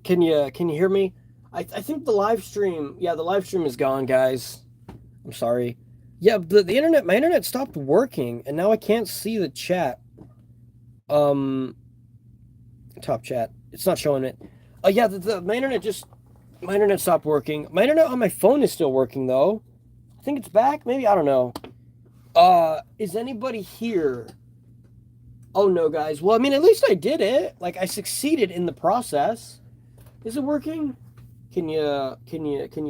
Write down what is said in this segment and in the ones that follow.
Can you hear me? I think the live stream, yeah, the live stream is gone, guys. I'm sorry. Yeah, the internet, my internet stopped working, and now I can't see the chat. Um, top chat. It's not showing it. Yeah, my internet stopped working. My internet on my phone is still working though. I think it's back. Maybe I don't know. Is anybody here? Oh no, guys. Well, I mean, at least I did it. Like I succeeded in the process. Is it working? Can you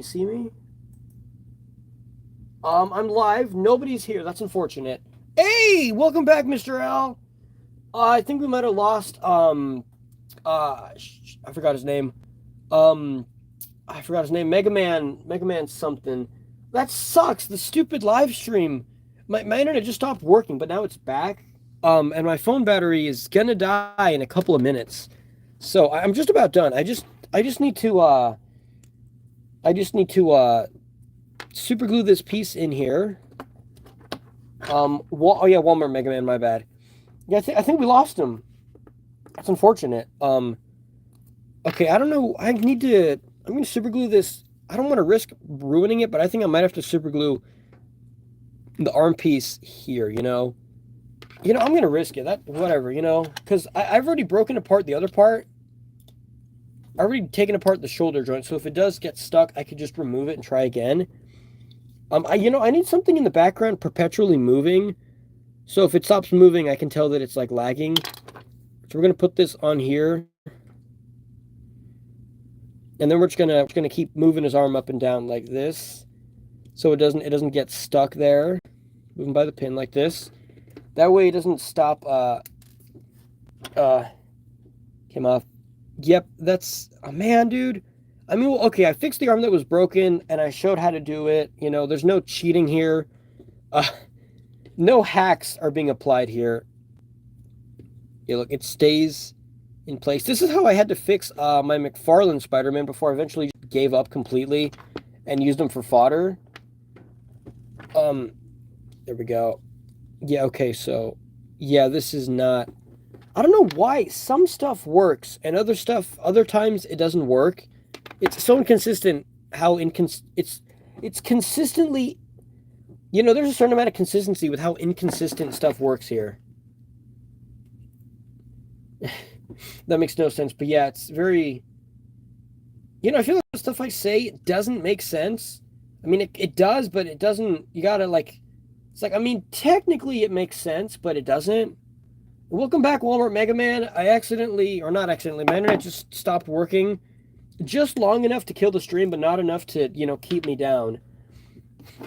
see me? I'm live. Nobody's here. That's unfortunate. Hey, welcome back, Mr. L. I think we might have lost I forgot his name. Um I forgot his name. Mega Man something. That sucks. The stupid live stream. My internet just stopped working, but now it's back. And my phone battery is gonna die in a couple of minutes. So I'm just about done. I just need to super glue this piece in here. Oh yeah, Walmart Mega Man, my bad. Yeah, I think we lost him. That's unfortunate. Okay, I don't know. I'm gonna super glue this. I don't want to risk ruining it, but I think I might have to super glue the arm piece here, I'm gonna risk it. That whatever, because I've already broken apart the other part. I've already taken apart the shoulder joint, so if it does get stuck, I could just remove it and try again. I need something in the background perpetually moving, so if it stops moving, I can tell that it's like lagging. So we're gonna put this on here, and then we're just gonna keep moving his arm up and down like this, so it doesn't get stuck there. Moving by the pin like this. That way it doesn't stop. Came off. Yep, that's a man, dude. I mean, okay, I fixed the arm that was broken, and I showed how to do it. There's no cheating here. Uh, no hacks are being applied here. Yeah, look, it stays in place. This is how I had to fix my McFarlane Spider-Man before I eventually gave up completely and used them for fodder. There we go. Yeah, okay, so, yeah, this is not... I don't know why some stuff works and other times it doesn't work. It's so inconsistent how it's consistently, there's a certain amount of consistency with how inconsistent stuff works here. That makes no sense, but yeah, it's very, I feel like the stuff I say doesn't make sense. I mean, it does, but it doesn't, you gotta it's like, I mean, technically it makes sense, but it doesn't. Welcome back, Walmart Mega Man. I accidentally, or not accidentally, my internet just stopped working just long enough to kill the stream, but not enough to, keep me down.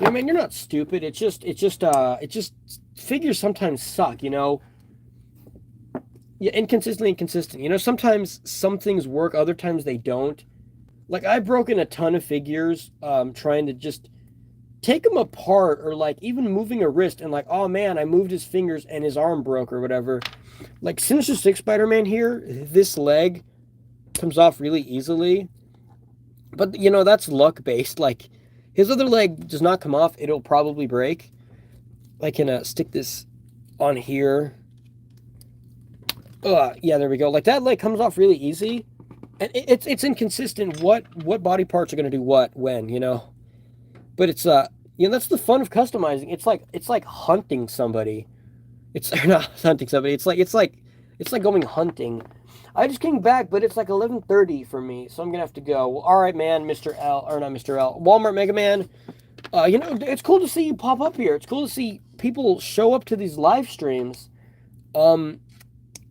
Man, you're not stupid. It's just figures sometimes suck, Yeah, inconsistently inconsistent. Sometimes some things work, other times they don't. Like, I've broken a ton of figures, trying to just take him apart, or even moving a wrist and oh man, I moved his fingers and his arm broke or whatever. Like Sinister Six Spider-Man here, this leg comes off really easily, but that's luck based. Like his other leg does not come off, it'll probably break. I can stick this on here. Yeah, there we go. Like that leg comes off really easy, and it's inconsistent what body parts are going to do what when, but it's that's the fun of customizing. It's like hunting somebody. It's not hunting somebody. It's like going hunting. I just came back, but it's like 11:30 for me, so I'm gonna have to go. Well, all right, man, Mr. L, or not Mr. L, Walmart Mega Man. It's cool to see you pop up here. It's cool to see people show up to these live streams,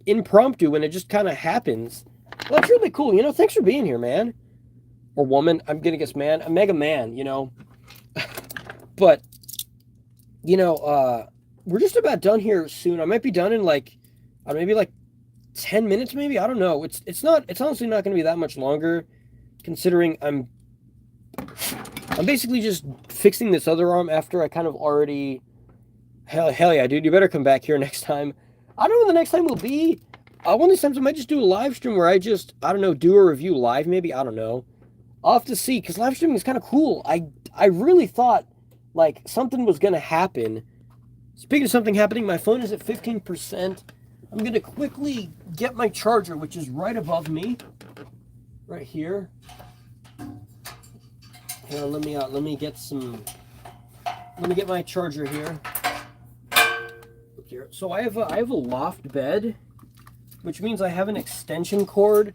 impromptu, when it just kind of happens. Well, that's really cool. Thanks for being here, man. Or woman. I'm gonna guess man. A Mega Man. But, we're just about done here soon. I might be done in maybe 10 minutes, maybe. I don't know. It's honestly not going to be that much longer, considering I'm basically just fixing this other arm after I kind of already, hell yeah, dude, you better come back here next time. I don't know when the next time will be. One of these times I might just do a live stream where I don't know, do a review live, maybe. I don't know. I'll have to see, because live streaming is kind of cool. I really thought something was gonna happen. Speaking of something happening, my phone is at 15%. I'm gonna quickly get my charger, which is right above me. right here. Here, let me get some. Let me get my charger here. Here. So I have a loft bed, which means I have an extension cord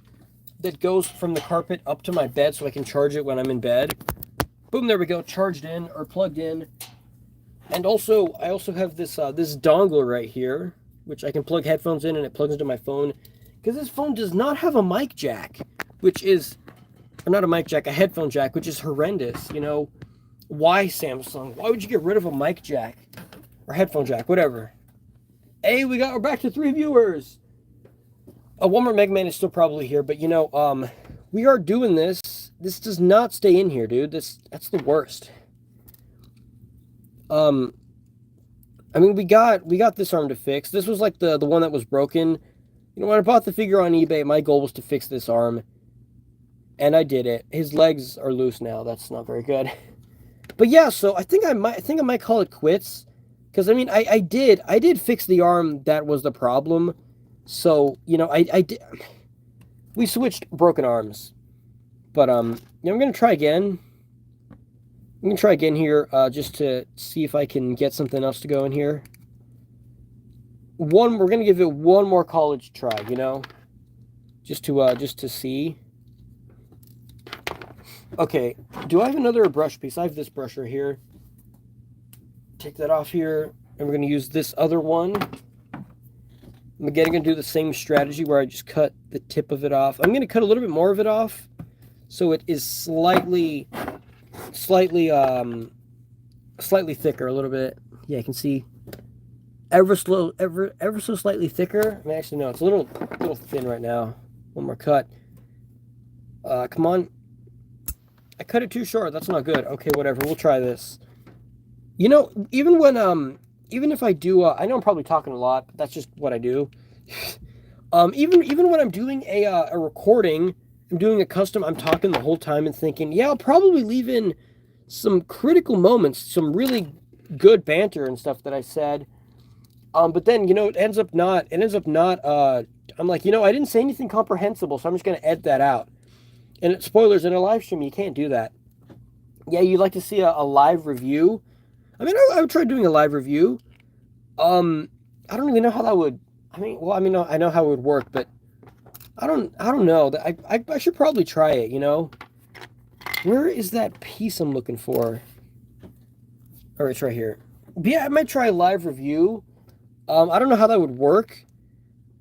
that goes from the carpet up to my bed, so I can charge it when I'm in bed. Boom! There we go, charged in or plugged in. And also, I also have this this dongle right here, which I can plug headphones in, and it plugs into my phone. Because this phone does not have a mic jack, which is, or not a mic jack, a headphone jack, which is horrendous. You know, why Samsung? Why would you get rid of a mic jack or headphone jack? Whatever. Hey, we're back to 3 viewers. One more Mega Man is still probably here, but you know, we are doing this. This does not stay in here, dude. That's the worst. I mean, we got this arm to fix. This was like the one that was broken. You know, when I bought the figure on eBay, my goal was to fix this arm, and I did it. His legs are loose now. That's not very good. But yeah, so I think I might call it quits. Because, I mean, I did fix the arm that was the problem. So, you know, I did. We switched broken arms. But, you know, I'm going to try again. I'm going to try again here just to see if I can get something else to go in here. We're going to give it one more college try, you know. Just to see. Okay, do I have another brush piece? I have this brush right here. Take that off here, and we're going to use this other one. I'm again going to do the same strategy where I just cut the tip of it off. I'm going to cut a little bit more of it off, so it is slightly thicker a little bit. Yeah, you can see ever so slightly thicker. I mean, actually, no, it's a little thin right now. One more cut. Come on. I cut it too short. That's not good. Okay, whatever. We'll try this. You know, even if I do, I know I'm probably talking a lot, but that's just what I do. Even when I'm doing a recording, I'm doing a custom, I'm talking the whole time and thinking, yeah, I'll probably leave in some critical moments, some really good banter and stuff that I said. But then, you know, it ends up not, I'm like, you know, I didn't say anything comprehensible, so I'm just going to edit that out. And spoilers, in a live stream, you can't do that. Yeah, you'd like to see a live review. I mean, I would try doing a live review. I don't really know how that would. I know how it would work, but I don't know. I should probably try it. You know, where is that piece I'm looking for? Oh, it's right here. But yeah, I might try a live review. I don't know how that would work.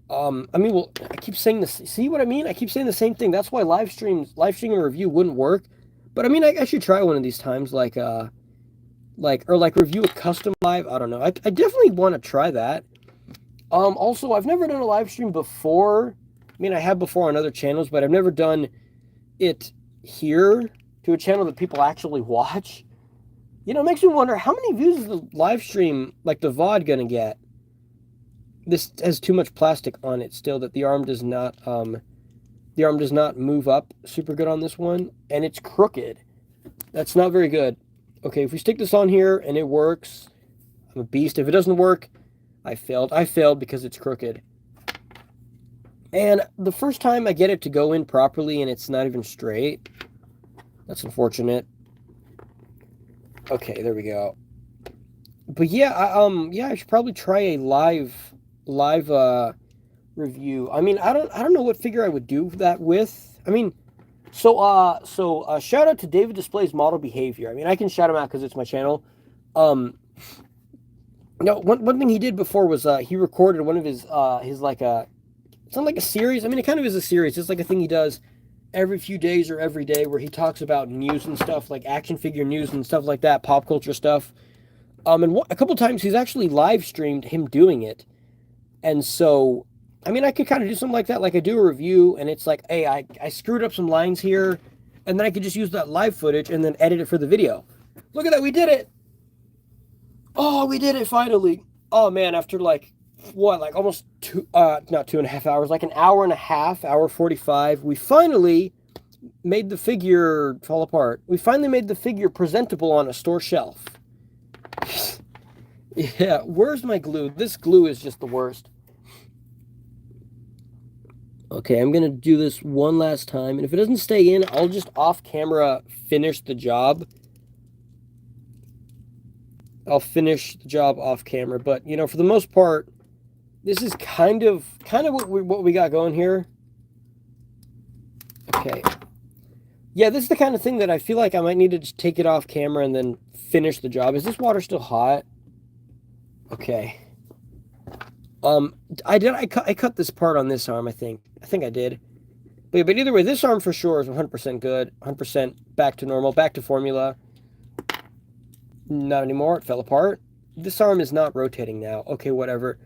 I mean, well, I keep saying this. See what I mean? I keep saying the same thing. That's why live streaming a review wouldn't work. But I mean, I should try one of these times, like review a custom live. I don't know. I definitely want to try that. Also, I've never done a live stream before. I mean, I have before on other channels, but I've never done it here to a channel that people actually watch. You know, it makes me wonder how many views is the live stream, like the VOD, gonna get. This has too much plastic on it still that the arm does not move up super good on this one, and it's crooked. That's not very good. Okay, if we stick this on here and it works, I'm a beast. If it doesn't work, I failed. I failed because it's crooked. And the first time I get it to go in properly and it's not even straight, that's unfortunate. Okay, there we go. But yeah, I should probably try a live review. I mean, I don't know what figure I would do that with. I mean, so shout out to David Display's Model Behavior. I mean, I can shout him out because it's my channel. No, one thing he did before was he recorded one of his like it's not like a series. I mean, it kind of is a series. It's like a thing he does every few days or every day where he talks about news and stuff, like action figure news and stuff like that, pop culture stuff. And a couple times he's actually live streamed him doing it. And so, I mean, I could kind of do something like that. Like I do a review and it's like, hey, I screwed up some lines here. And then I could just use that live footage and then edit it for the video. Look at that. We did it. Oh, we did it finally. Oh man, after like, what, like almost not 2.5 hours, like an hour and a half, hour 45, we finally made the figure fall apart. We finally made the figure presentable on a store shelf. Yeah, where's my glue? This glue is just the worst. Okay, I'm gonna do this one last time, and if it doesn't stay in, I'll just off camera finish the job. I'll finish the job off camera, but you know, for the most part, this is kind of what we got going here. Okay. Yeah, this is the kind of thing that I feel like I might need to just take it off camera and then finish the job. Is this water still hot? Okay. I cut this part on this arm, I think. I think I did. But either way, this arm for sure is 100% good. 100% back to normal, back to formula. Not anymore. It fell apart. This arm is not rotating now. Okay, whatever.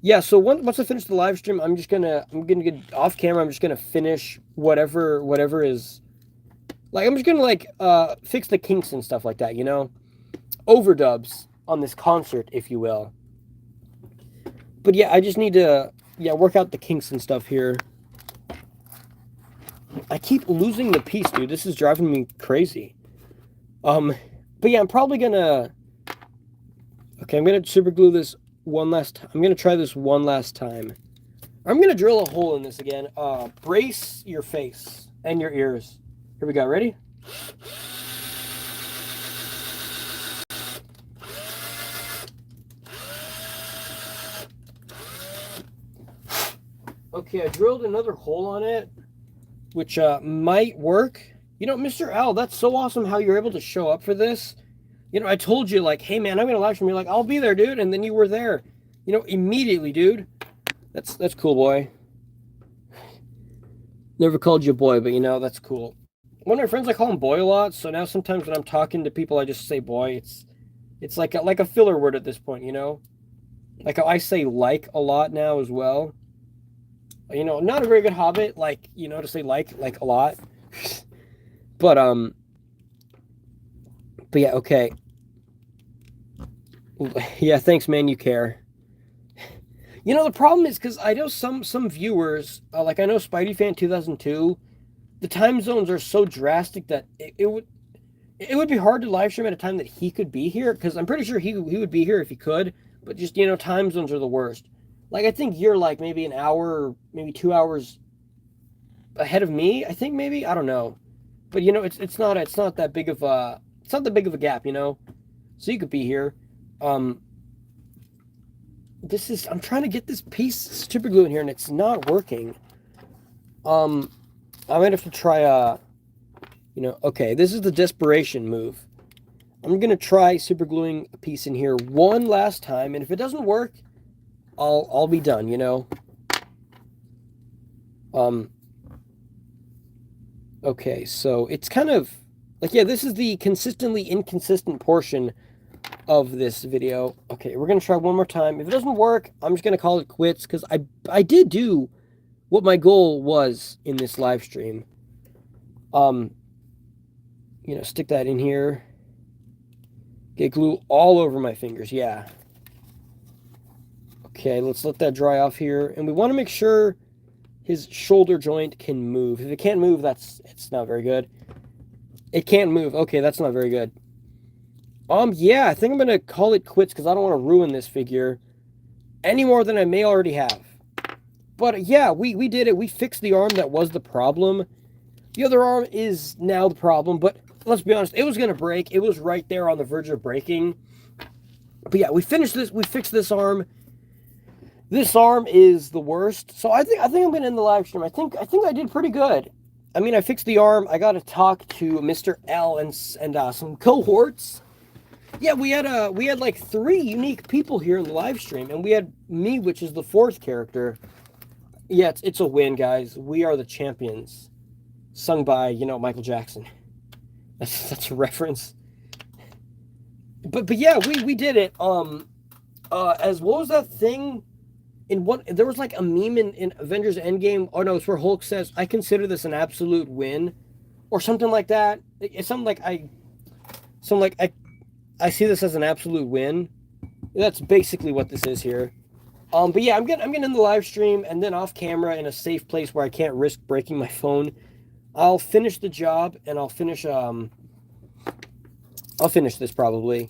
Yeah, so once I finish the live stream, I'm gonna get off camera. I'm just gonna finish whatever is, like, I'm just gonna like fix the kinks and stuff like that, you know, overdubs on this concert, if you will. But yeah, I just need to work out the kinks and stuff here. I keep losing the piece, dude. This is driving me crazy. But yeah, I'm probably gonna. Okay, I'm gonna super glue this one last time. I'm gonna try this one last time. I'm gonna drill a hole in this again. Brace your face and your ears. Here we go. Ready? Okay, I drilled another hole on it, which might work. You know, Mr. L, that's so awesome how you're able to show up for this. You know, I told you, like, hey, man, I'm going to live stream. You're like, I'll be there, dude. And then you were there. You know, immediately, dude. That's cool, boy. Never called you boy, but, you know, that's cool. One of my friends, I call him boy a lot. So now sometimes when I'm talking to people, I just say boy. It's like a filler word at this point, you know? Like I say like a lot now as well. You know, not a very good habit, like, you know, to say like a lot. But yeah, okay. Yeah, thanks, man. You care. You know, the problem is because I know some viewers, like I know Spidey Fan 2002, the time zones are so drastic that it would be hard to live stream at a time that he could be here, because I'm pretty sure he would be here if he could, but just, you know, time zones are the worst. Like, I think you're like maybe an hour, maybe 2 hours ahead of me. I think maybe, I don't know, but you know, it's not that big of a gap, you know. So you could be here. I'm trying to get this piece super glue in here and it's not working. I might have to try you know, okay, this is the desperation move. I'm gonna try super gluing a piece in here one last time, and if it doesn't work, I'll be done, you know. Okay, so it's kind of like, yeah, this is the consistently inconsistent portion of this video. Okay, we're gonna try one more time. If it doesn't work, I'm just gonna call it quits, because I did do what my goal was in this live stream. You know, stick that in here. Get glue all over my fingers, yeah. Okay, let's let that dry off here. And we want to make sure his shoulder joint can move. If it can't move, it's not very good. It can't move. Okay, that's not very good. Yeah, I think I'm going to call it quits because I don't want to ruin this figure any more than I may already have. But yeah, we did it. We fixed the arm that was the problem. The other arm is now the problem, but let's be honest, it was going to break. It was right there on the verge of breaking. But yeah, we finished this. We fixed this arm. This arm is the worst. So I think I'm going to end the live stream. I think I did pretty good. I mean, I fixed the arm. I got to talk to Mr. L and some cohorts. Yeah, we had like 3 unique people here in the live stream, and we had me, which is the 4th character. Yeah, it's a win, guys. We are the champions. Sung by, you know, Michael Jackson. That's a reference. But yeah, we did it. As what was that thing? There was like a meme in Avengers Endgame. Oh no, it's where Hulk says, "I consider this an absolute win," or something like that. It's something like I see this as an absolute win. That's basically what this is here. But yeah, I'm getting in the live stream, and then off camera in a safe place where I can't risk breaking my phone. I'll finish the job, and I'll finish this probably.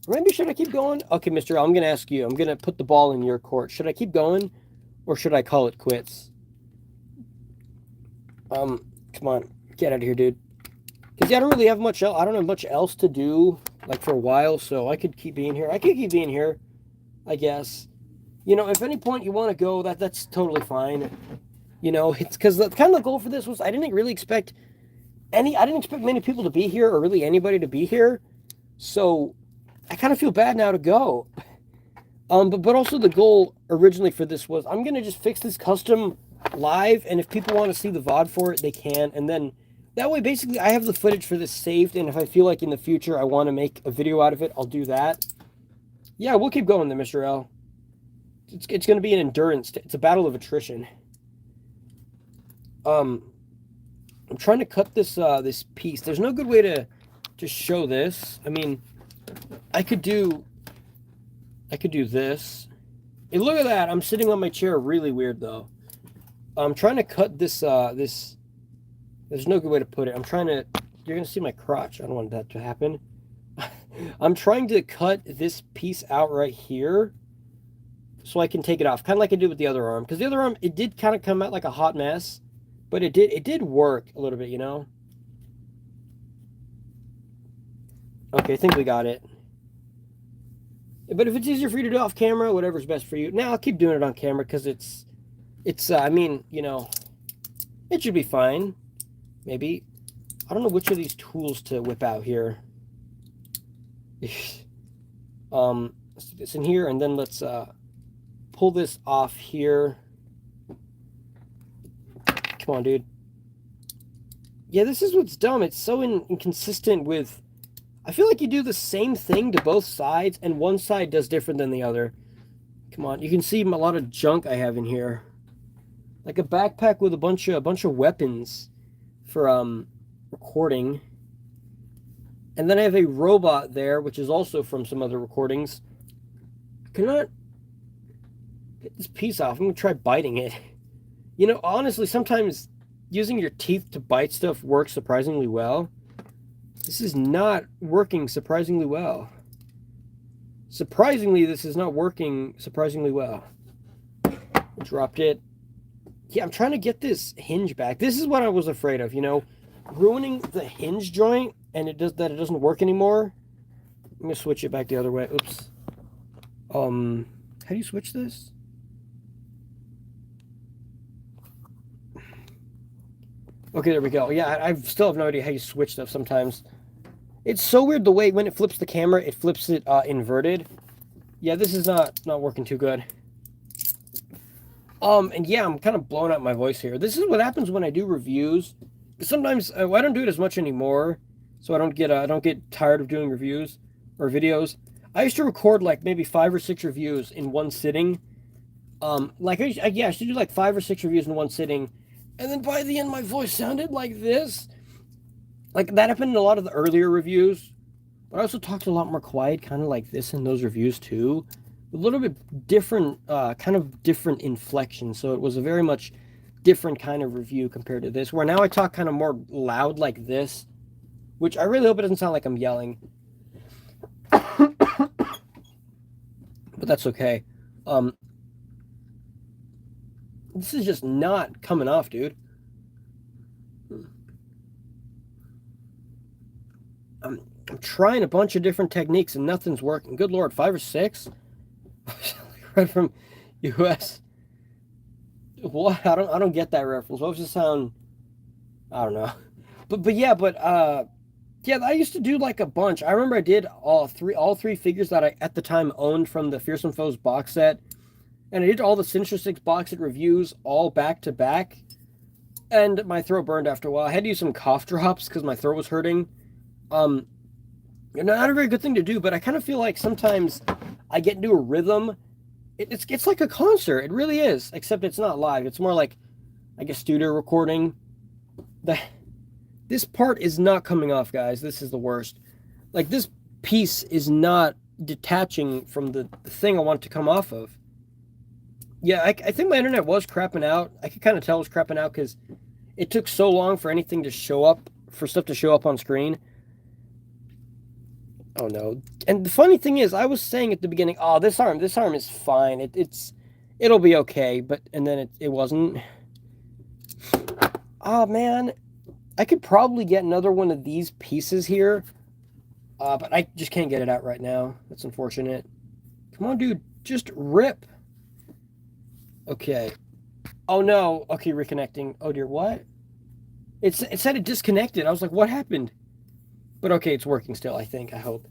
Maybe should I keep going? Okay, Mr. L, I'm going to ask you. I'm going to put the ball in your court. Should I keep going, or should I call it quits? Come on, get out of here, dude. Because yeah, I don't really have much else. I don't have much else to do, like, for a while, so I could keep being here. I could keep being here, I guess. You know, if at any point you want to go, that's totally fine. You know, it's because the kind of the goal for this was I didn't really expect I didn't expect many people to be here or really anybody to be here. So I kind of feel bad now to go. But also the goal originally for this was I'm gonna just fix this custom live, and if people want to see the VOD for it, they can. And then that way, basically, I have the footage for this saved, and if I feel like in the future I want to make a video out of it, I'll do that. Yeah, we'll keep going then, Mr. L. It's gonna be an endurance. It's a battle of attrition. I'm trying to cut this this piece. There's no good way to show this. I mean, I could do this. Hey, look at that. I'm sitting on my chair really weird though. I'm trying to cut this this. There's no good way to put it. You're gonna see my crotch. I don't want that to happen. I'm trying to cut this piece out right here so I can take it off, kind of like I did with the other arm. Because the other arm, it did kind of come out like a hot mess, but it did work a little bit, you know. Okay, I think we got it. But if it's easier for you to do off camera, whatever's best for you. Now I'll keep doing it on camera because it's I mean, you know, it should be fine. Maybe. I don't know which of these tools to whip out here. Let's do this in here, and then let's pull this off here. Come on, dude. Yeah, this is what's dumb. It's so inconsistent with... I feel like you do the same thing to both sides, and one side does different than the other. Come on, you can see a lot of junk I have in here. Like a backpack with a bunch of weapons for recording. And then I have a robot there, which is also from some other recordings. I cannot get this piece off. I'm gonna try biting it. You know, honestly, sometimes using your teeth to bite stuff works surprisingly well. This is not working surprisingly well. Surprisingly, this is not working surprisingly well. I dropped it. Yeah, I'm trying to get this hinge back. This is what I was afraid of, you know, ruining the hinge joint and it doesn't work anymore. I'm gonna switch it back the other way. Oops. How do you switch this? Okay, there we go. Yeah, I still have no idea how you switch stuff sometimes. It's so weird the way when it flips the camera, it flips it inverted. Yeah, this is not working too good. And yeah, I'm kind of blowing out my voice here. This is what happens when I do reviews. Sometimes I don't do it as much anymore, so I don't get tired of doing reviews or videos. I used to record like maybe 5 or 6 reviews in one sitting. Like I used to do like 5 or 6 reviews in one sitting, and then by the end my voice sounded like this. Like that happened in a lot of the earlier reviews, but I also talked a lot more quiet, kind of like this in those reviews too. A little bit different, kind of different inflection. So it was a very much different kind of review compared to this, where now I talk kind of more loud like this, which I really hope it doesn't sound like I'm yelling. But that's okay. This is just not coming off, dude. I'm trying a bunch of different techniques and nothing's working. Good Lord, 5 or 6? Right from US. What? I don't get that reference. What was the sound? I don't know. But yeah, yeah, I used to do like a bunch. I remember I did all three figures that I at the time owned from the Fearsome Foes box set. And I did all the Sinister Six box set reviews all back to back. And my throat burned after a while. I had to use some cough drops because my throat was hurting. Not a very good thing to do, but I kind of feel like sometimes I get into a rhythm. It's like a concert. It really is, except it's not live. It's more like a studio recording. This part is not coming off, guys. This is the worst. Like, this piece is not detaching from the thing I want to come off of. Yeah, I think my internet was crapping out. I could kind of tell it was crapping out because it took so long for anything to show up, for stuff to show up on screen. Oh no. And the funny thing is, I was saying at the beginning, oh, this arm is fine. It'll be okay, and then it wasn't. Oh, man. I could probably get another one of these pieces here. But I just can't get it out right now. That's unfortunate. Come on, dude. Just rip. Okay. Oh, no. Okay, reconnecting. Oh, dear. What? It said it disconnected. I was like, what happened? But okay, it's working still, I think. I hope.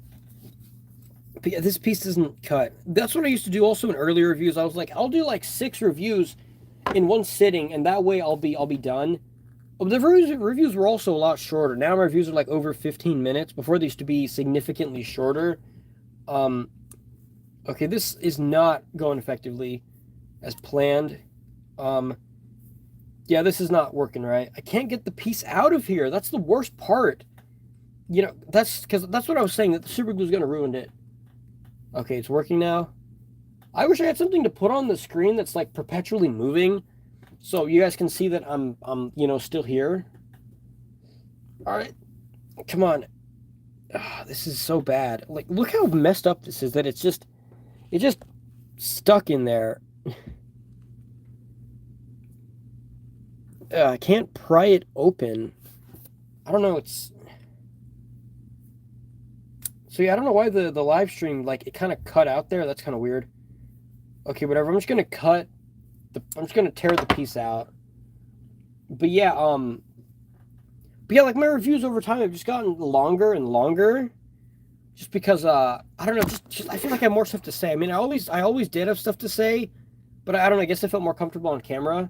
But yeah, this piece doesn't cut. That's what I used to do also in earlier reviews. I was like, I'll do like 6 reviews in one sitting, and that way I'll be done. But the reviews were also a lot shorter. Now my reviews are like over 15 minutes. Before they used to be significantly shorter. Okay, this is not going effectively as planned. Yeah, this is not working right. I can't get the piece out of here. That's the worst part. You know, that's what I was saying, that the super glue is going to ruin it. Okay, it's working now. I wish I had something to put on the screen that's like perpetually moving, so you guys can see that I'm you know, still here. All right, come on. This is so bad. Like, look how messed up this is. That it's just stuck in there. I can't pry it open. I don't know. So yeah, I don't know why the live stream, like, it kind of cut out there. That's kind of weird. Okay, whatever. I'm just gonna tear the piece out. But yeah, like, my reviews over time have just gotten longer and longer, just because I don't know, just I feel like I have more stuff to say. I mean, I always did have stuff to say, but I don't know. I guess I felt more comfortable on camera.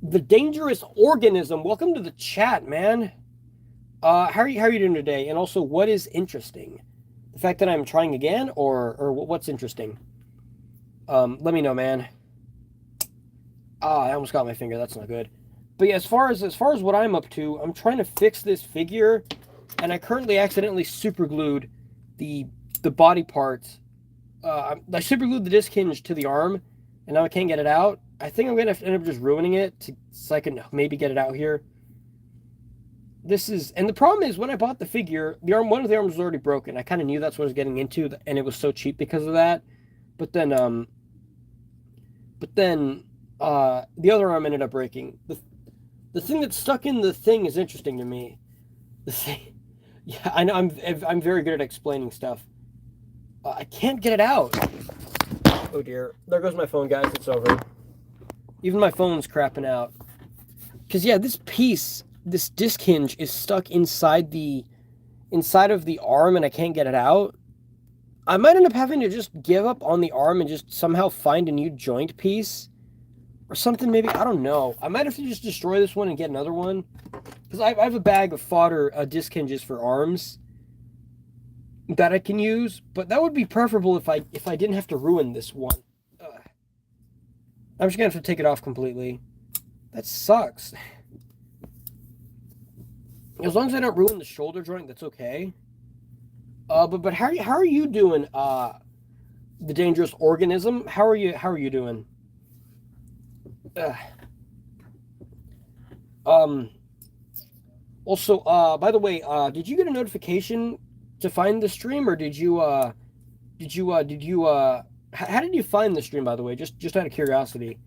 The Dangerous Organism, welcome to the chat, man. How are you doing today? And also, what is interesting? The fact that I'm trying again, or what's interesting? Let me know, man. I almost got my finger. That's not good. But yeah, as far as what I'm up to, I'm trying to fix this figure, and I currently accidentally superglued the body parts. I superglued the disc hinge to the arm, and now I can't get it out. I think I'm gonna have to end up just ruining it so I can maybe get it out here. And the problem is, when I bought the figure, one of the arms was already broken. I kind of knew that's what I was getting into, and it was so cheap because of that. But then the other arm ended up breaking. The thing that's stuck in the thing is interesting to me. The thing, yeah, I know I'm very good at explaining stuff. I can't get it out. Oh dear, there goes my phone, guys. It's over. Even my phone's crapping out. Cause yeah, this disc hinge is stuck inside of the arm, and I can't get it out. I might end up having to just give up on the arm and just somehow find a new joint piece or something, maybe. I don't know. I might have to just destroy this one and get another one, because I have a bag of fodder disc hinges for arms that I can use, but that would be preferable if I didn't have to ruin this one. I'm just gonna have to take it off completely. That sucks. As long as I don't ruin the shoulder joint, that's okay. But how are you doing? The Dangerous Organism. How are you doing? Also, by the way, did you get a notification to find the stream, or did you how did you find the stream, by the way? Just out of curiosity.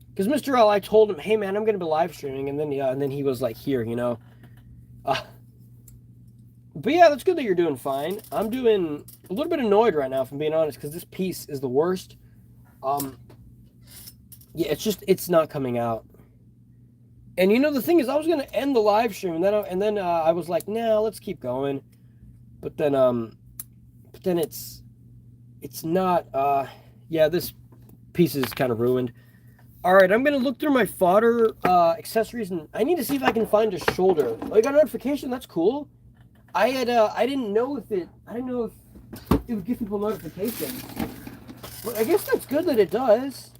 Because Mr. L, I told him, hey man, I'm gonna be live streaming, and then he was like, here, you know. But yeah, that's good that you're doing fine. I'm doing a little bit annoyed right now, if I'm being honest, because this piece is the worst. Yeah, it's not coming out. And you know, the thing is, I was gonna end the live stream, and then I was like, nah, let's keep going. But then it's not. Yeah, this piece is kind of ruined. All right, I'm gonna look through my fodder accessories, and I need to see if I can find a shoulder. Oh, I got a notification. That's cool. I didn't know if it would give people notifications. But I guess that's good that it does.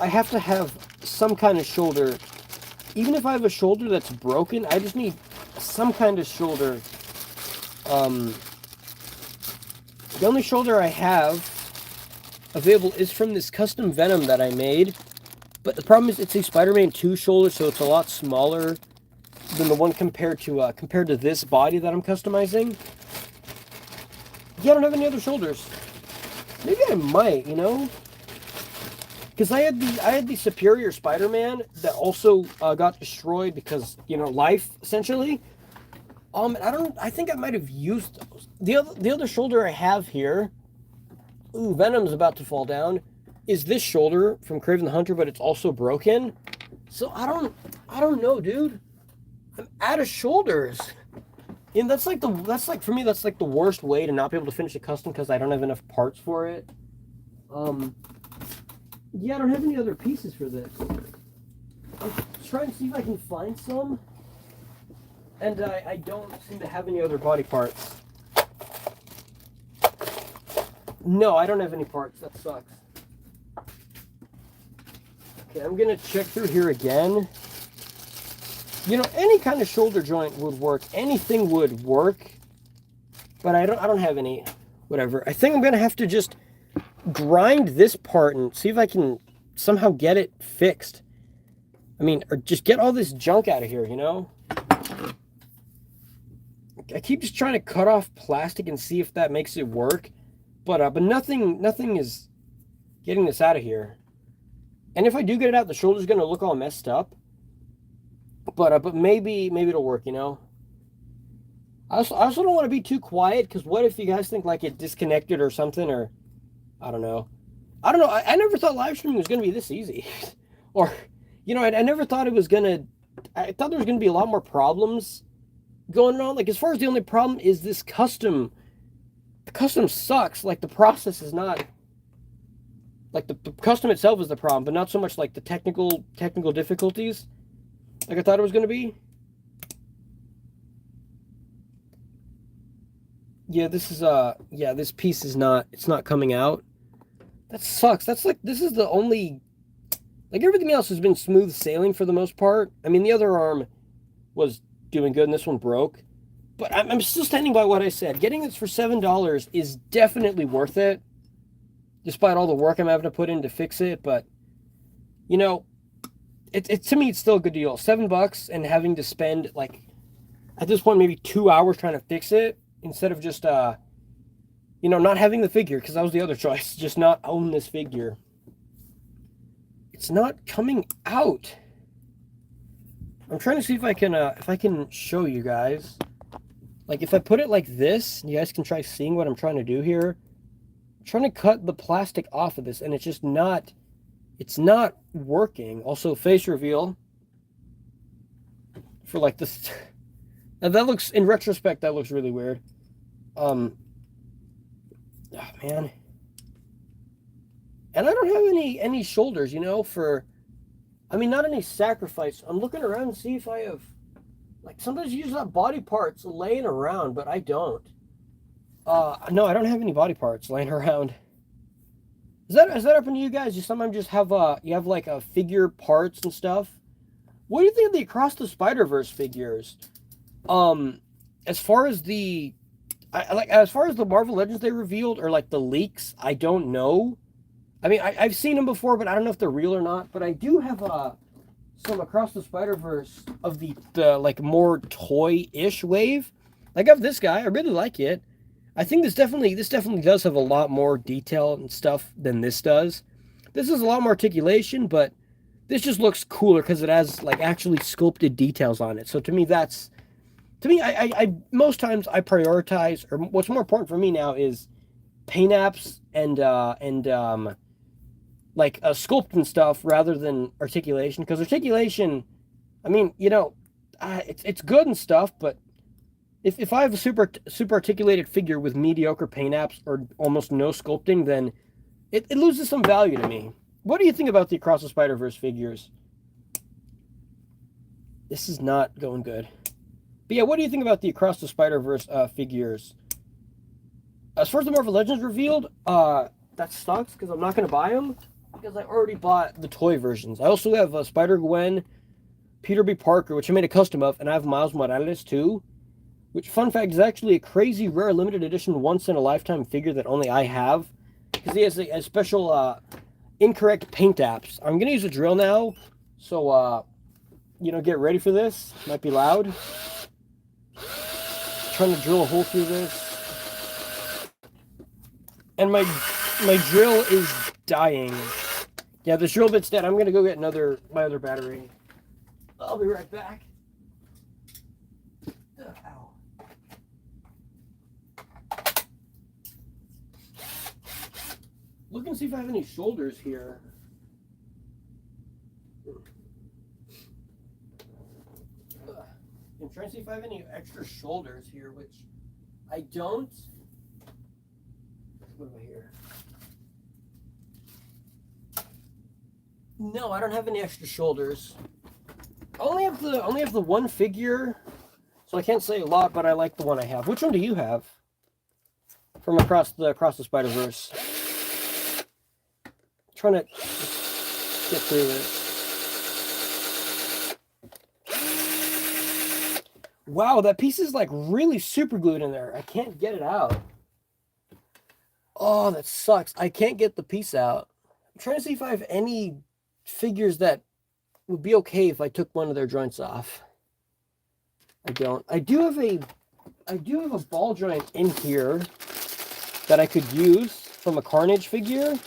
I have to have some kind of shoulder. Even if I have a shoulder that's broken, I just need some kind of shoulder. The only shoulder I have available is from this custom Venom that I made. But the problem is, it's a Spider-Man 2 shoulder, so it's a lot smaller than the one compared to this body that I'm customizing. Yeah, I don't have any other shoulders. Maybe I might, you know? because I had the Superior Spider-Man that also got destroyed because, you know, life essentially. I think I might have used those. The other shoulder I have here, ooh, Venom's about to fall down, is this shoulder from Kraven the Hunter, but it's also broken. So I don't know, dude. I'm out of shoulders. And that's like for me, that's like the worst way to not be able to finish a custom because I don't have enough parts for it. Yeah, I don't have any other pieces for this. I'm trying to see if I can find some. And I don't seem to have any other body parts. No, I don't have any parts. That sucks. Okay, I'm gonna check through here again. You know, any kind of shoulder joint would work. Anything would work. But I don't have any. Whatever. I think I'm gonna have to just grind this part and see if I can somehow get it fixed. I mean, or just get all this junk out of here, you know? I keep just trying to cut off plastic and see if that makes it work. But nothing is getting this out of here. And if I do get it out, the shoulder's gonna look all messed up. But maybe it'll work, you know? I also don't want to be too quiet, because what if you guys think like it disconnected or something, or I don't know. I never thought live streaming was going to be this easy. Or, you know, I never thought it was going to... I thought there was going to be a lot more problems going on. Like, as far as the only problem is this custom... The custom sucks. Like, the process is not... Like, the custom itself is the problem, but not so much, like, the technical difficulties like I thought it was going to be. Yeah, this is, yeah, this piece is not... It's not coming out. That sucks. That's like, this is the only, like everything else has been smooth sailing for the most part. I mean, the other arm was doing good and this one broke. But I'm still standing by what I said. Getting this for $7 is definitely worth it. Despite all the work I'm having to put in to fix it. But, you know, to me, it's still a good deal. $7 and having to spend, like, at this point, maybe 2 hours trying to fix it. Instead of just, you know, not having the figure, because that was the other choice. Just not own this figure. It's not coming out. I'm trying to see if I can show you guys. Like, if I put it like this, you guys can try seeing what I'm trying to do here. I'm trying to cut the plastic off of this, and it's just not... It's not working. Also, face reveal. For, like, this... Now, that looks... In retrospect, that looks really weird. Oh, man. And I don't have any shoulders, you know, for... I mean, not any sacrifice. I'm looking around to see if I have... Like, sometimes you just have body parts laying around, but I don't. No, I don't have any body parts laying around. Is that happened to you guys? You sometimes just have, you have, like, figure parts and stuff? What do you think of the Across the Spider-Verse figures? As far as the... as far as the Marvel Legends they revealed, or like the leaks, I don't know. I mean, I've seen them before, but I don't know if they're real or not. But I do have some Across the Spider-Verse of the like more toy-ish wave. Like of this guy, I really like it. I think this definitely does have a lot more detail and stuff than this does. This is a lot more articulation, but this just looks cooler because it has like actually sculpted details on it. So to me, that's... To me, I most times I prioritize, or what's more important for me now is paint apps and like sculpt and stuff rather than articulation. Because articulation, I mean, you know, it's good and stuff, but if I have a super articulated figure with mediocre paint apps or almost no sculpting, then it loses some value to me. What do you think about the Across the Spider-Verse figures? This is not going good. But yeah, what do you think about the Across the Spider-Verse figures? As far as the Marvel Legends revealed, that sucks because I'm not going to buy them because I already bought the toy versions. I also have Spider-Gwen, Peter B. Parker, which I made a custom of, and I have Miles Morales too, which, fun fact, is actually a crazy rare limited edition once-in-a-lifetime figure that only I have because he has a special incorrect paint apps. I'm going to use a drill now, so, you know, get ready for this. Might be loud. Trying to drill a hole through this, and my drill is dying. Yeah, this drill bit's dead. I'm gonna go get my other battery. I'll be right back. Ow. Look and see if I have any shoulders here. I'm trying to see if I have any extra shoulders here, which I don't. What about here? No, I don't have any extra shoulders. I only have the one figure, so I can't say a lot, but I like the one I have. Which one do you have? From across the Spider-Verse. Trying to get through it. Wow, that piece is like really super glued in there. I can't get it out. Oh, that sucks. I can't get the piece out. I'm trying to see if I have any figures that would be okay if I took one of their joints off. I don't. I do have a ball joint in here that I could use from a Carnage figure.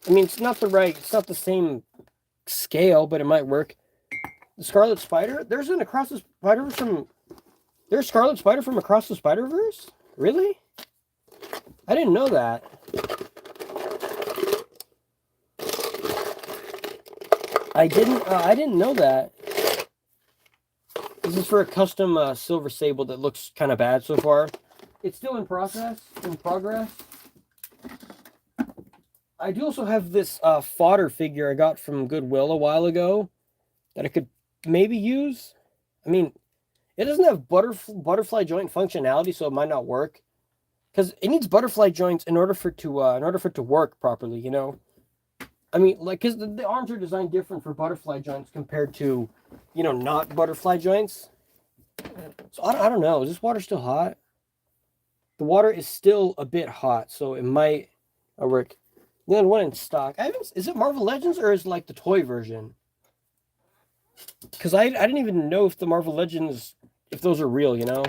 I mean, it's not the same scale, but it might work. The Scarlet Spider? There's Scarlet Spider from Across the Spider-Verse? Really? I didn't know that. I didn't know that. This is for a custom Silver Sable that looks kind of bad so far. It's still in progress. I do also have this fodder figure I got from Goodwill a while ago that I could maybe use. I mean, it doesn't have butterfly joint functionality, so it might not work. Because it needs butterfly joints in order for it to work properly, you know. I mean, like, because the arms are designed different for butterfly joints compared to, you know, not butterfly joints. So I don't know. Is this water still hot? The water is still a bit hot, so it might work. Then one in stock. Is it Marvel Legends or is it like the toy version? Because I didn't even know if the Marvel Legends, if those are real, you know.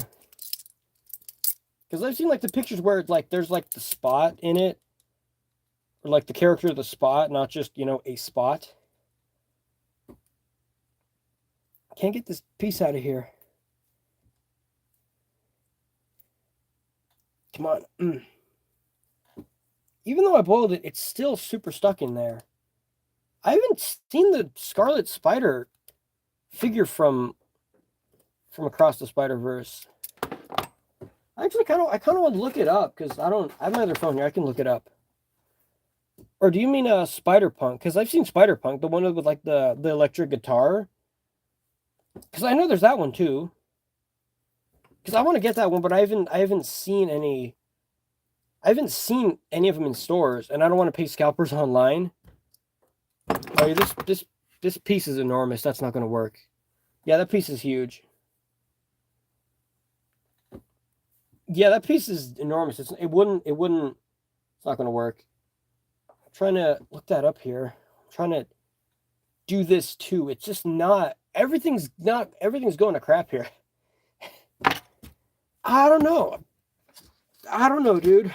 Because I've seen like the pictures where it's like there's like the spot in it. Or like the character of the spot, not just, you know, a spot. Can't get this piece out of here. Come on. Even though I boiled it, it's still super stuck in there. I haven't seen the Scarlet Spider figure from Across the Spider-Verse. Actually, I kind of want to look it up because I have my other phone here. I can look it up. Or do you mean Spider-Punk? Because I've seen Spider-Punk, the one with like the electric guitar. Because I know there's that one too. Because I want to get that one, but I haven't seen any. I haven't seen any of them in stores, and I don't want to pay scalpers online. Oh, yeah, this piece is enormous. That's not going to work. Yeah, that piece is huge. Yeah, that piece is enormous. It's not going to work. I'm trying to look that up here. I'm trying to do this too. It's just not. Everything's going to crap here. I don't know, dude.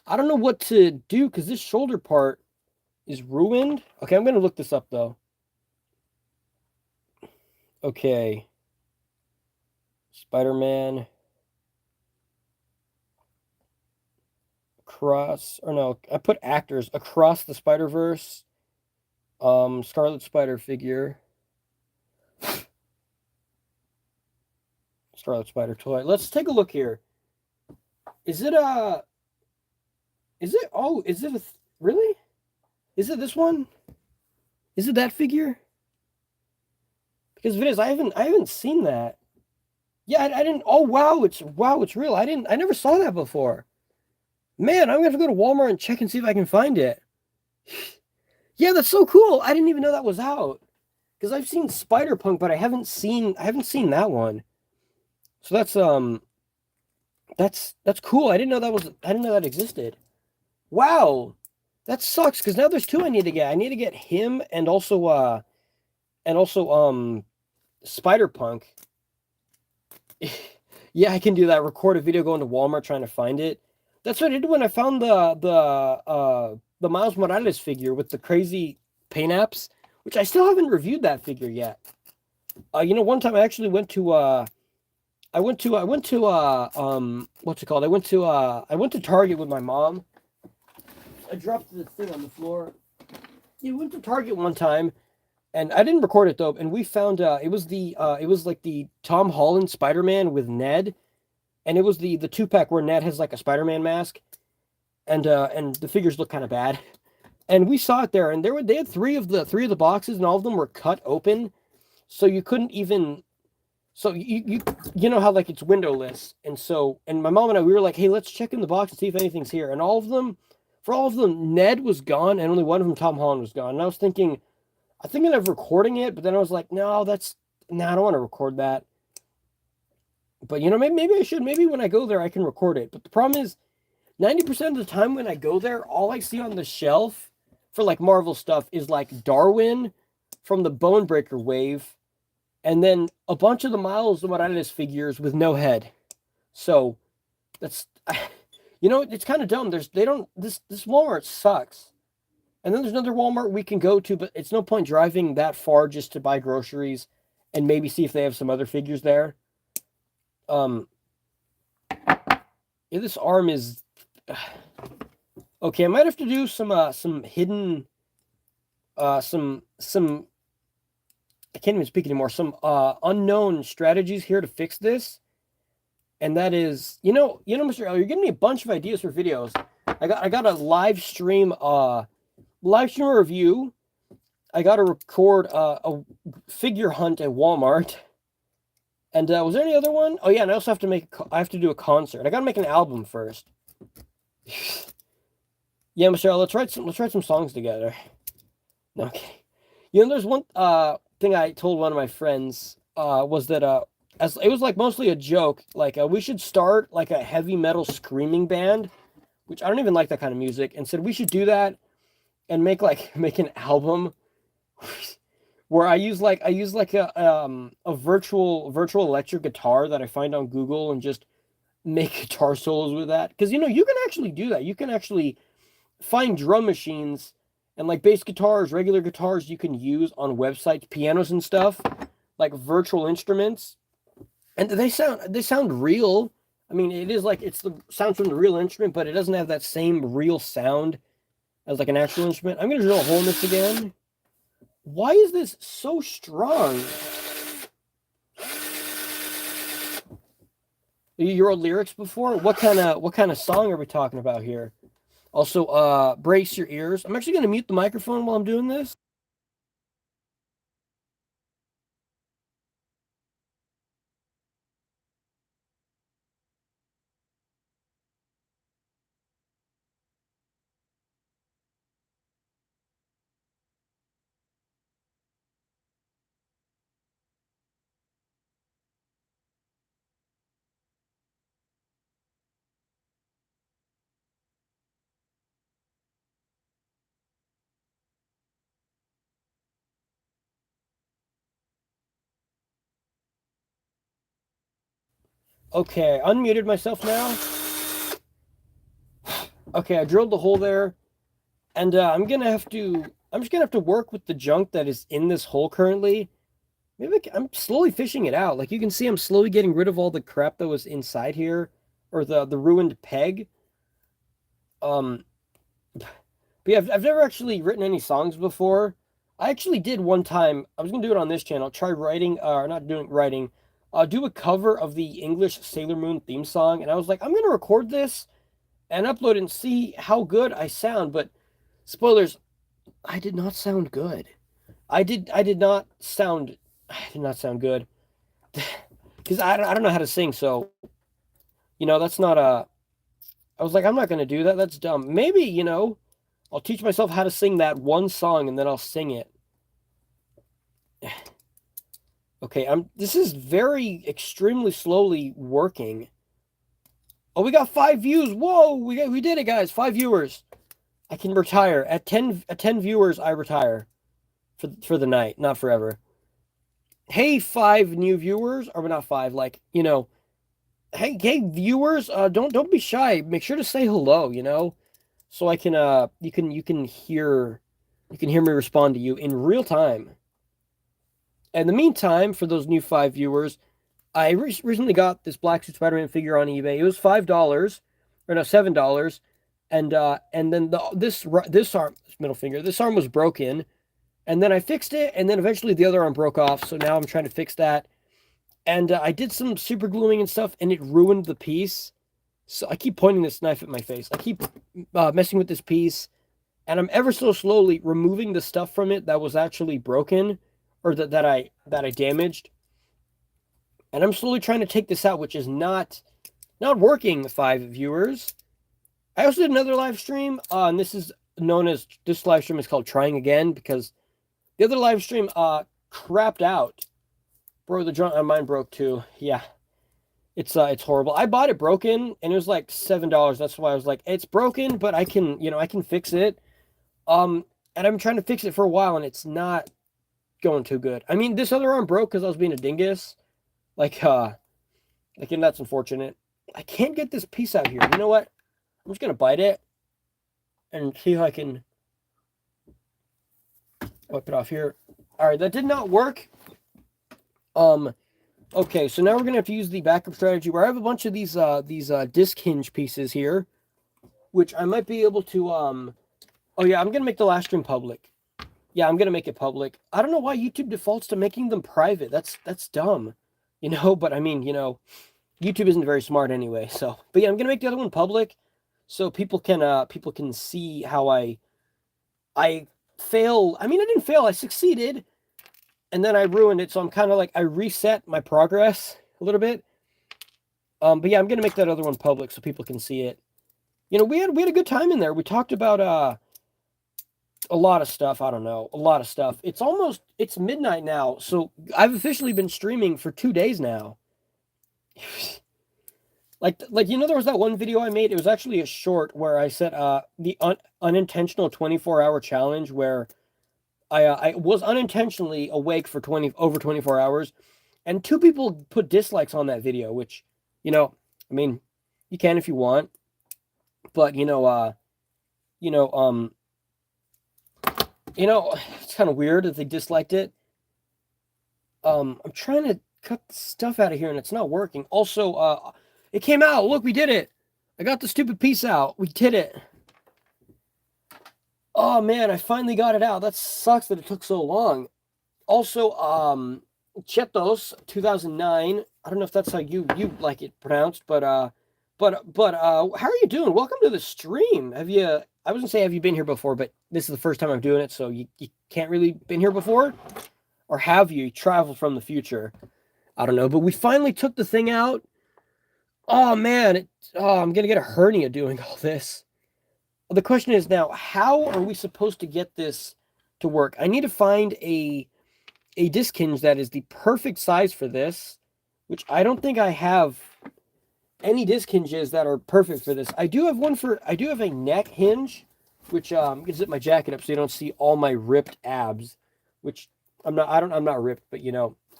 I don't know what to do because this shoulder part is ruined. Okay, I'm going to look this up, though. Okay. Spider-Man. I put actors. Across the Spider-Verse. Scarlet Spider figure. Scarlet Spider toy. Let's take a look here. Really? Is it this one? Is it that figure? Because if it is, I haven't seen that. Yeah, I didn't. Oh wow, it's real. I never saw that before. Man, I'm gonna have to go to Walmart and check and see if I can find it. Yeah, that's so cool. I didn't even know that was out. Because I've seen Spider-Punk, but I haven't seen that one. So that's cool. I didn't know that existed. Wow. That sucks because now there's two I need to get. I need to get him and also Spider-Punk. Yeah, I can do that. Record a video going to Walmart trying to find it. That's what I did when I found the the Miles Morales figure with the crazy paint apps, which I still haven't reviewed that figure yet. One time I actually what's it called? I went to Target with my mom. I dropped the thing on the floor. We went to Target one time, and I didn't record it though. And we found it was like the Tom Holland Spider-Man with Ned, and it was the 2-pack where Ned has like a Spider-Man mask, and the figures look kind of bad. And we saw it there, and they had three of the boxes, and all of them were cut open, so you couldn't even. So you know how like it's windowless, and my mom and I, we were like, hey, let's check in the box and see if anything's here. And for all of them, Ned was gone, and only one of them, Tom Holland, was gone. And I was thinking of recording it, but then I was like, no, I don't want to record that. But maybe I should. Maybe when I go there, I can record it. But the problem is, 90% of the time when I go there, all I see on the shelf for like Marvel stuff is like Darwin from the Bone Breaker wave, and then a bunch of the Miles Morales figures with no head. So that's it's kind of dumb. This Walmart sucks. And then there's another Walmart we can go to, but it's no point driving that far just to buy groceries and maybe see if they have some other figures there. This arm is okay. I might have to do some hidden some I can't even speak anymore. Some unknown strategies here to fix this. And that is, Mr. L, you're giving me a bunch of ideas for videos. I got a live stream review. I got to record a figure hunt at Walmart. And was there any other one? Oh yeah, and I also have to do a concert. I got to make an album first. Yeah, Michelle, let's write some songs together. Okay. There's one thing I told one of my friends was that as it was like mostly a joke, like we should start like a heavy metal screaming band, which I don't even like that kind of music, and said we should do that and make an album where I use a virtual electric guitar that I find on Google and just make guitar solos with that. Because you can actually do that. You can actually find drum machines and like bass guitars, regular guitars you can use on websites, pianos and stuff, like virtual instruments. And they sound real. I mean, it is like it's the sounds from the real instrument, but it doesn't have that same real sound as like an actual instrument. I'm gonna drill a hole in this again. Why is this so strong? You wrote lyrics before? What kind of song are we talking about here? Also, brace your ears. I'm actually gonna mute the microphone while I'm doing this. Okay, unmuted myself now. Okay, I drilled the hole there, and I'm just gonna have to work with the junk that is in this hole currently. Maybe I'm slowly fishing it out. Like you can see, I'm slowly getting rid of all the crap that was inside here, or the ruined peg. But yeah, I've never actually written any songs before. I actually did one time. I was gonna do it on this channel. Try writing, or not doing writing. Do a cover of the English Sailor Moon theme song, and I was like, I'm gonna record this and upload it and see how good I sound. But spoilers, I did not sound good. I did not sound good because I don't know how to sing. So that's not a. I was like, I'm not gonna do that. That's dumb. Maybe I'll teach myself how to sing that one song and then I'll sing it. Okay, this is very extremely slowly working. Oh, we got 5 views. Whoa, we did it, guys. 5 viewers. I can retire at 10 viewers. I retire for the night, not forever. Hey, 5 new viewers, or not 5, like hey viewers, don't be shy. Make sure to say hello. so I can you can hear me respond to you in real time. In the meantime, for those new 5 viewers, I recently got this Black Suit Spider-Man figure on eBay. It was $5 or no $7, and then this arm, middle finger, this arm was broken, and then I fixed it, and then eventually the other arm broke off. So now I'm trying to fix that, and I did some super gluing and stuff, and it ruined the piece. So I keep pointing this knife at my face. I keep messing with this piece, and I'm ever so slowly removing the stuff from it that was actually broken, or that I damaged. And I'm slowly trying to take this out, which is not working, 5 viewers. I also did another live stream, and this live stream is called Trying Again, because the other live stream crapped out. Bro, the drum mine broke too. Yeah. It's horrible. I bought it broken, and it was like $7. That's why I was like, it's broken, but I can fix it. And I'm trying to fix it for a while, and it's not going too good. I mean, this other arm broke because I was being a dingus. And that's unfortunate. I can't get this piece out here. You know what? I'm just gonna bite it and see if I can wipe it off here. All right, that did not work. Okay, so now we're gonna have to use the backup strategy where I have a bunch of these disc hinge pieces here, which I might be able to oh yeah, I'm gonna make the last stream public. Yeah, I'm gonna make it public. I don't know why YouTube defaults to making them private. That's dumb. But I mean, YouTube isn't very smart anyway. So, but yeah, I'm gonna make the other one public, so people can see how I fail. I mean, I didn't fail. I succeeded, and then I ruined it. So I'm kind of like I reset my progress a little bit. But yeah, I'm gonna make that other one public so people can see it. We had a good time in there. We talked about a lot of stuff. I don't know, a lot of stuff. It's midnight now, so I've officially been streaming for 2 days now. like there was that one video I made. It was actually a short where I said the unintentional 24-hour challenge, where I was unintentionally awake for over 24 hours, and 2 people put dislikes on that video, which I mean, you can if you want, but it's kind of weird that they disliked it. I'm trying to cut the stuff out of here, and it's not working. Also, it came out. Look, we did it. I got the stupid piece out. We did it. Oh, man, I finally got it out. That sucks that it took so long. Also, Chetos 2009. I don't know if that's how you like it pronounced, but how are you doing? Welcome to the stream. I was gonna say, have you been here before, but this is the first time I'm doing it, so you can't really been here before, or have you traveled from the future? I don't know, but we finally took the thing out. Oh man, I'm gonna get a hernia doing all this. The question is now, how are we supposed to get this to work? I need to find a disc hinge that is the perfect size for this, which I don't think I have any disc hinges that are perfect for this. I do have a neck hinge, which I'm gonna zip my jacket up so you don't see all my ripped abs, which I'm not ripped, but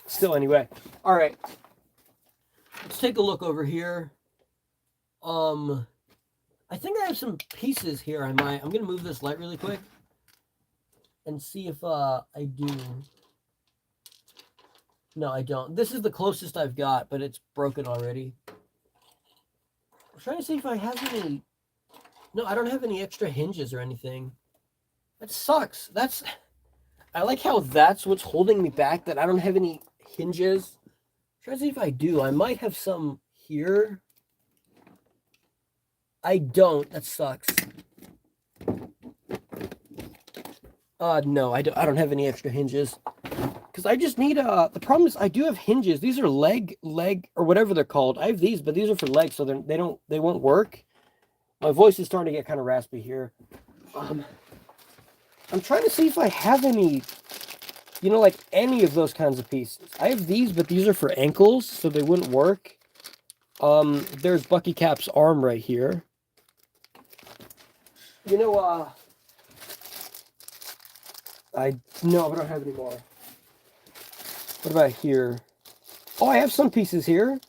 still anyway. All right. Let's take a look over here. I think I have some pieces here. I'm going to move this light really quick and see if I do. No, I don't. This is the closest I've got, but it's broken already. I'm trying to see if I have any. No, I don't have any extra hinges or anything. That sucks. I like how that's what's holding me back, that I don't have any hinges. I'm trying to see if I do. I might have some here. I don't. That sucks. No, I don't have any extra hinges. Because I just need the problem is I do have hinges. These are leg or whatever they're called. I have these, but these are for legs, so they won't work. My voice is starting to get kind of raspy here. I'm trying to see if I have any, like any of those kinds of pieces. I have these, but these are for ankles, so they wouldn't work. There's Bucky Cap's arm right here. I don't have any more. What about here? Oh, I have some pieces here.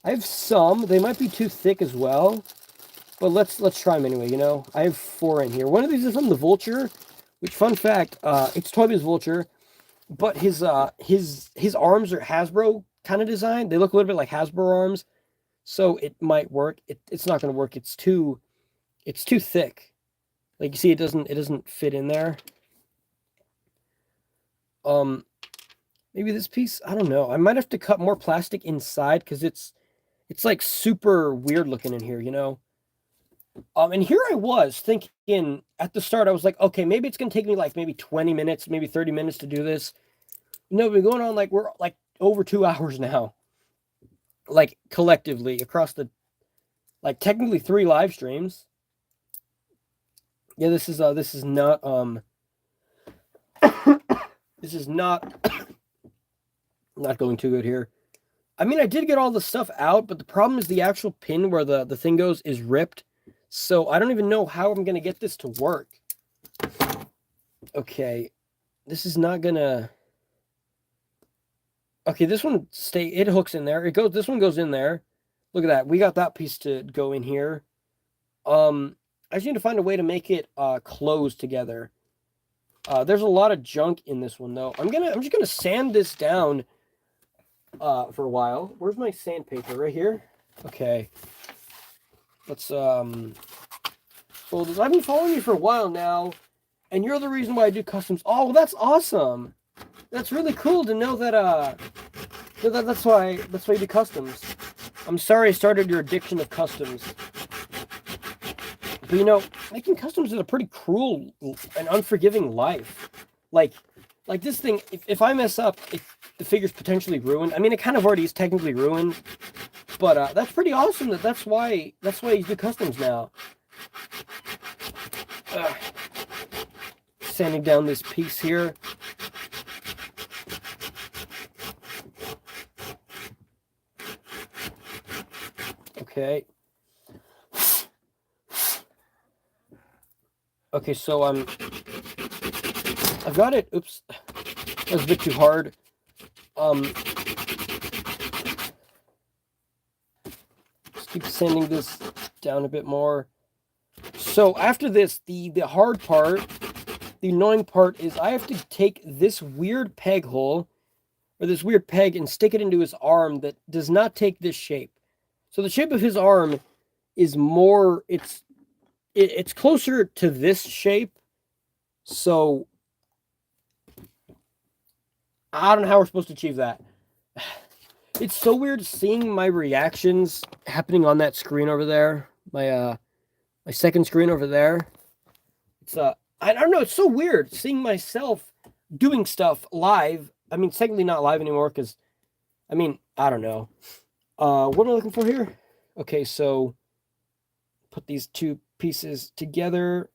I have some. They might be too thick as well. But let's try them anyway, you know? I have 4 in here. One of these is from the Vulture, which, fun fact, it's Toy Biz Vulture, but his arms are Hasbro kind of design. They look a little bit like Hasbro arms, so it might work. It's not going to work. It's too thick. Like, you see, it doesn't fit in there. Maybe this piece, I don't know. I might have to cut more plastic inside because it's like super weird looking in here, you know? And here I was thinking at the start, I was like, okay, maybe it's going to take me like maybe 20 minutes, maybe 30 minutes to do this. No, we're going on like, we're like over 2 hours now. Like, collectively across the, like, technically 3 live streams. Yeah, this is not, this is not going too good here. I mean, I did get all the stuff out, but the problem is the actual pin where the thing goes is ripped. So I don't even know how I'm going to get this to work. Okay. This is not going to... Okay, this one it hooks in there. This one goes in there. Look at that. We got that piece to go in here. I just need to find a way to make it close together. There's a lot of junk in this one though. I'm just gonna sand this down for a while. Where's my sandpaper? Right here? Okay. Let's fold this. I've been following you for a while now, and you're the reason why I do customs. Oh, well, that's awesome. That's really cool to know that that's why you do customs. I'm sorry I started your addiction of customs. But you know, making customs is a pretty cruel and unforgiving life. Like this thing, if I mess up, the figure's potentially ruined. I mean, it kind of already is technically ruined, but that's pretty awesome. That's why you do customs now. Sanding down this piece here. Okay. Okay, so I've got it. Oops, that was a bit too hard. Just keep sanding this down a bit more. So after this, the hard part, the annoying part is I have to take this weird peg hole, or this weird peg, and stick it into his arm that does not take this shape. So the shape of his arm is more, it's closer to this shape. So I don't know how we're supposed to achieve that. It's so weird seeing my reactions happening on that screen over there. My second screen over there. It's I don't know, it's so weird seeing myself doing stuff live. I mean, technically not live anymore because I mean, I don't know. What am I looking for here? Okay, so put these 2 pieces together.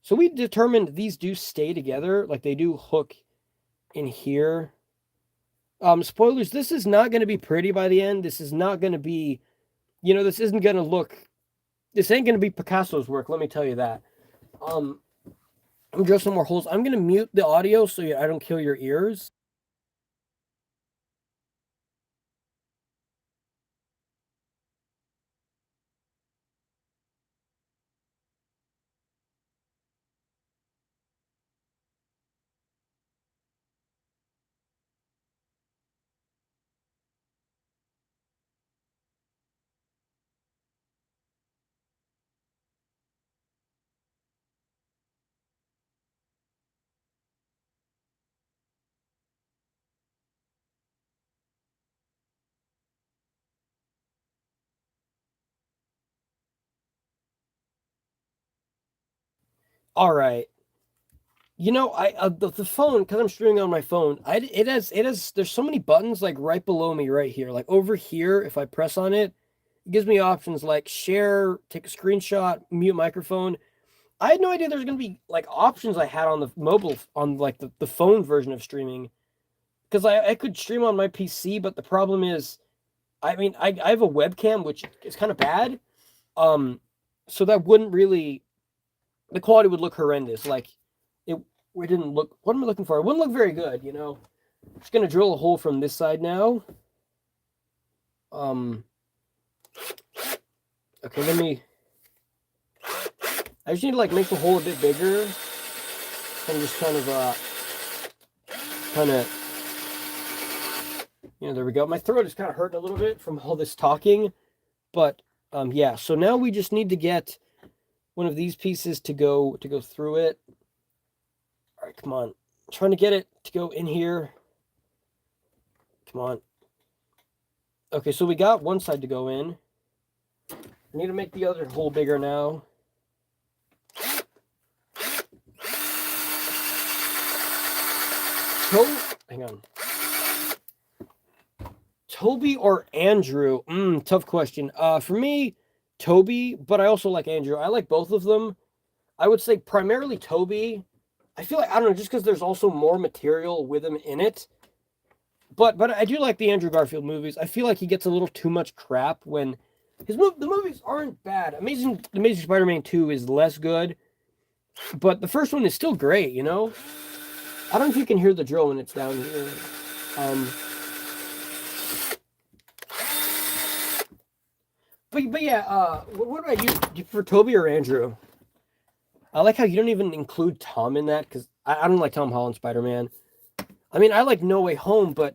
So we determined these do stay together, like they do hook in here. Spoilers, this is not going to be pretty by the end. This is not going to be, you know, this isn't going to look, this ain't going to be Picasso's work, let me tell you that. I'm going to drill some more holes. I'm going to mute the audio so I don't kill your ears. All right. You know, the phone, because I'm streaming on my phone, it has there's so many buttons like right below me right here. Like over here, if I press on it, it gives me options like share, take a screenshot, mute microphone. I had no idea there's gonna be like options I had on the mobile, on like the phone version of streaming. Because I could stream on my PC, but the problem is, I mean, I have a webcam, which is kind of bad. So that wouldn't really, the quality would look horrendous. Like, it didn't look, what am I looking for? It wouldn't look very good, you know? I'm just gonna drill a hole from this side now. Okay, let me I just need to like make the hole a bit bigger and just kind of there we go. My throat is kind of hurting a little bit from all this talking, but yeah. So now we just need to get one of these pieces to go through it. All right, come on. I'm trying to get it to go in here. Come on. Okay, so we got one side to go in. I need to make the other hole bigger now. Hang on. Toby or Andrew? Tough question. For me, Toby, but I also like Andrew. I like both of them. I would say primarily Toby. I feel like, I don't know, just because there's also more material with him in it. But I do like the Andrew Garfield movies. I feel like he gets a little too much crap when the movies aren't bad. Amazing Spider-Man 2 is less good, but the first one is still great, you know? I don't know if you can hear the drill when it's down here. But yeah, what about you? Do you prefer Toby or Andrew? I like how you don't even include Tom in that, because I don't like Tom Holland Spider-Man. I mean, I like No Way Home, but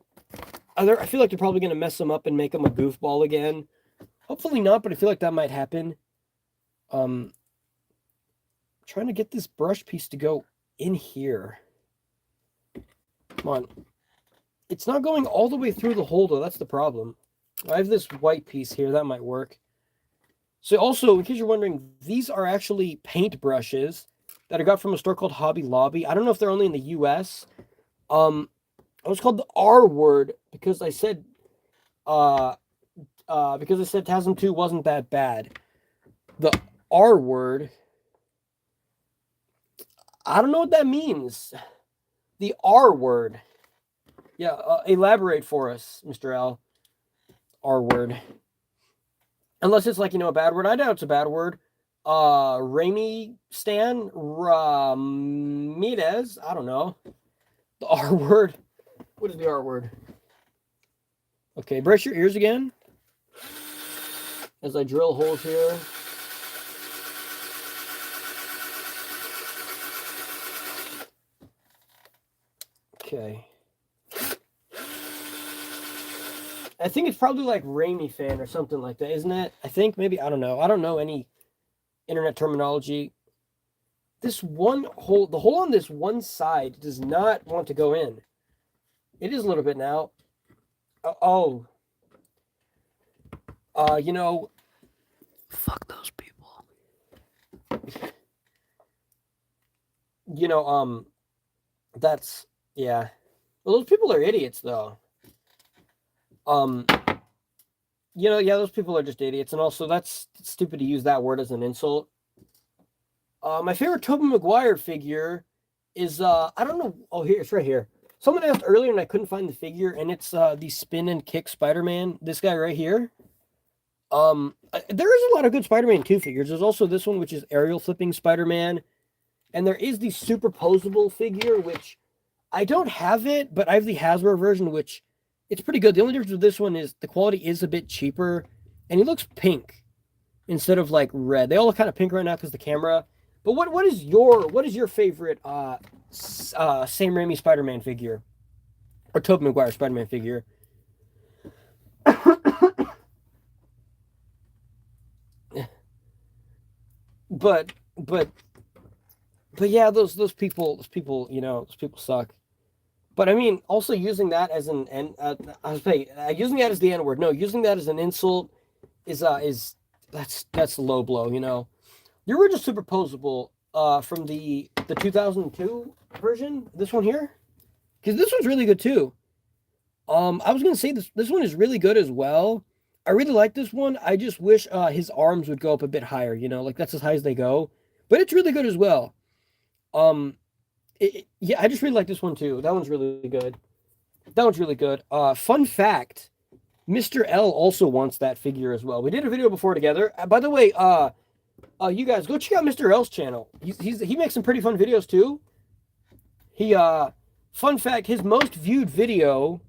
I feel like they're probably going to mess him up and make him a goofball again. Hopefully not, but I feel like that might happen. Trying to get this brush piece to go in here. Come on. It's not going all the way through the hole, though. That's the problem. I have this white piece here. That might work. So also, in case you're wondering, these are actually paint brushes that I got from a store called Hobby Lobby. I don't know if they're only in the U.S. It was called the R Word because I said TASM 2 wasn't that bad. The R Word, I don't know what that means. The R Word. Yeah, elaborate for us, Mr. L. R Word. Unless it's like, a bad word. I doubt it's a bad word. Raimi Stan Ramirez. I don't know. The R Word. What is the R Word? Okay, brace your ears again as I drill holes here. Okay. I think it's probably like Raimi fan or something like that, isn't it? I think maybe, I don't know. I don't know any internet terminology. This one hole, the hole on this one side does not want to go in. It is a little bit now. Fuck those people. That's, yeah. Well, those people are idiots, though. Those people are just idiots, and also that's stupid to use that word as an insult. My favorite Tobey Maguire figure is, I don't know. Oh, here, it's right here. Someone asked earlier and I couldn't find the figure, and it's the Spin and Kick Spider-Man. This guy right here. There is a lot of good Spider-Man 2 figures. There's also this one, which is aerial flipping Spider-Man. And there is the superposable figure, which I don't have it, but I have the Hasbro version, which it's pretty good. The only difference with this one is the quality is a bit cheaper, and he looks pink instead of like red. They all look kind of pink right now because the camera. But what is your favorite Sam Raimi Spider-Man figure, or Tobey Maguire Spider-Man figure? but yeah, those people, those people suck. But I mean, also using that as using that as the N-word. No, using that as an insult is that's low blow. The original superposable from the 2002 version, this one here, because this one's really good too. I was gonna say this one is really good as well. I really like this one. I just wish his arms would go up a bit higher. Like that's as high as they go. But it's really good as well. Yeah, I just really like this one too. That one's really good. Fun fact, Mr. L also wants that figure as well. We did a video before together. By the way, you guys go check out Mr. L's channel. He makes some pretty fun videos too. Fun fact, his most viewed video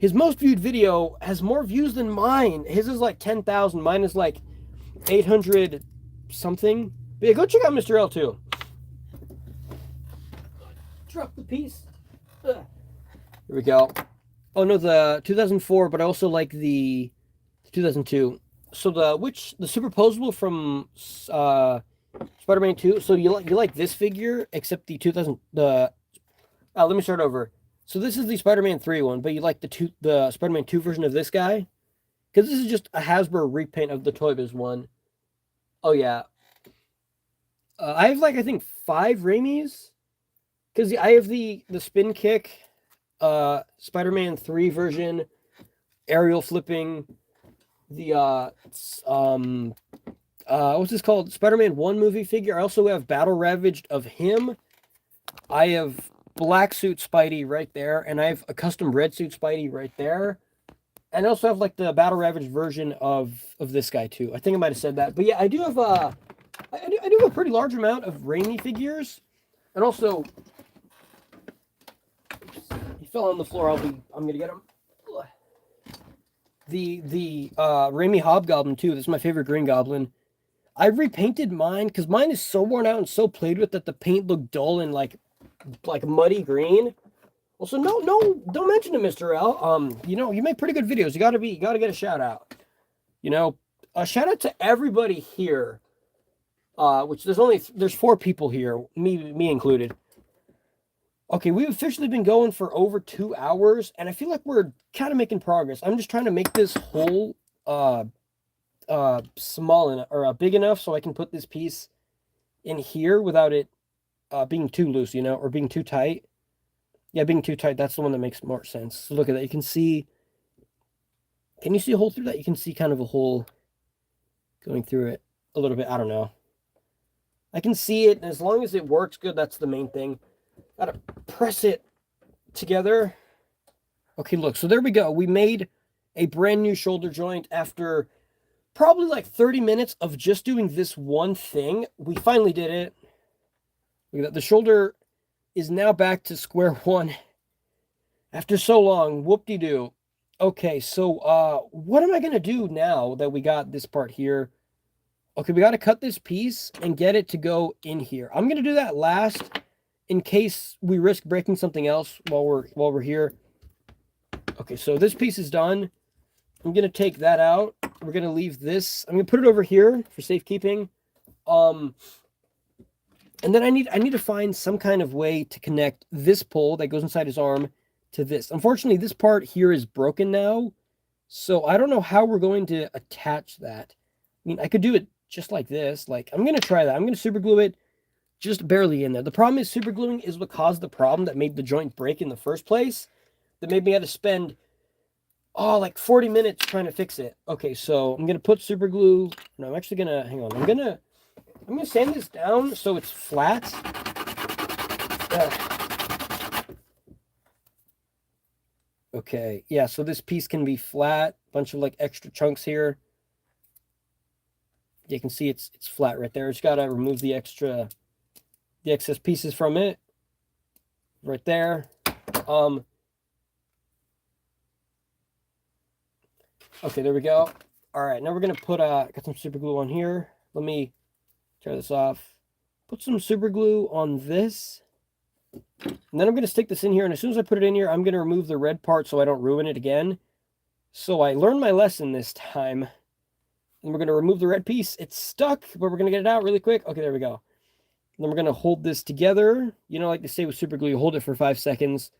has more views than mine. His is like 10,000. Mine is like 800 something. But yeah, go check out Mr. L too. Drop the piece. Ugh. Here we go. Oh no, the 2004, but I also like the 2002. So the superposable from Spider-Man 2. So you like this figure, except the 2000 the let me start over. So this is the Spider-Man 3 one, but you like the Spider-Man 2 version of this guy? Because this is just a Hasbro repaint of the Toy Biz one. Oh yeah. I have like I think 5 Raimis. Because I have the spin kick, Spider-Man 3 version, aerial flipping, the what's this called? Spider-Man 1 movie figure. I also have Battle Ravaged of him. I have black suit Spidey right there, and I have a custom red suit Spidey right there. And I also have like the Battle Ravaged version of this guy too. I think I might have said that. But yeah, I do have I do have a pretty large amount of Raimi figures. And also, he fell on the floor. I'm gonna get him. The Raimi Hobgoblin too. This is my favorite Green Goblin. I repainted mine because mine is so worn out and so played with that the paint looked dull and like muddy green. Also, no, don't mention it, Mr. L. You know, you make pretty good videos. You gotta get a shout out. You know, a shout out to everybody here. Which there's 4 people here, me included. Okay, we've officially been going for over 2 hours, and I feel like we're kind of making progress. I'm just trying to make this hole small enough or big enough so I can put this piece in here without it being too loose, you know, or being too tight. Yeah, being too tight, that's the one that makes more sense. So look at that. You can see, can you see a hole through that? You can see kind of a hole going through it a little bit. I don't know. I can see it, and as long as it works good, that's the main thing. Gotta press it together. Okay, look, so there we go. We made a brand new shoulder joint after probably like 30 minutes of just doing this one thing. We finally did it. Look at that. The shoulder is now back to square one after so long. Whoop-de-doo. Okay, so what am I going to do now that we got this part here? Okay, we got to cut this piece and get it to go in here. I'm going to do that last in case we risk breaking something else while we're here. Okay, so this piece is done. I'm going to take that out. We're going to leave this. I'm going to put it over here for safekeeping. And then I need to find some kind of way to connect this pole that goes inside his arm to this. Unfortunately, this part here is broken now. So I don't know how we're going to attach that. I mean, I could do it just like this. Like, I'm going to try that. I'm going to super glue it just barely in there. The problem is super gluing is what caused the problem that made the joint break in the first place. That made me have to spend, like 40 minutes trying to fix it. Okay, so I'm going to put super glue. No, I'm actually going to, hang on. I'm going to sand this down so it's flat. Okay, yeah, so this piece can be flat. Bunch of like extra chunks here. You can see it's flat right there. Just gotta remove the excess pieces from it. Right there. Okay, there we go. All right, now we're gonna put got some super glue on here. Let me tear this off. Put some super glue on this. And then I'm going to stick this in here. And as soon as I put it in here, I'm going to remove the red part so I don't ruin it again. So I learned my lesson this time. And we're going to remove the red piece. It's stuck, but we're going to get it out really quick. Okay, there we go. And then we're going to hold this together. You know, like they say with super glue, you hold it for 5 seconds.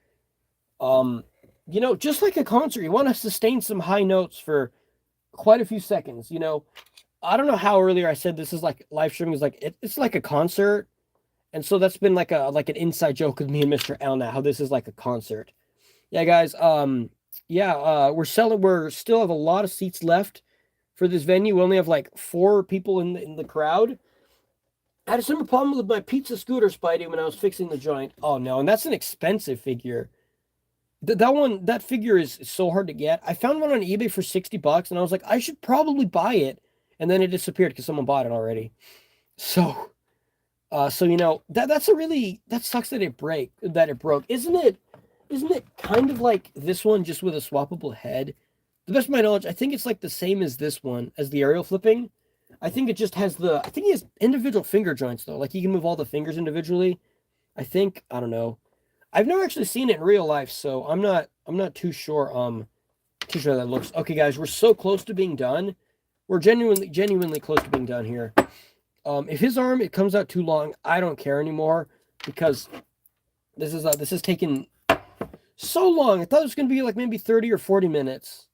You know, just like a concert, you want to sustain some high notes for quite a few seconds. You know, I don't know how earlier I said this is like live streaming is like it's like a concert, and so that's been like an inside joke with me and Mr. L now, how this is like a concert. Yeah, guys. We're still have a lot of seats left for this venue. We only have like 4 people in the crowd. I had a similar problem with my pizza scooter Spidey when I was fixing the joint. Oh no, and that's an expensive figure. That figure is so hard to get. I found one on eBay for $60, and I was like, I should probably buy it. And then it disappeared because someone bought it already. So you know, that sucks that it broke. Isn't it kind of like this one just with a swappable head? To the best of my knowledge, I think it's like the same as this one, as the aerial flipping. I think it just has I think he has individual finger joints though. Like he can move all the fingers individually. I think, I don't know. I've never actually seen it in real life, so I'm not too sure too sure that looks. Okay, guys, we're so close to being done. We're genuinely close to being done here. If his arm it comes out too long, I don't care anymore because this is taking so long. I thought it was gonna be like maybe 30 or 40 minutes.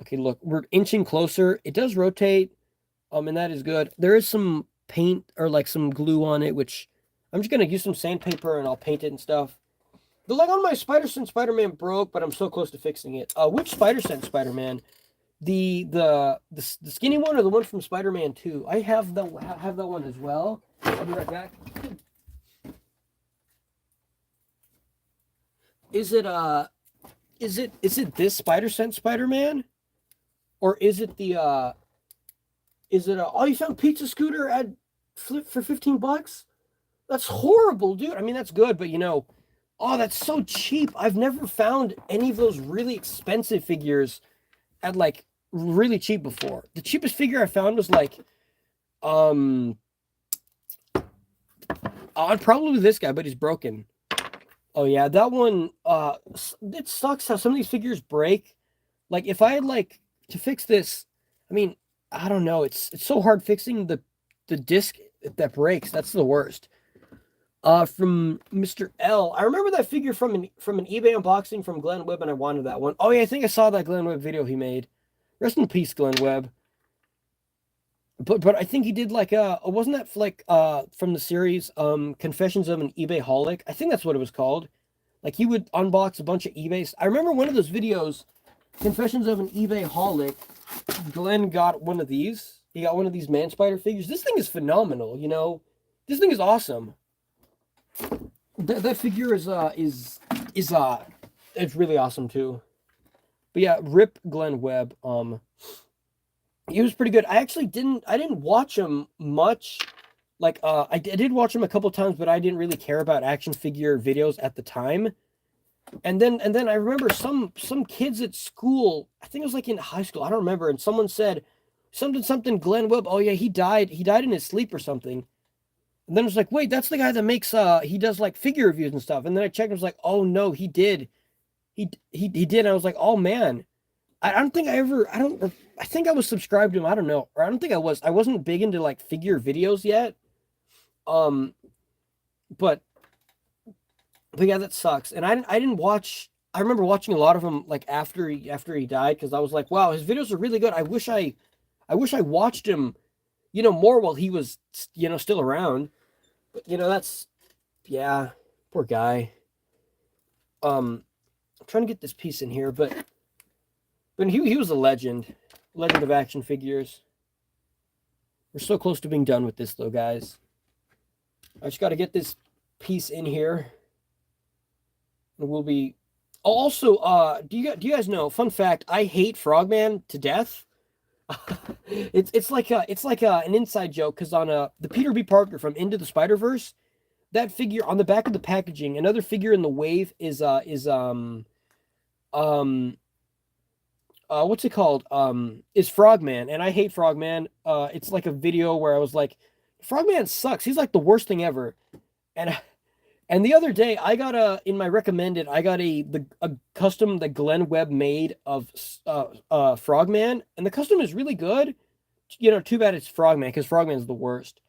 Okay, look, we're inching closer. It does rotate, and that is good. There is some paint or like some glue on it, which I'm just gonna use some sandpaper and I'll paint it and stuff. The leg on my Spider-Sense Spider-Man broke, but I'm so close to fixing it. Which Spider-Sense Spider-Man? The skinny one or the one from Spider-Man 2? I have that one as well. I'll be right back. Is it this Spider-Sense Spider-Man? Or is it oh, you found Pizza Scooter at Flip for $15? That's horrible, dude. I mean, that's good, but oh, that's so cheap. I've never found any of those really expensive figures at like really cheap before. The cheapest figure I found was like probably this guy, but he's broken. Oh yeah, that one it sucks how some of these figures break. Like if I had like to fix this, I mean, I don't know, it's so hard fixing the disc that breaks. That's the worst. From Mr. L. I remember that figure from an eBay unboxing from Glenn Webb, and I wanted that one. Oh yeah, I think I saw that Glenn Webb video he made. Rest in peace, Glenn Webb. But I think he did like wasn't that like from the series Confessions of an eBay Holic? I think that's what it was called. Like he would unbox a bunch of eBays. I remember one of those videos, Confessions of an eBay Holic. Glenn got one of these. He got one of these Man Spider figures. This thing is phenomenal. This thing is awesome. That figure is it's really awesome too. But yeah, rip Glenn Webb. He was pretty good. I didn't watch him much. Like I did watch him a couple times, but I didn't really care about action figure videos at the time. And then I remember some kids at school, I think it was like in high school, I don't remember, and someone said something Glenn Webb, oh yeah, he died in his sleep or something. And then it was like, wait, that's the guy that makes he does like figure reviews and stuff. And then I checked and was like, oh no, he did. He did. And I was like, oh man. I don't think I think I was subscribed to him. I don't know. Or I don't think I was. I wasn't big into like figure videos yet. But yeah, that sucks. And I didn't watch. I remember watching a lot of them like after he died because I was like, wow, his videos are really good. I wish I watched him, more while he was, still around. But that's, yeah, poor guy. I'm trying to get this piece in here, but he was a legend of action figures. We're so close to being done with this though, guys. I just got to get this piece in here. And we'll be. Oh, also, do you guys know? Fun fact: I hate Frogman to death. it's like an inside joke because on the Peter B. Parker from Into the Spider-Verse, that figure on the back of the packaging, another figure in the wave is what's it called? Is Frogman, and I hate Frogman. It's like a video where I was like, Frogman sucks. He's like the worst thing ever. And the other day, I got in my recommended, I got a custom that Glenn Webb made of Frogman, and the custom is really good. Too bad it's Frogman because Frogman's the worst.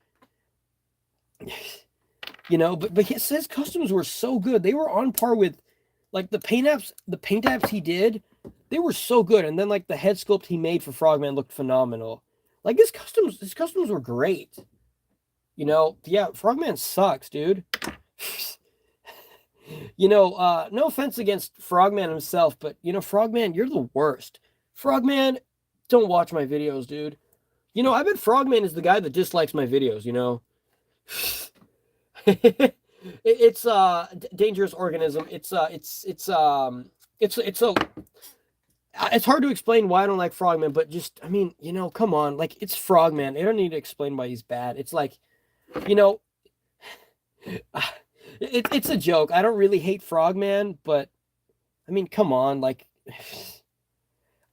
But his customs were so good. They were on par with like the paint apps he did. They were so good, and then like the head sculpt he made for Frogman looked phenomenal. Like his customs were great. Yeah, Frogman sucks, dude. No offense against Frogman himself, but Frogman, you're the worst. Frogman, don't watch my videos, dude. I bet Frogman is the guy that dislikes my videos, It's dangerous organism. It's hard to explain why I don't like Frogman, but just, I mean, come on, like it's Frogman. I don't need to explain why he's bad. It's like, it's a joke. I don't really hate Frogman, but I mean, come on, like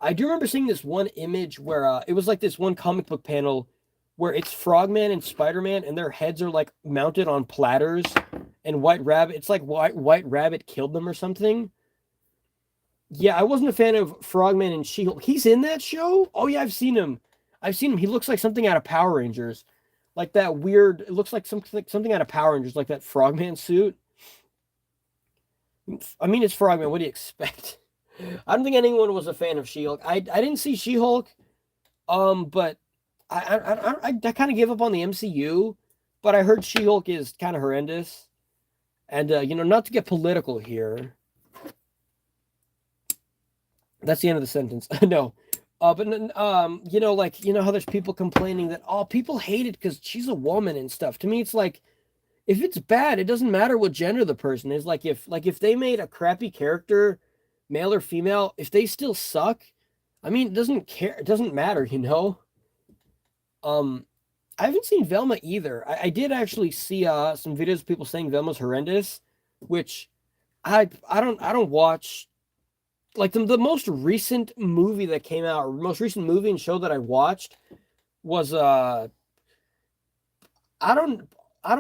I do remember seeing this one image where it was like this one comic book panel where it's Frogman and Spider-Man, and their heads are like mounted on platters, and White Rabbit. It's like White Rabbit killed them or something. Yeah, I wasn't a fan of Frogman and She-Hulk. He's in that show? Oh yeah, I've seen him. I've seen him. He looks like something out of Power Rangers. Like that weird, it looks like something out of Power Rangers, like that Frogman suit. I mean, it's Frogman. What do you expect? I don't think anyone was a fan of She-Hulk. I didn't see She-Hulk, but I kind of gave up on the MCU. But I heard She-Hulk is kind of horrendous, and not to get political here. That's the end of the sentence. No. But how there's people complaining that people hate it because she's a woman and stuff. To me, it's like, if it's bad, it doesn't matter what gender the person is. Like if they made a crappy character, male or female, if they still suck, I mean, it doesn't matter. I haven't seen Velma either. I did actually see some videos of people saying Velma's horrendous, which I don't watch. Like the most recent movie that came out, or most recent movie and show that I watched was I don't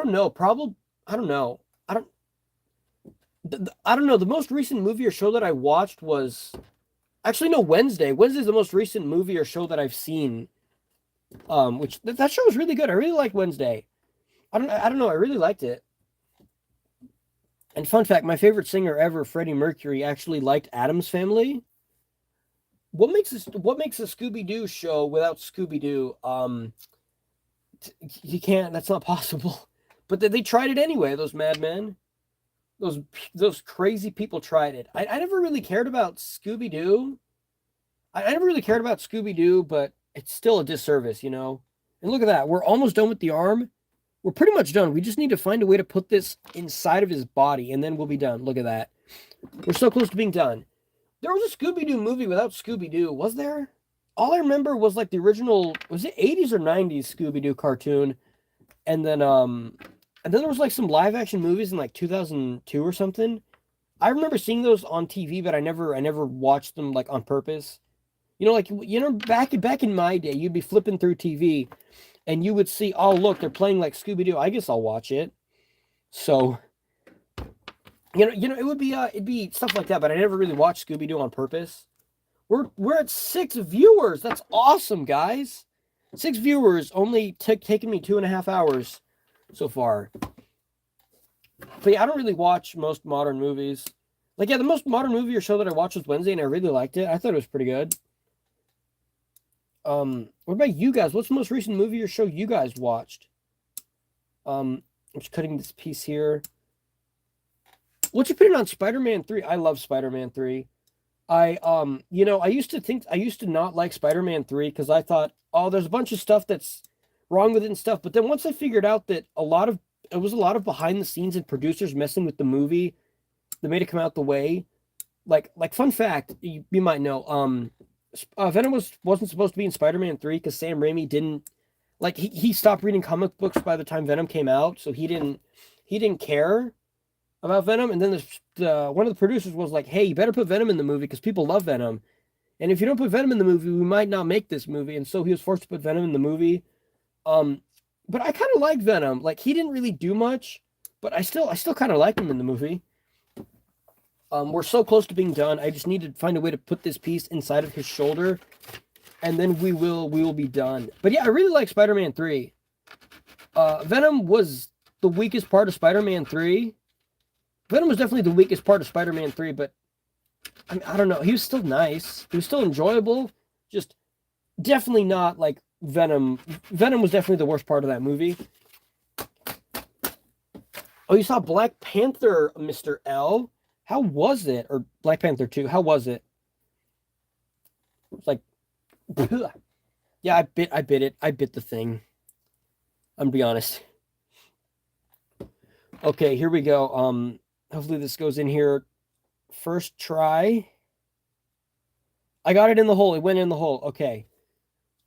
know, probably I don't know. I don't know. The most recent movie or show that I watched was actually no, Wednesday. Wednesday's the most recent movie or show that I've seen. Which that show was really good. I really liked Wednesday. I don't know, I really liked it. And fun fact, my favorite singer ever, Freddie Mercury, actually liked Addams Family. What makes a Scooby-Doo show without Scooby-Doo? You can't. That's not possible. But they tried it anyway. Those madmen, those crazy people tried it. I never really cared about Scooby-Doo. I never really cared about Scooby-Doo, but it's still a disservice, And look at that. We're almost done with the arm. We're pretty much done. We just need to find a way to put this inside of his body, and then we'll be done. Look at that. We're so close to being done. There was a Scooby-Doo movie without Scooby-Doo, was there? All I remember was like the original, was it 80s or 90s Scooby-Doo cartoon? And then there was like some live action movies in like 2002 or something. I remember seeing those on TV, but I never watched them like on purpose. Back in my day, you'd be flipping through TV and you would see, oh, look, they're playing like Scooby-Doo. I guess I'll watch it. So, it would be it'd be stuff like that, but I never really watched Scooby-Doo on purpose. We're at 6 viewers. That's awesome, guys. 6 viewers, only taking me 2.5 hours so far. But yeah, I don't really watch most modern movies. Like, yeah, the most modern movie or show that I watched was Wednesday, and I really liked it. I thought it was pretty good. What about you guys? What's the most recent movie or show you guys watched? I'm just cutting this piece here. What's your opinion on Spider-Man 3? I love Spider-Man 3. I used to not like Spider-Man 3 because I thought, oh, there's a bunch of stuff that's wrong with it and stuff. But then once I figured out that it was a lot of behind the scenes and producers messing with the movie that made it come out the way. Like fun fact, you might know, Venom wasn't supposed to be in Spider-Man 3 because Sam Raimi didn't he stopped reading comic books by the time Venom came out, so he didn't care about Venom. And then one of the producers was like, hey, you better put Venom in the movie because people love Venom, and if you don't put Venom in the movie, we might not make this movie. And so he was forced to put Venom in the movie. But I kind of like Venom. Like, he didn't really do much, but I still kind of like him in the movie. We're so close to being done. I just need to find a way to put this piece inside of his shoulder, and then we will be done. But yeah, I really like Spider-Man 3. Venom was the weakest part of Spider-Man 3. Venom was definitely the weakest part of Spider-Man 3, but I don't know. He was still nice. He was still enjoyable. Just definitely not like Venom. Venom was definitely the worst part of that movie. Oh, you saw Black Panther, Mr. L? How was it? Or Black Panther 2, how was it? It was like, yeah, I bit it. I bit the thing. I'm gonna be honest. Okay, here we go. Hopefully this goes in here. First try. I got it in the hole. It went in the hole. Okay.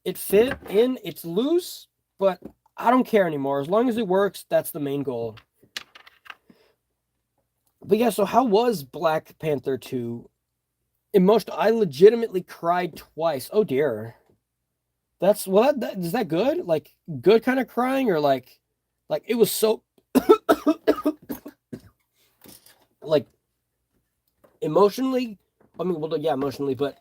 It fit in. It's loose, but I don't care anymore. As long as it works, that's the main goal. But yeah, so how was Black Panther 2? Emotional. I legitimately cried twice. Oh dear. That's well. Is that good? Like good kind of crying, or like it was so like emotionally. I mean, well, yeah, emotionally, but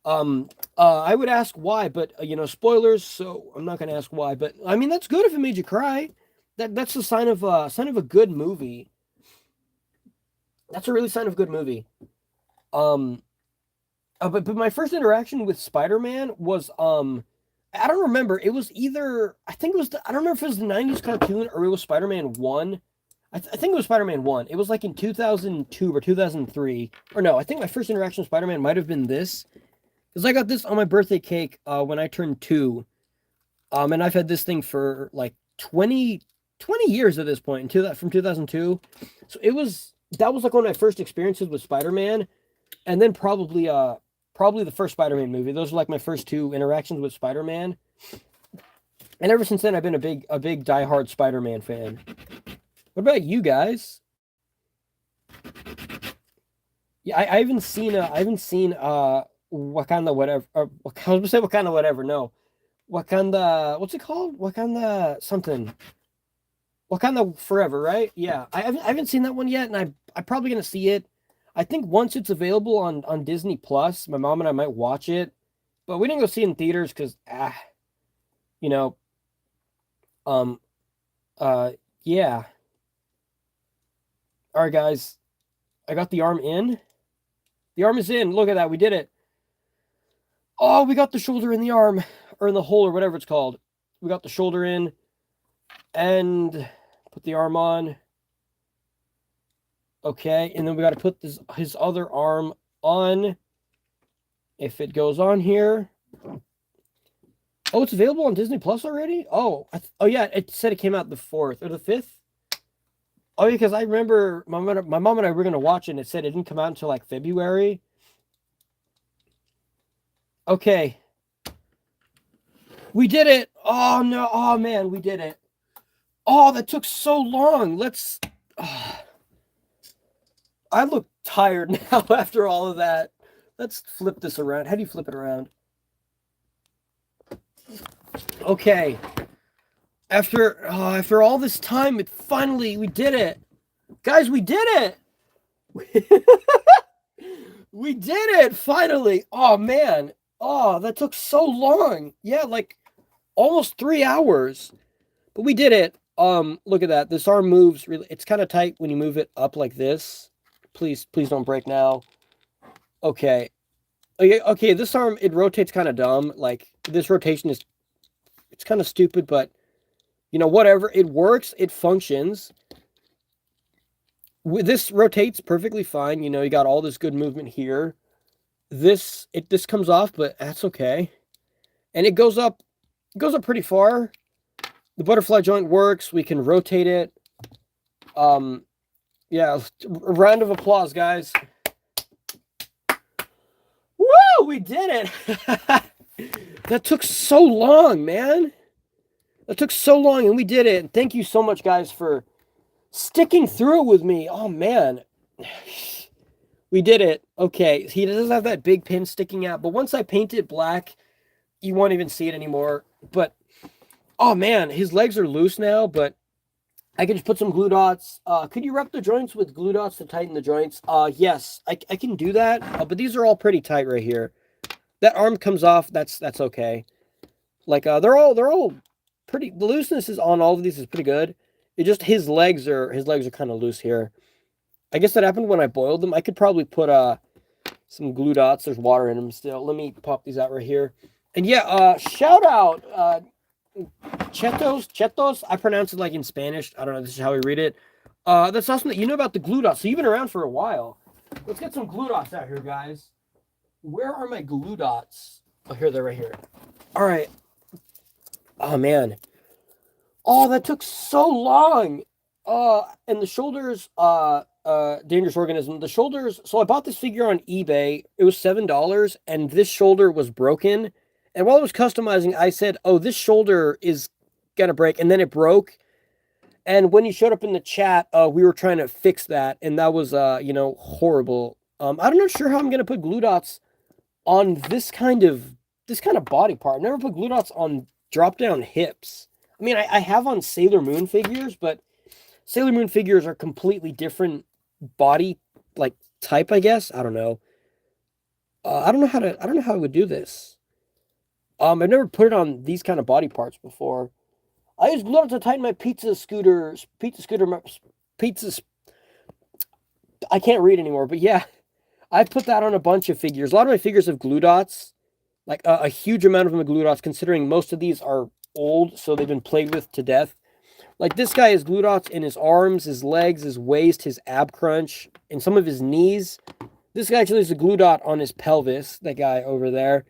I would ask why, but spoilers, so I'm not gonna ask why. But I mean, that's good if it made you cry. That's a sign of a good movie. That's a really sign of a good movie. Um, but my first interaction with Spider-Man was I don't remember. It was either I think it was I don't remember if it was the '90s cartoon or it was Spider-Man One. I think it was Spider-Man One. It was like in 2002 or 2003, or no. I think my first interaction with Spider-Man might have been this, because I got this on my birthday cake when I turned 2. And I've had this thing for like 20 years at this point, from 2002. So that was like one of my first experiences with Spider-Man, and then probably the first Spider-Man movie. Those were like my first 2 interactions with Spider-Man. And ever since then, I've been a big diehard Spider-Man fan. What about you guys? Yeah, I haven't seen Wakanda whatever. Or, I was gonna say Wakanda whatever. No, Wakanda. What's it called? Wakanda something. Wakanda Forever, right? Yeah, I haven't seen that one yet, and I'm probably gonna see it. I think once it's available on Disney Plus, my mom and I might watch it. But we didn't go see it in theaters because you know, um, uh, yeah. All right, guys, I got the arm in. The arm is in. Look at that, we did it. Oh, we got the shoulder in the arm, or in the hole, or whatever it's called. We got the shoulder in, and put the arm on. Okay, and then we got to put his other arm on. If it goes on here. Oh, it's available on Disney Plus already? Oh, oh yeah, it said it came out the 4th or the 5th. Oh, because I remember my mom and I were going to watch it, and it said it didn't come out until like February. Okay. We did it. Oh, no. Oh, man, we did it. Oh, that took so long. I look tired now after all of that. Let's flip this around. How do you flip it around? Okay. After all this time, we did it. Guys, we did it. We did it finally. Oh man. Oh, that took so long. Yeah, like almost 3 hours. But we did it. Look at that. This arm moves really, it's kind of tight when you move it up like this. Please don't break now. Okay. Okay, this arm, it rotates kind of dumb. Like this rotation it's kind of stupid, but whatever. It works, it functions. This rotates perfectly fine. You got all this good movement here. This comes off, but that's okay. And it goes up pretty far. The butterfly joint works. We can rotate it. Yeah, a round of applause, guys. Woo! We did it. That took so long, man. That took so long, and we did it. And thank you so much, guys, for sticking through it with me. Oh, man. We did it. Okay, he doesn't have that big pin sticking out, but once I paint it black, you won't even see it anymore. But, oh, man, his legs are loose now, but I can just put some glue dots. Could you rub the joints with glue dots to tighten the joints? Yes, I can do that, but these are all pretty tight right here. That arm comes off, that's okay. Like, they're all pretty, the looseness is on all of these is pretty good. It just, his legs are kind of loose here. I guess that happened when I boiled them. I could probably put some glue dots. There's water in them still. Let me pop these out right here. And yeah, shout out Chetos. I pronounce it like in Spanish. I don't know. This is how we read it. That's awesome that you know about the glue dots. So you've been around for a while. Let's get some glue dots out here, guys. Where are my glue dots? Oh, here, they're right here. All right. Oh, man. Oh, that took so long. And the shoulders, Dangerous Organism. The shoulders, so I bought this figure on eBay. It was $7, and this shoulder was broken. And while I was customizing, I said, oh, this shoulder is going to break. And then it broke. And when you showed up in the chat, we were trying to fix that. And that was, horrible. I'm not sure how I'm going to put glue dots on this kind of this kind of body part. I've never put glue dots on drop down hips. I mean, I have on Sailor Moon figures, but Sailor Moon figures are completely different body like type, I guess. I don't know. I don't know how I would do this. I've never put it on these kind of body parts before. I use glue dots to tighten my pizza. I can't read anymore, but yeah, I put that on a bunch of figures. A lot of my figures have glue dots, like a huge amount of them are glue dots, considering most of these are old, so they've been played with to death. Like this guy has glue dots in his arms, his legs, his waist, his ab crunch, and some of his knees. This guy actually has a glue dot on his pelvis, that guy over there.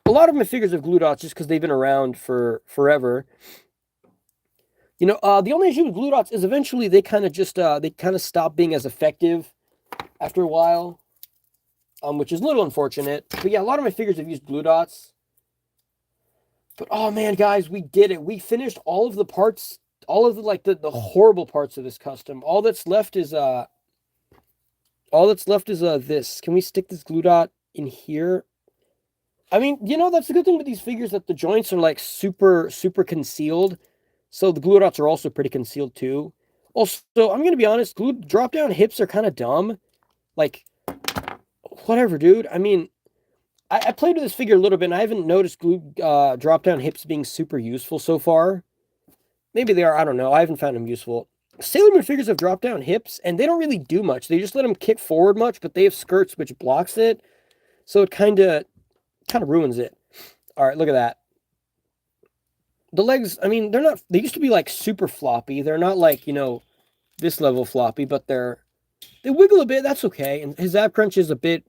A lot of my figures have glue dots just because they've been around for forever. You know, the only issue with glue dots is eventually they kind of stop being as effective after a while, which is a little unfortunate. But yeah, a lot of my figures have used glue dots. But oh man, guys, we did it. We finished all of the parts, all of the horrible parts of this custom. All that's left is this. Can we stick this glue dot in here? I mean, you know, that's the good thing with these figures, that the joints are like super concealed. So the glue dots are also pretty concealed too. Also, I'm going to be honest, glue drop down hips are kind of dumb. Like, whatever, dude. I mean, I played with this figure a little bit, and I haven't noticed glue drop down hips being super useful so far. Maybe they are, I don't know. I haven't found them useful. Sailor Moon figures have drop down hips, and they don't really do much. They just let them kick forward much, but they have skirts which blocks it. So it kind of ruins it. All right, look at that. The legs, I mean, they used to be like super floppy. They're not like, you know, this level floppy, but they wiggle a bit. That's okay. And his ab crunch is a bit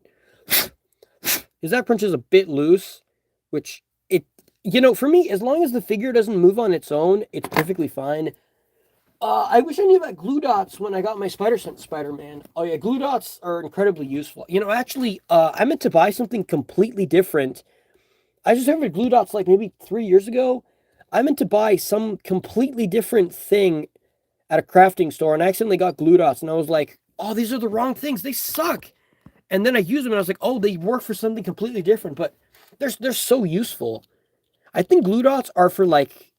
loose, which you know, for me, as long as the figure doesn't move on its own, it's perfectly fine. I wish I knew about glue dots when I got my Spider-Sense Spider-Man. Oh yeah, glue dots are incredibly useful. You know, actually, I meant to buy something completely different. I just discovered glue dots like maybe 3 years ago. I meant to buy some completely different thing at a crafting store, and I accidentally got glue dots, and I was like, oh, these are the wrong things. They suck. And then I used them, and I was like, oh, they work for something completely different, but they're so useful. I think glue dots are for like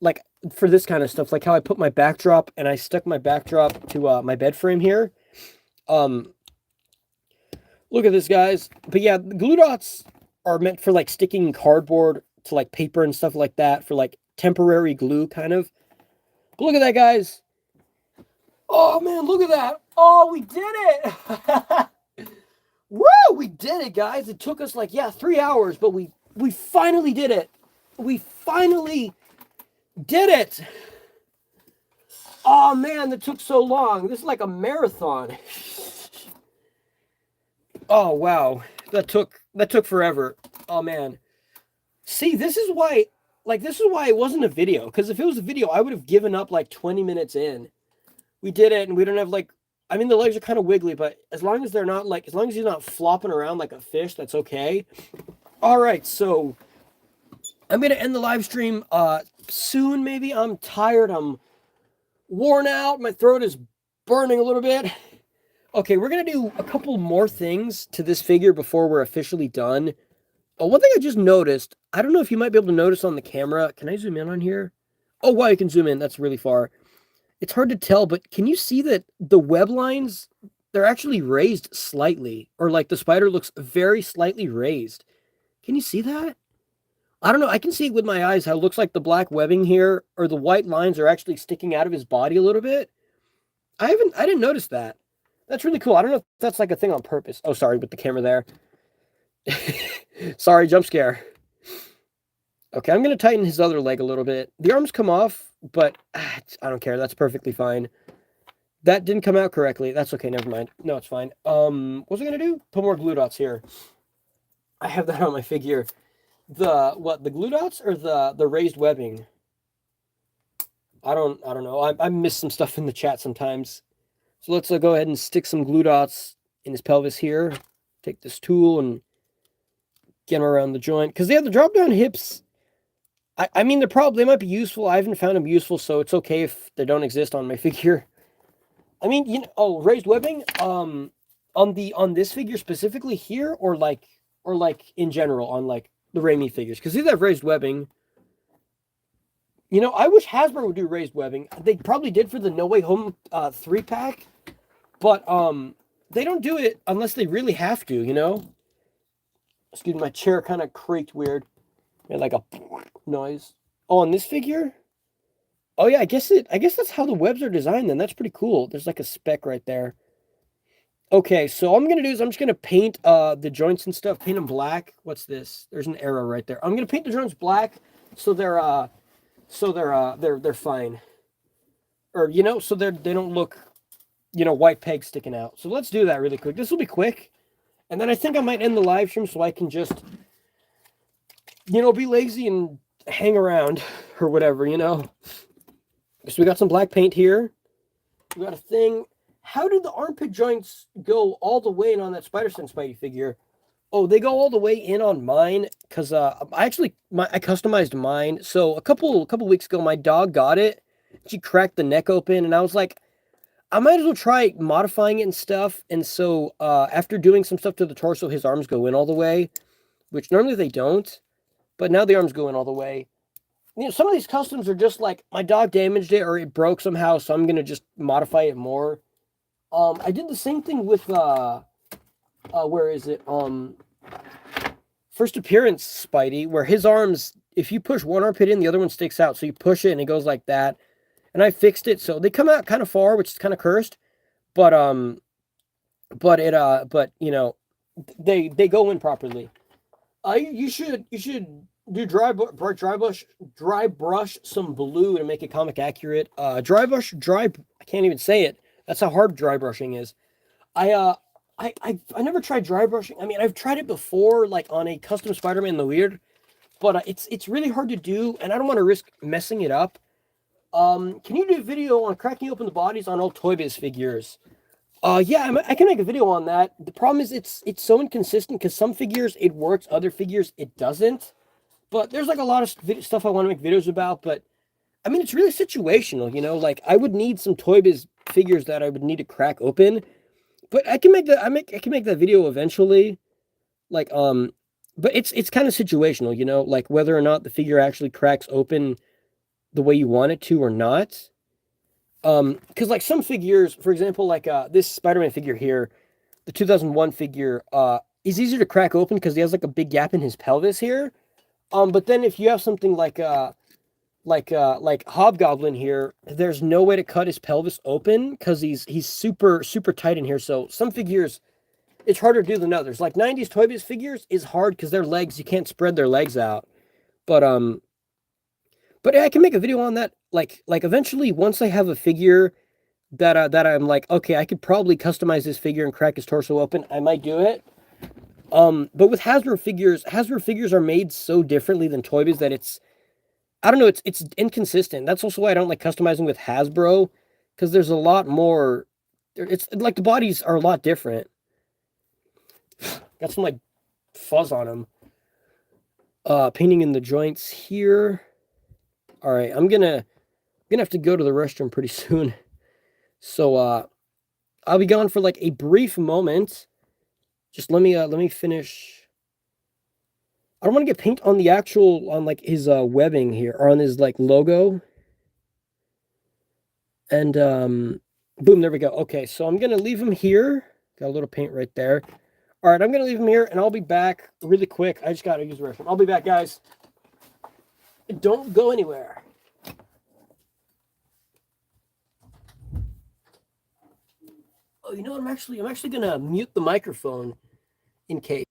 for this kind of stuff, like how I put my backdrop, and I stuck my backdrop to my bed frame here. Look at this, guys. But yeah, glue dots are meant for like sticking cardboard to like paper and stuff like that, for like temporary glue kind of. But look at that, guys. Oh man, look at that. Oh, we did it. Woo, we did it, guys. It took us like, yeah, 3 hours, but we finally did it. We finally did it. Oh man, that took so long. This is like a marathon. Oh wow, that took forever. Oh man. See, this is why it wasn't a video, because if it was a video, I would have given up like 20 minutes in. We did it, and we don't have like, I mean, the legs are kind of wiggly, but as long as you're not flopping around like a fish, that's okay. All right, so I'm going to end the live stream soon, maybe. I'm tired. I'm worn out. My throat is burning a little bit. Okay, we're going to do a couple more things to this figure before we're officially done. One thing I just noticed, I don't know if you might be able to notice on the camera. Can I zoom in on here? Oh, wow, you can zoom in. That's really far. It's hard to tell, but can you see that the web lines, they're actually raised slightly, or like the spider looks very slightly raised. Can you see that? I don't know. I can see it with my eyes how it looks like the black webbing here, or the white lines are actually sticking out of his body a little bit. I didn't notice that. That's really cool. I don't know if that's like a thing on purpose. Oh, sorry, with the camera there. Sorry, jump scare. Okay, I'm going to tighten his other leg a little bit. The arms come off, but I don't care. That's perfectly fine. That didn't come out correctly. That's okay. Never mind. No, it's fine. What was I going to do? Put more glue dots here. I have that on my figure. The glue dots or the raised webbing? I don't know. I miss some stuff in the chat sometimes. So let's go ahead and stick some glue dots in his pelvis here. Take this tool and get him around the joint, because they have the drop down hips. I mean, they might be useful. I haven't found them useful, so it's okay if they don't exist on my figure. I mean, you know, raised webbing on this figure specifically here, or like in general on like the Raimi figures because these have raised webbing. You know, I wish Hasbro would do raised webbing. They probably did for the No Way Home 3 pack, but they don't do it unless they really have to. You know. Excuse me, my chair kind of creaked weird. Made like a noise. Oh, on this figure? Oh yeah, I guess that's how the webs are designed then. That's pretty cool. There's like a speck right there. Okay, so all I'm gonna do is I'm just gonna paint the joints and stuff, paint them black. What's this? There's an arrow right there. I'm gonna paint the joints black so they're fine. Or you know, so they don't look, you know, white pegs sticking out. So let's do that really quick. This will be quick. And then I think I might end the live stream so I can just, you know, be lazy and hang around or whatever, you know. So we got some black paint here. We got a thing. How did the armpit joints go all the way in on that Spider-Sense Spidey figure? Oh, they go all the way in on mine because I customized mine. So a couple weeks ago, my dog got it. She cracked the neck open, and I was like, I might as well try modifying it and stuff. And so after doing some stuff to the torso, his arms go in all the way, which normally they don't. But now the arms go in all the way. You know, some of these customs are just like my dog damaged it or it broke somehow, so I'm gonna just modify it more. I did the same thing with where is it? First appearance Spidey, where his arms, if you push one armpit in, the other one sticks out. So you push it and it goes like that. And I fixed it so they come out kind of far, which is kind of cursed. But but you know, they go in properly. You should do dry brush some blue to make it comic accurate. I can't even say it. That's how hard dry brushing is. I I never tried dry brushing. I mean, I've tried it before, like on a custom Spider-Man the Weird, but it's really hard to do, and I don't want to risk messing it up. Can you do a video on cracking open the bodies on old Toy Biz figures? Yeah, I can make a video on that. The problem is it's so inconsistent because some figures it works, other figures it doesn't. But there's like a lot of stuff I want to make videos about. But I mean, it's really situational, you know. Like I would need some Toy Biz figures that I would need to crack open. But I can make that. I can make that video eventually. Like but it's kind of situational, you know, like whether or not the figure actually cracks open the way you want it to or not. Because like some figures, for example, like this Spider-Man figure here, the 2001 figure, is easier to crack open because he has like a big gap in his pelvis here. But then if you have something like Hobgoblin here, there's no way to cut his pelvis open because he's super tight in here. So some figures it's harder to do than others. Like 90s Toy Biz figures is hard because their legs you can't spread their legs out. But but I can make a video on that. Like eventually once I have a figure that I'm like, okay, I could probably customize this figure and crack his torso open, I might do it. But with Hasbro figures are made so differently than Toy Biz that I don't know, it's inconsistent. That's also why I don't like customizing with Hasbro, because there's a lot more. It's like the bodies are a lot different. Got some like fuzz on them. Painting in the joints here. All right, I'm gonna have to go to the restroom pretty soon. So I'll be gone for like a brief moment. Just let me finish. I don't want to get paint on the actual on like his webbing here or on his like logo. And boom, there we go. Okay, so I'm gonna leave him here. Got a little paint right there. All right, I'm gonna leave him here, and I'll be back really quick. I just gotta use the restroom. I'll be back, guys. Don't go anywhere. Oh, you know, I'm actually gonna mute the microphone in case.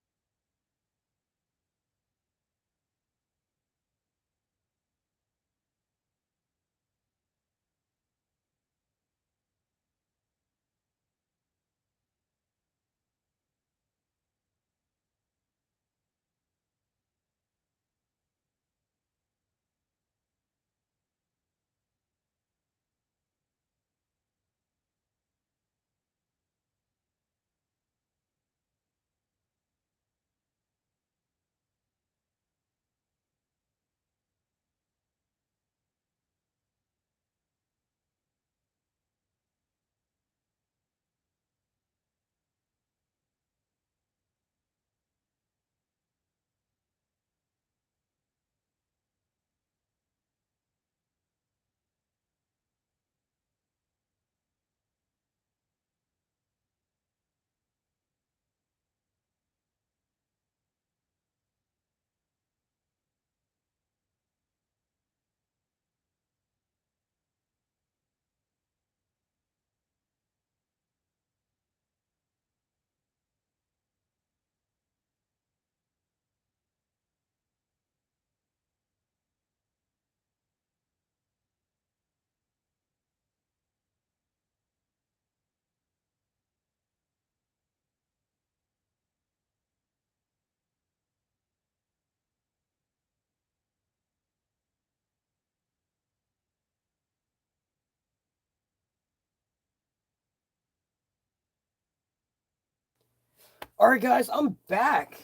All right, guys, I'm back.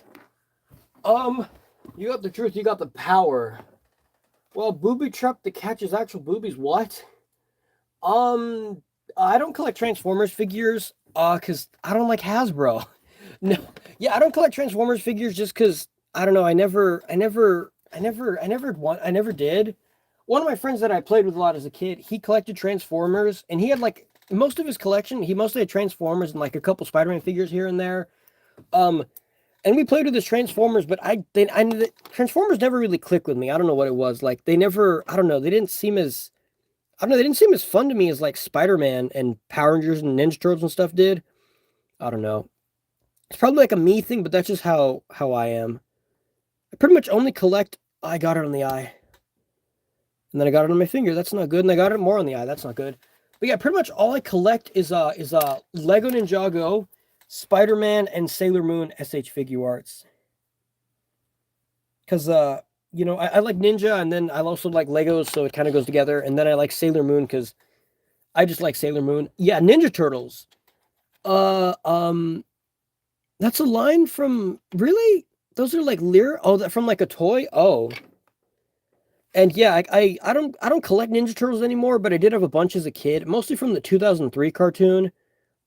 Um, you got the truth, you got the power. Well, booby trap that catches actual boobies. What? Um, I don't collect Transformers figures. Cause I don't like Hasbro. No, yeah, I don't collect Transformers figures just cause I don't know. I never did. One of my friends that I played with a lot as a kid, he collected Transformers, and he had like most of his collection. He mostly had Transformers and like a couple Spider-Man figures here and there. Um, and we played with his Transformers, but the Transformers never really clicked with me. I don't know what it was. Like they never, I don't know, they didn't seem as I don't know, they didn't seem as fun to me as like Spider-Man and Power Rangers and Ninja Turtles and stuff did. I don't know. It's probably like a me thing, but that's just how I am. I pretty much only collect I got it on the eye. And then I got it on my finger. That's not good. And I got it more on the eye. That's not good. But yeah, pretty much all I collect is Lego Ninjago, Spider-Man, and Sailor Moon SH figure arts. Because I like Ninja, and then I also like Legos, so it kind of goes together. And then I like Sailor Moon because I just like Sailor Moon. Yeah, Ninja Turtles. Uh, um, that's a line from really? Those are like Lear. Oh, that from like a toy. Oh, and yeah, I don't collect Ninja Turtles anymore, but I did have a bunch as a kid, mostly from the 2003 cartoon.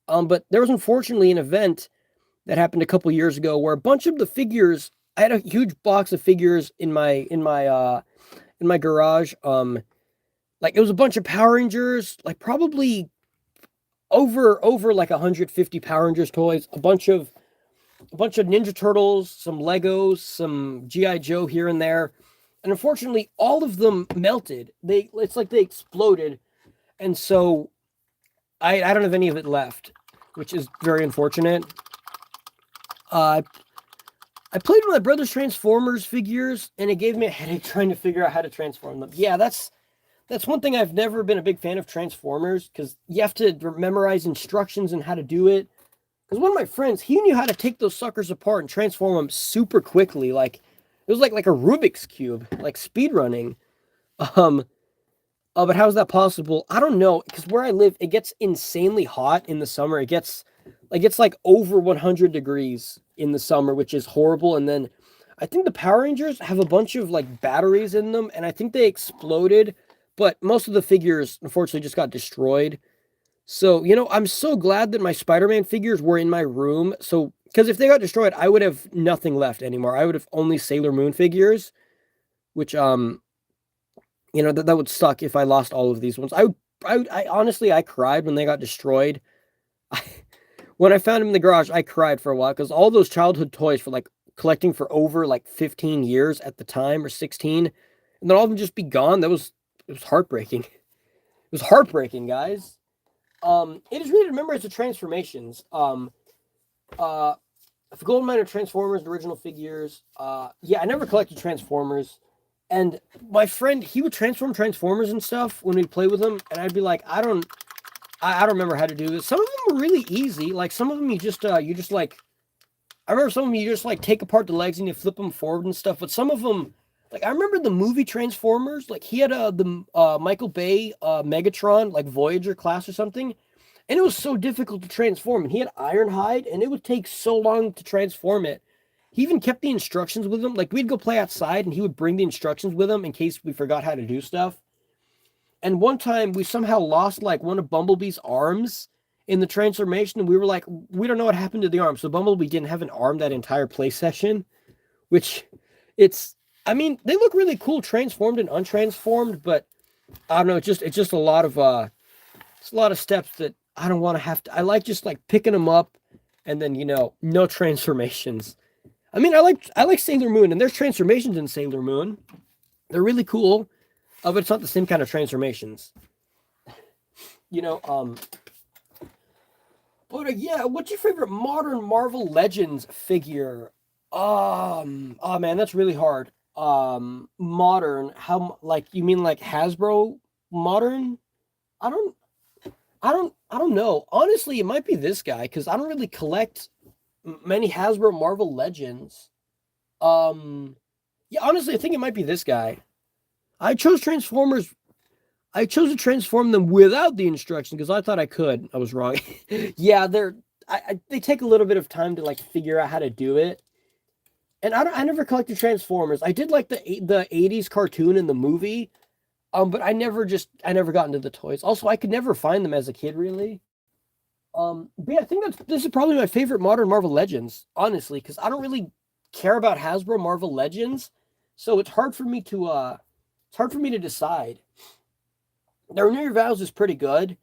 But there was unfortunately an event that happened a couple years ago where a bunch of the figures. I had a huge box of figures in my garage. Like it was a bunch of Power Rangers, like probably over like 150 Power Rangers toys, a bunch of Ninja Turtles, some Legos, some GI Joe here and there, and unfortunately, all of them melted. It's like they exploded, and so I don't have any of it left, which is very unfortunate. Uh, I played with my brother's Transformers figures, and it gave me a headache trying to figure out how to transform them. Yeah, that's one thing I've never been a big fan of Transformers because you have to memorize instructions and how to do it. Because one of my friends, he knew how to take those suckers apart and transform them super quickly. Like it was like a Rubik's cube, like speed running. Um, but how is that possible? I don't know. Because where I live, it gets insanely hot in the summer. It's like over 100 degrees in the summer, which is horrible. And then I think the Power Rangers have a bunch of like batteries in them, and I think they exploded. But most of the figures, unfortunately, just got destroyed. So, I'm so glad that my Spider-Man figures were in my room. So, because if they got destroyed, I would have nothing left anymore. I would have only Sailor Moon figures, which, that would suck if I lost all of these ones. I honestly, I cried when they got destroyed. I, when I found them in the garage, I cried for a while because all those childhood toys for like collecting for over like 15 years at the time or 16, and then all of them just be gone. It was heartbreaking. It was heartbreaking, guys. It is really to memorize the transformations. Uh, the Golden Miner Transformers, the original figures. Yeah, I never collected Transformers. And my friend, he would transform Transformers and stuff when we'd play with him, and I'd be like, I don't remember how to do this. Some of them were really easy. Like some of them, you just like, I remember some of them you just like take apart the legs and you flip them forward and stuff. But some of them, like I remember the movie Transformers. Like he had the Michael Bay Megatron, like Voyager class or something, and it was so difficult to transform. And he had Ironhide, and it would take so long to transform it. He even kept the instructions with him. Like we'd go play outside, and he would bring the instructions with him in case we forgot how to do stuff. And one time we somehow lost like one of Bumblebee's arms in the transformation, and we were like, we don't know what happened to the arm. So Bumblebee didn't have an arm that entire play session, which it's I mean, they look really cool transformed and untransformed, but I don't know, it's just it's a lot of steps that I don't want to have to. I like just like picking them up and then, no transformations. I mean, I like Sailor Moon, and there's transformations in Sailor Moon. They're really cool, but it's not the same kind of transformations. You know, um, yeah, what's your favorite modern Marvel Legends figure? Oh man, that's really hard. Modern, like you mean like Hasbro modern? I don't, I don't know. Honestly, it might be this guy because I don't really collect many Hasbro Marvel Legends. Um, yeah, honestly, I think it might be this guy. I chose Transformers. I chose to transform them without the instruction because I thought I could. I was wrong. Yeah, they take a little bit of time to like figure out how to do it. And I never collected Transformers. I did like the 80s cartoon and the movie. But I never got into the toys. Also, I could never find them as a kid, really. But yeah, I think this is probably my favorite modern Marvel Legends, honestly, because I don't really care about Hasbro Marvel Legends, so it's hard for me to decide. The Renew Your Vows is pretty good.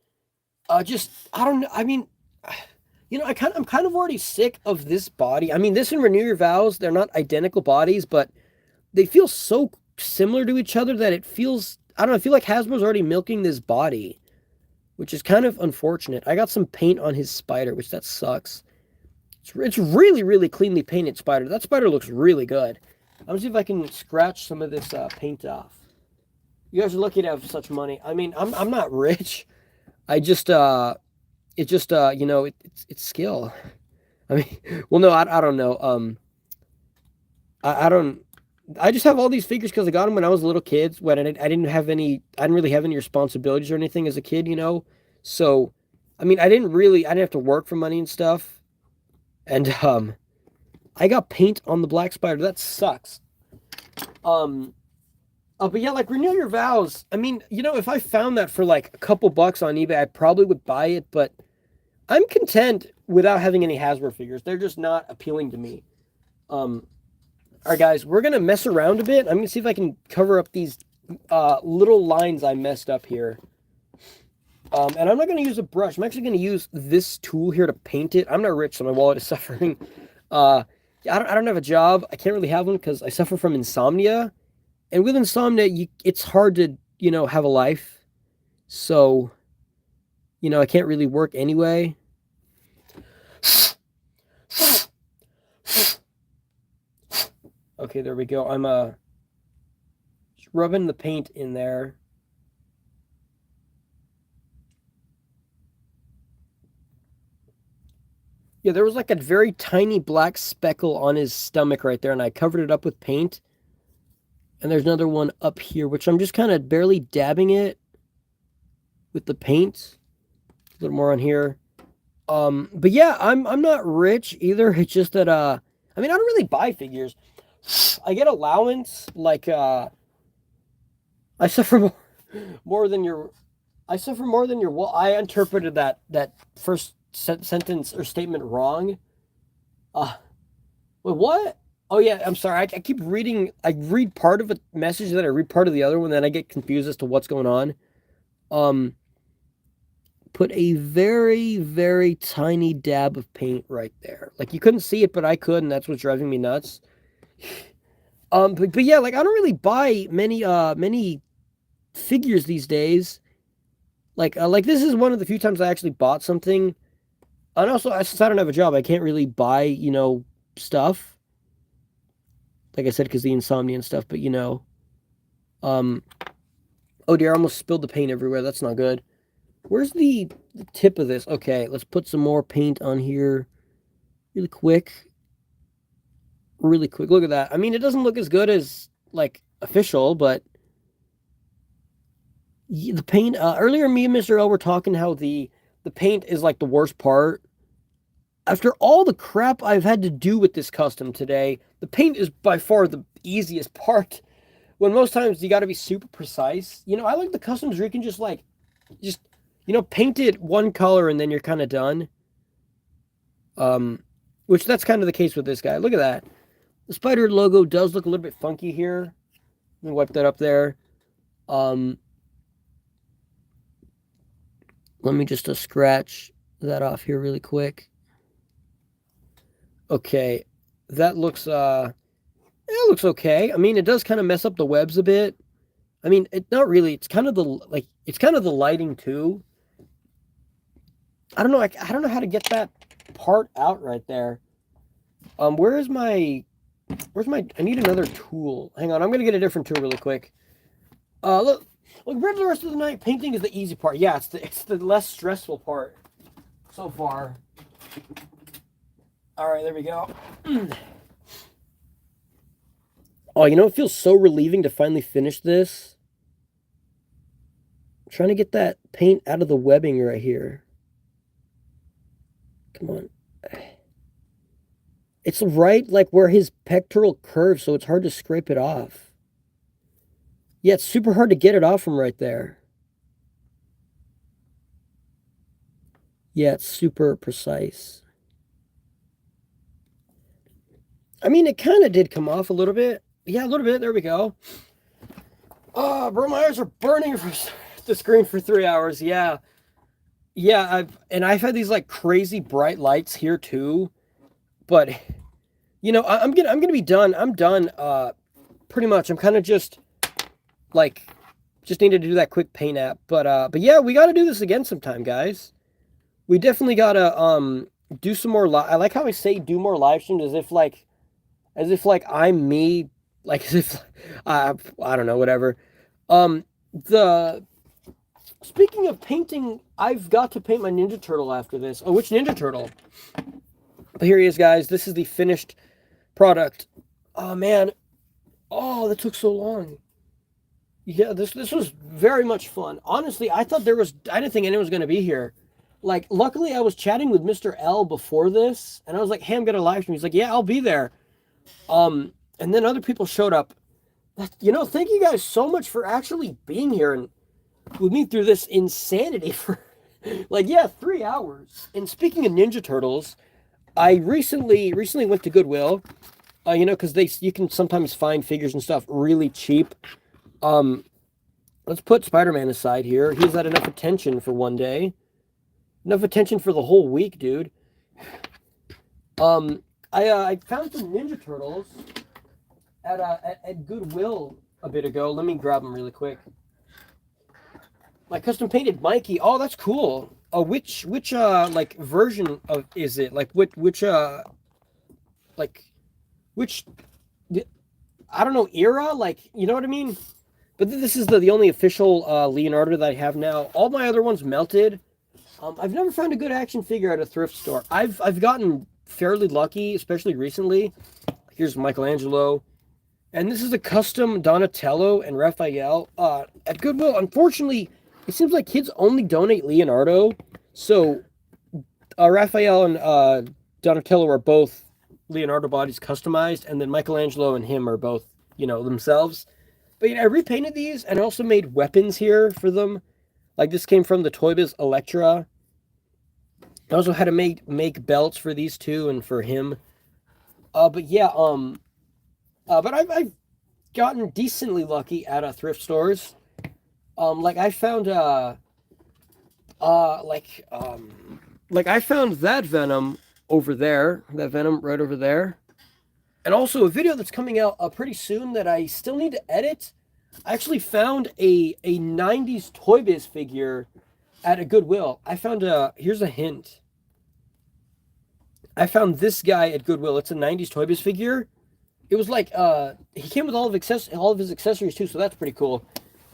Just I don't know. I mean, I'm kind of already sick of this body. I mean, this and Renew Your Vows, they're not identical bodies, but they feel so similar to each other that it feels, I don't know, I feel like Hasbro's already milking this body, which is kind of unfortunate. I got some paint on his spider, which that sucks. It's really, really cleanly painted spider. That spider looks really good. I'm gonna see if I can scratch some of this paint off. You guys are lucky to have such money. I mean, I'm not rich. I just it's skill. I mean, well, no, I don't know. I don't. I just have all these figures because I got them when I was a little kid. When I didn't really have any responsibilities or anything as a kid, you know. So, I mean, I didn't have to work for money and stuff. And I got paint on the Black Spider. That sucks. But yeah, like Renew Your Vows. I mean, if I found that for like a couple bucks on eBay, I probably would buy it. But I'm content without having any Hasbro figures. They're just not appealing to me. All right, guys, we're gonna mess around a bit. I'm gonna see if I can cover up these little lines I messed up here. And I'm not gonna use a brush. I'm actually gonna use this tool here to paint it. I'm not rich, so my wallet is suffering. I don't have a job. I can't really have one because I suffer from insomnia. And with insomnia, it's hard to, have a life. So, I can't really work anyway. Okay, there we go. I'm just rubbing the paint in there. Yeah, there was like a very tiny black speckle on his stomach right there, and I covered it up with paint. And there's another one up here, which I'm just kind of barely dabbing it with the paint. A little more on here. But yeah, I'm not rich either. It's just that I mean, I don't really buy figures. I get allowance, like I suffer more than your well, I interpreted that first sentence or statement wrong. Wait, what? Oh yeah, I'm sorry. I keep reading. I read part of a message, then I read part of the other one, then I get confused as to what's going on. Put a very, very tiny dab of paint right there. Like you couldn't see it, but I could, and that's what's driving me nuts. But yeah, like I don't really buy many figures these days. Like this is one of the few times I actually bought something. And also, since I don't have a job, I can't really buy, stuff. Like I said, because the insomnia and stuff, but oh dear, I almost spilled the paint everywhere. That's not good. Where's the tip of this? Okay, let's put some more paint on here really quick. Really quick. Look at that. I mean, it doesn't look as good as, like, official, but the paint, earlier me and Mr. L were talking how the paint is, like, the worst part. After all the crap I've had to do with this custom today, the paint is by far the easiest part. When most times you got to be super precise. I like the customs where you can just paint it one color and then you're kind of done. Which that's kind of the case with this guy. Look at that. The spider logo does look a little bit funky here. Let me wipe that up there. Let me just scratch that off here really quick. Okay, that looks it looks okay. I mean, it does kind of mess up the webs a bit. I mean, not really. It's kind of the lighting too. I don't know. I don't know how to get that part out right there. Where's my? I need another tool. Hang on, I'm gonna get a different tool really quick. Look, compared to the rest of the night, painting is the easy part. Yeah, it's the less stressful part so far. All right, there we go. Oh, it feels so relieving to finally finish this. I'm trying to get that paint out of the webbing right here. Come on. It's right like where his pectoral curves, so it's hard to scrape it off. Yeah, it's super hard to get it off from right there. Yeah, it's super precise. I mean, it kind of did come off a little bit. Yeah, a little bit. There we go. Oh, bro, my eyes are burning for the screen for 3 hours. Yeah. Yeah, I've had these like crazy bright lights here too, but I'm gonna be done. I'm done. Pretty much. I'm kind of like just needed to do that quick paint app, but yeah, we got to do this again sometime, guys. We definitely gotta do some more. I like how I say do more live streams as if like I'm me, like as if I don't know, whatever. The Speaking of painting, I've got to paint my Ninja Turtle after this. Oh, which Ninja Turtle? But here he is, guys. This is the finished product. Oh man. Oh, that took so long. Yeah, this was very much fun. Honestly, I didn't think anyone was gonna be here. Like, luckily I was chatting with Mr. L before this, and I was like, hey, I'm gonna live stream. He's like, yeah, I'll be there. And then other people showed up. Thank you guys so much for actually being here and with me through this insanity for like, yeah, 3 hours. And speaking of Ninja Turtles, I recently went to Goodwill, because you can sometimes find figures and stuff really cheap. Um, let's put Spider-Man aside here. He's had enough attention for one day, enough attention for the whole week, dude. I found some Ninja Turtles at Goodwill a bit ago. Let me grab them really quick. My custom painted Mikey. Oh, that's cool. Which like version of is it? Like like which I don't know era? Like, you know what I mean? But this is the only official Leonardo that I have now. All my other ones melted. I've never found a good action figure at a thrift store. I've gotten fairly lucky, especially recently. Here's Michelangelo. And this is a custom Donatello and Raphael at Goodwill. Unfortunately, it seems like kids only donate Leonardo. So Raphael and Donatello are both Leonardo bodies customized, and then Michelangelo and him are both, themselves. But I repainted these and I also made weapons here for them. Like, this came from the Toy Biz Electra. I also had to make belts for these two and for him. But yeah, but I've gotten decently lucky at thrift stores. Like I found like I found that Venom over there, that Venom right over there, and also a video that's coming out pretty soon that I still need to edit. I actually found a 90s Toy Biz figure at a Goodwill. Here's a hint. I found this guy at Goodwill. It's a 90s Toy Biz figure. It was like he came with all of his accessories too, so that's pretty cool.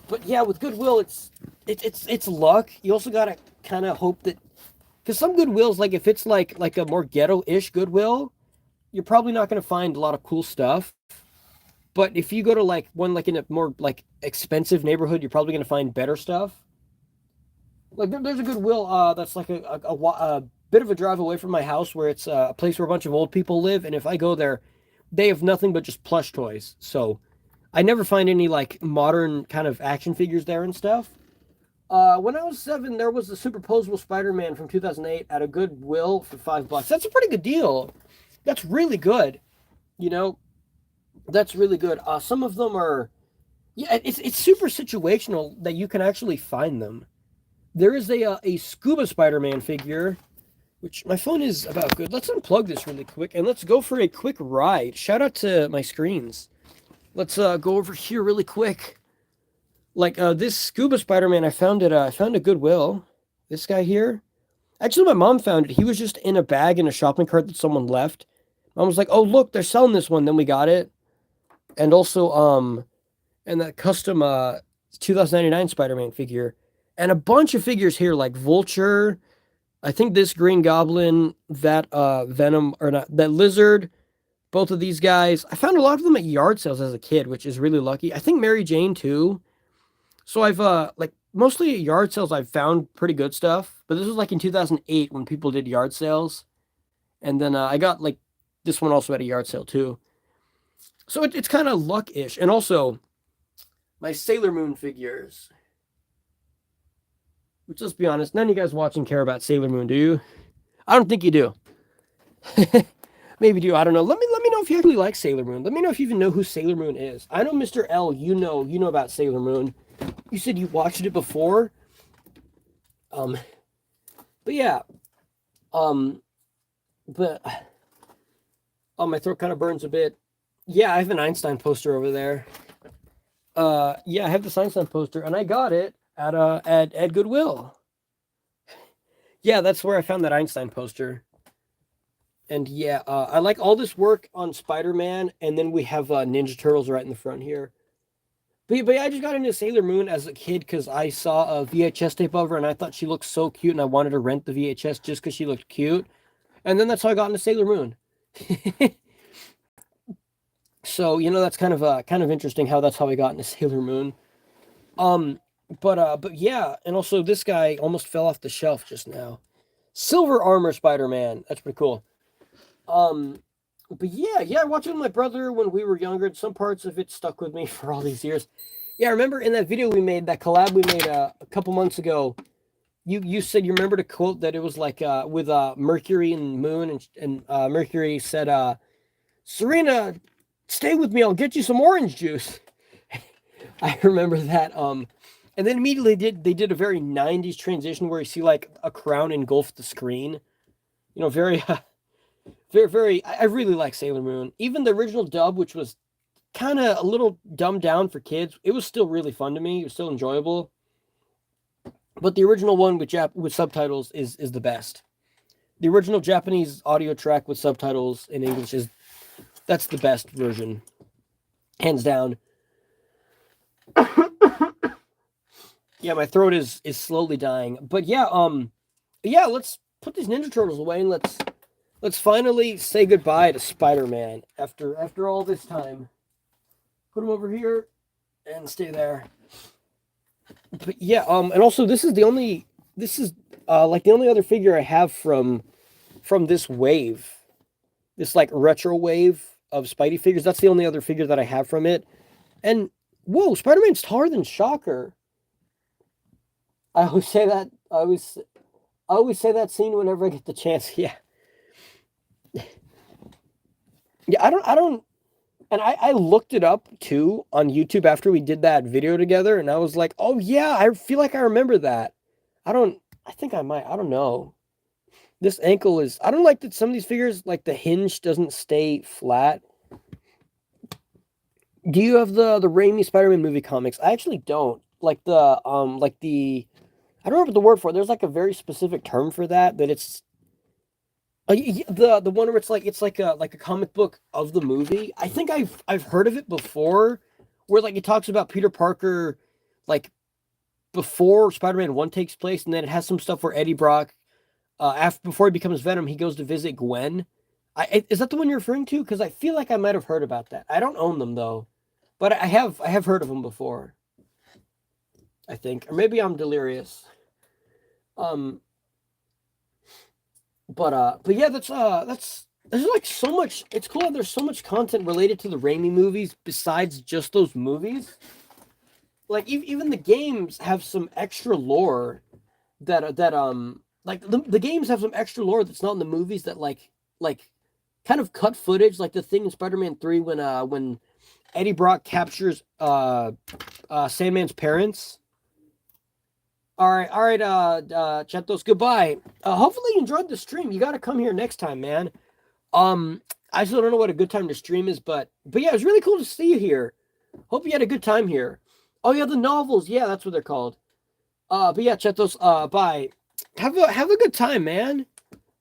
But yeah, with Goodwill, it's luck. You also gotta kind of hope that, because some Goodwills, like if it's like a more ghetto-ish Goodwill, you're probably not gonna find a lot of cool stuff. But if you go to like one like in a more like expensive neighborhood, you're probably gonna find better stuff. Like there's a Goodwill that's like a bit of a drive away from my house, where it's a place where a bunch of old people live, and if I go there, they have nothing but just plush toys. So I never find any like modern kind of action figures there and stuff. When I was 7, there was a superposable Spider-Man from 2008 at a Goodwill for $5. That's a pretty good deal. That's really good. You know, that's really good. Some of them are, yeah, it's super situational that you can actually find them. There is a Scuba Spider-Man figure, which my phone is about good. Let's unplug this really quick and let's go for a quick ride. Shout out to my screens. Let's go over here really quick. Like this Scuba Spider-Man, I found a Goodwill. This guy here. Actually, my mom found it. He was just in a bag in a shopping cart that someone left. Mom was like, "Oh, look, they're selling this one." Then we got it. And also and that custom 2099 Spider-Man figure. And a bunch of figures here like Vulture, I think this Green Goblin, that Venom, or not, that Lizard, both of these guys. I found a lot of them at yard sales as a kid, which is really lucky. I think Mary Jane too. So I've like mostly at yard sales I've found pretty good stuff, but this was like in 2008 when people did yard sales. And then I got like This one also had a yard sale too. So it's kind of luck-ish. And also, my Sailor Moon figures. Which, let's be honest, none of you guys watching care about Sailor Moon, do you? I don't think you do. Maybe do. I don't know. Let me know if you actually like Sailor Moon. Let me know if you even know who Sailor Moon is. I know Mr. L, you know about Sailor Moon. You said you watched it before. But yeah. But oh, my throat kind of burns a bit. Yeah, I have an Einstein poster over there. Yeah, I have this Einstein poster, and I got it at Goodwill. Yeah, that's where I found that Einstein poster. And yeah, I like all this work on Spider-Man, and then we have Ninja Turtles right in the front here. But yeah, I just got into Sailor Moon as a kid because I saw a VHS tape of her, and I thought she looked so cute, and I wanted to rent the VHS just because she looked cute. And then that's how I got into Sailor Moon. So, you know, that's kind of interesting how that's how I got into Sailor Moon. But yeah, and also this guy almost fell off the shelf just now. Silver Armor Spider-Man. That's pretty cool. But yeah, I watched it with my brother when we were younger, and some parts of it stuck with me for all these years. Yeah, remember in that video we made, that collab we made a couple months ago, you said you remember to quote that it was like with Mercury and Moon, and Mercury said, Serena, stay with me, I'll get you some orange juice. I remember that. And then immediately they did a very 90s transition where you see like a crown engulf the screen. You know, very very, I really like Sailor Moon. Even the original dub, which was kind of a little dumbed down for kids, it was still really fun to me. It was still enjoyable. But the original one with subtitles is the best. The original Japanese audio track with subtitles in English that's the best version, hands down. Yeah, my throat is slowly dying. But yeah, let's put these Ninja Turtles away and let's finally say goodbye to Spider-Man after all this time. Put him over here and stay there. But yeah, and also this is like the only other figure I have from this wave. This like retro wave of Spidey figures. That's the only other figure that I have from it. And whoa, Spider-Man's taller than Shocker. I always say that. I always say that scene whenever I get the chance. Yeah. Yeah, I don't, and I looked it up too on YouTube after we did that video together, and I was like, oh yeah, I feel like I remember that. I think I might, I don't know. This ankle is, I don't like that some of these figures, like the hinge doesn't stay flat. Do you have the Raimi Spider-Man movie comics? I actually don't. Like I don't remember the word for it. There's like a very specific term for that, but it's the one where it's like a comic book of the movie. I think I've heard of it before, where like it talks about Peter Parker, like before Spider-Man 1 takes place, and then it has some stuff where Eddie Brock, before he becomes Venom, he goes to visit Gwen. Is that the one you're referring to? Because I feel like I might have heard about that. I don't own them though, but I have heard of them before. I think, or maybe I'm delirious. But yeah, there's like so much. It's cool that there's so much content related to the Raimi movies besides just those movies. Like even the games have some extra lore that like the games have some extra lore that's not in the movies, that like kind of cut footage, like the thing in Spider-Man 3 when Eddie Brock captures Sandman's parents. All right, Chetos, goodbye. Hopefully you enjoyed the stream. You got to come here next time, man. I still don't know what a good time to stream is, but yeah, it was really cool to see you here. Hope you had a good time here. Oh yeah, the novels. Yeah, that's what they're called. But yeah, Chetos, bye. Have a good time, man.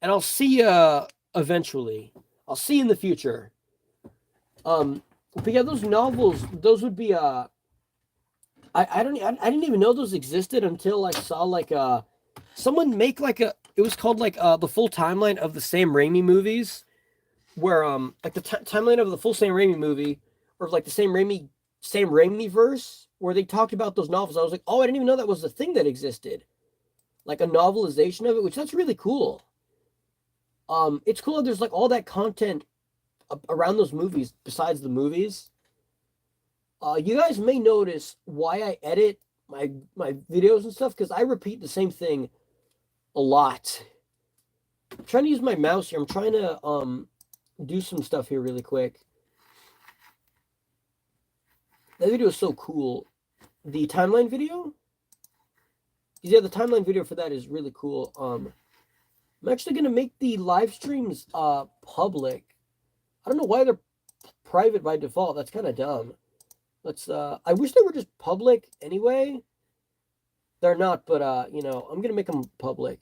And I'll see you eventually. I'll see you in the future. But yeah, those novels, those would be I didn't even know those existed until I saw like someone make like it was called like the full timeline of the Sam Raimi movies, where like the timeline of the full Sam Raimi movie, or like the Sam Raimi verse, where they talked about those novels. I was like, oh, I didn't even know that was a thing that existed, like a novelization of it, which that's really cool. It's cool that there's like all that content around those movies, besides the movies, you guys may notice why I edit my videos and stuff, because I repeat the same thing a lot. I'm trying to use my mouse here. I'm trying to do some stuff here really quick. That video is so cool. The timeline video? Yeah, the timeline video for that is really cool. I'm actually gonna make the live streams public. I don't know why they're private by default. That's kind of dumb. Let's I wish they were just public anyway. They're not, but you know, I'm gonna make them public.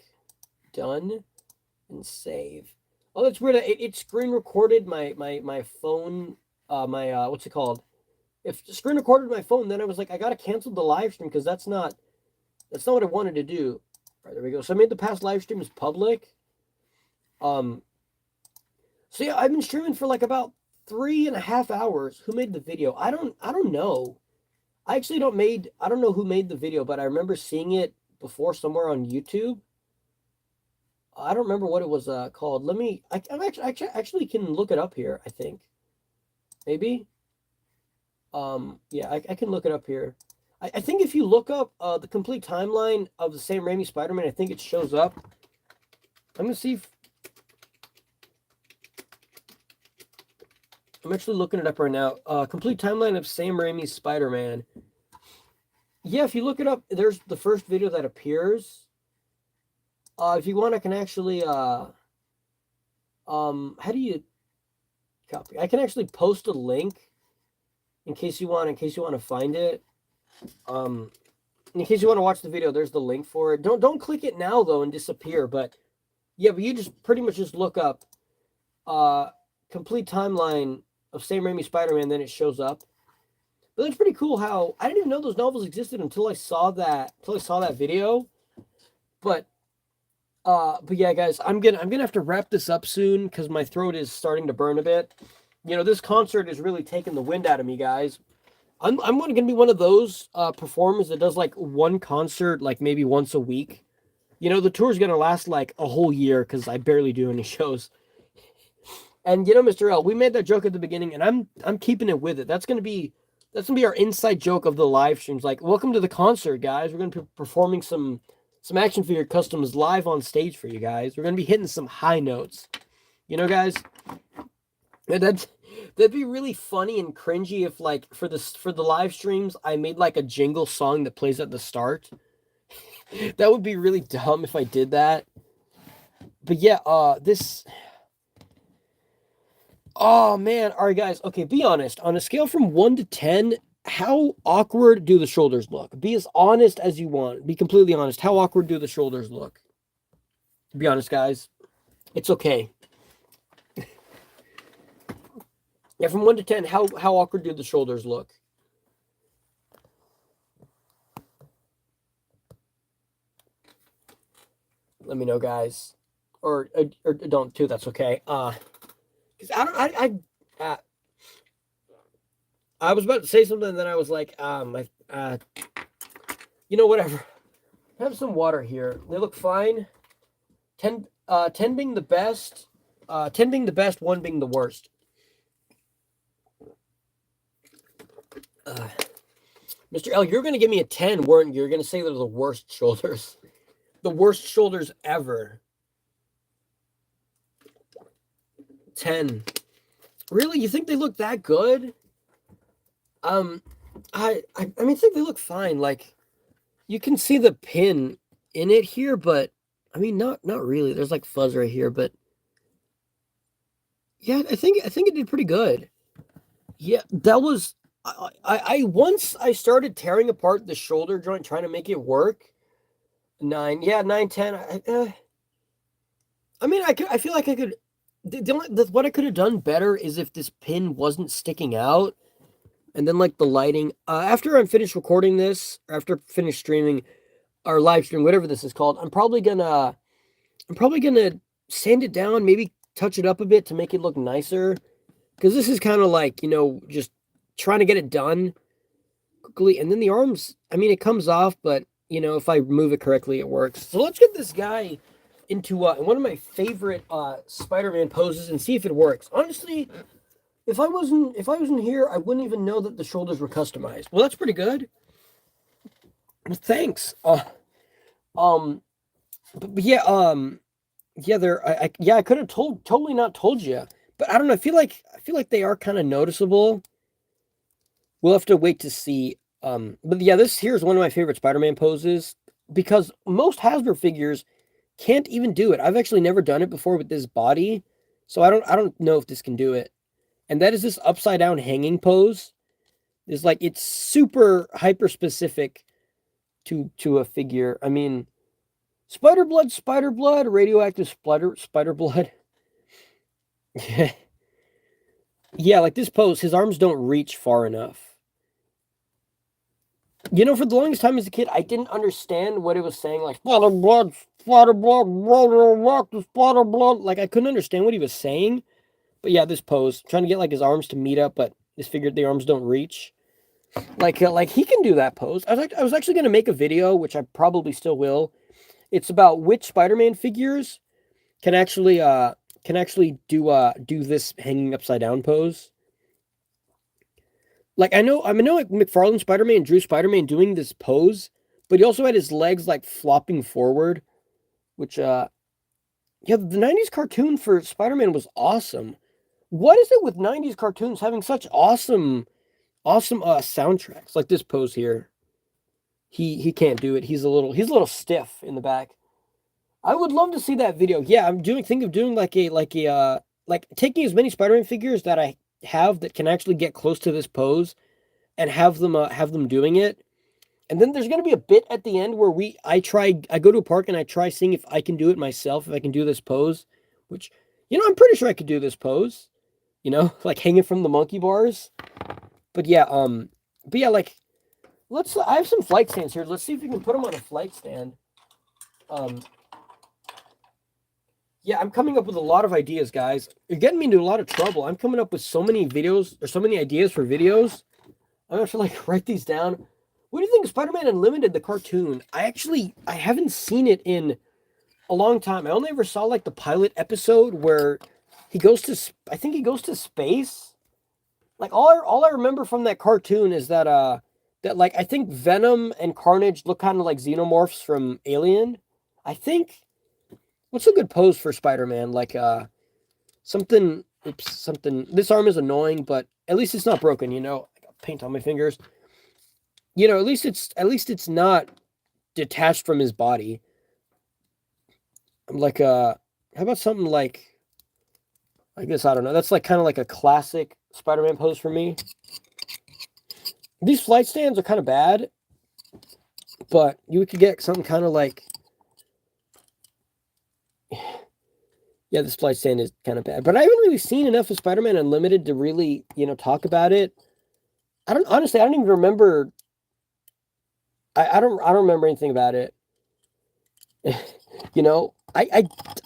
Done and save. Oh, that's weird. It screen recorded my phone. My what's it called? If screen recorded my phone, then I was like, I gotta cancel the live stream because that's not what I wanted to do. All right, there we go. So I made the past live streams public. So yeah, I've been streaming for like about 3.5 hours. Who made the video? I don't know. I actually I don't know who made the video, but I remember seeing it before somewhere on YouTube. I don't remember what it was called. I'm actually can look it up here, I think. Maybe. Yeah, I can look it up here. I think if you look up the complete timeline of the Sam Raimi Spider-Man, I think it shows up. I'm gonna see if I'm actually looking it up right now. Complete timeline of Sam Raimi's Spider-Man. Yeah, if you look it up, there's the first video that appears. If you want, I can actually how do you copy? I can actually post a link in case you want to find it. In case you want to watch the video, there's the link for it. Don't click it now though and disappear, but yeah, but you just pretty much just look up complete timeline of Sam Raimi Spider-Man, then it shows up. But that's pretty cool how I didn't even know those novels existed until I saw that video. But yeah, guys, I'm gonna have to wrap this up soon because my throat is starting to burn a bit. You know, this concert is really taking the wind out of me, guys. I'm going to be one of those performers that does like one concert, like maybe once a week. You know, the tour is going to last like a whole year because I barely do any shows. And you know, Mr. L, we made that joke at the beginning, and I'm keeping it with it. That's gonna be our inside joke of the live streams. Like, welcome to the concert, guys. We're gonna be performing some action figure customs live on stage for you guys. We're gonna be hitting some high notes. You know, guys. That'd be really funny and cringy if, like, for the live streams, I made like a jingle song that plays at the start. That would be really dumb if I did that. But yeah, this. Oh man, all right, guys. Okay, be honest. On a scale from 1 to 10, how awkward do the shoulders look? Be as honest as you want. Be completely honest. How awkward do the shoulders look? Be honest, guys. It's okay. Yeah, from 1 to 10, how awkward do the shoulders look? Let me know, guys. Or don't too. That's okay. Because I was about to say something, and then I was like, you know, whatever. Have some water here. They look fine. 10 being the best. 10 being the best, 1 being the worst. Mr. L, you're going to give me a 10, weren't you? You're going to say they're the worst shoulders. The worst shoulders ever. 10. Really? You think they look that good? I mean, I think they look fine. Like, you can see the pin in it here, but I mean, not really. There's like fuzz right here, but yeah, I think it did pretty good. Yeah, that was once I started tearing apart the shoulder joint trying to make it work. 9, yeah, 9, 10. I mean, I feel like I could. What I could have done better is if this pin wasn't sticking out, and then like the lighting. After I'm finished recording this, or after finished streaming, or live stream, whatever this is called, I'm probably gonna sand it down, maybe touch it up a bit to make it look nicer, because this is kind of like, you know, just trying to get it done quickly. And then the arms, I mean, it comes off, but you know, if I move it correctly, it works. So let's get this guy into one of my favorite Spider-Man poses and see if it works. Honestly, If I wasn't here, I wouldn't even know that the shoulders were customized. Well, that's pretty good. Well, thanks. Um, but yeah, yeah, I could have totally not told you, but I don't know. I feel like they are kind of noticeable. We'll have to wait to see. But yeah, this here is one of my favorite Spider-Man poses because most Hasbro figures can't even do it. I've actually never done it before with this body, so I don't know if this can do it. And that is this upside down hanging pose. It's like it's super hyper specific to a figure. I mean, spider blood, radioactive spider blood. Yeah. Yeah, like this pose, his arms don't reach far enough. You know, for the longest time as a kid, I didn't understand what it was saying, like spider blood, radioactive spider blood. Like I couldn't understand what he was saying. But yeah, this pose, trying to get like his arms to meet up, but this figured the arms don't reach. Like he can do that pose. I was actually gonna make a video, which I probably still will. It's about which Spider-Man figures can actually do this hanging upside down pose. Like I know like McFarlane Spider-Man drew Spider-Man doing this pose, but he also had his legs like flopping forward, which yeah, the 90s cartoon for Spider-Man was awesome. What is it with 90s cartoons having such awesome soundtracks like this pose here? He can't do it. He's a little stiff in the back. I would love to see that video. Yeah, think of doing like taking as many Spider-Man figures that I have that can actually get close to this pose and have them doing it. And then there's going to be a bit at the end where I go to a park and I try seeing if I can do it myself, if I can do this pose, which, you know, I'm pretty sure I could do this pose, you know, like hanging from the monkey bars. But yeah, like, I have some flight stands here. Let's see if we can put them on a flight stand. Yeah, I'm coming up with a lot of ideas, guys. You're getting me into a lot of trouble. I'm coming up with so many videos, or so many ideas for videos. I'm gonna have to write these down. What do you think of Spider-Man Unlimited, the cartoon? I haven't seen it in a long time. I only ever saw like the pilot episode where he goes to space. Like all I remember from that cartoon is that like I think Venom and Carnage look kind of like xenomorphs from Alien. I think. What's a good pose for Spider-Man? Like something. This arm is annoying, but at least it's not broken. You know, I got paint on my fingers. You know, at least it's not detached from his body. Like how about something like this? I don't know. That's like kind of like a classic Spider-Man pose for me. These flight stands are kind of bad, but you could get something kind of like. Yeah, this flight stand is kind of bad, but I haven't really seen enough of Spider-Man Unlimited to really, you know, talk about it. I don't even remember. I don't remember anything about it. You know, I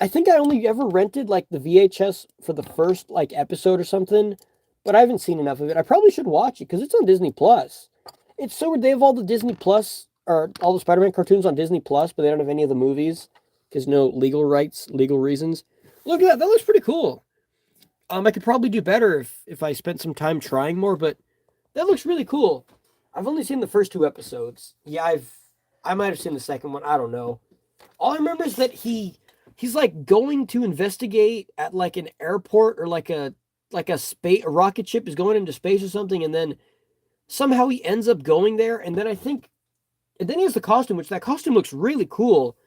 think I only ever rented like the VHS for the first like episode or something, but I haven't seen enough of it. I probably should watch it because it's on Disney Plus. It's so weird. They have all the Disney Plus or all the Spider-Man cartoons on Disney Plus, but they don't have any of the movies because no legal reasons. Look at that. That looks pretty cool. I could probably do better if I spent some time trying more, but that looks really cool. I've only seen the first 2 episodes. Yeah, I might have seen the second one. I don't know. All I remember is that he's like going to investigate at like an airport or like a rocket ship is going into space or something, and then somehow he ends up going there, and then he has the costume, which that costume looks really cool.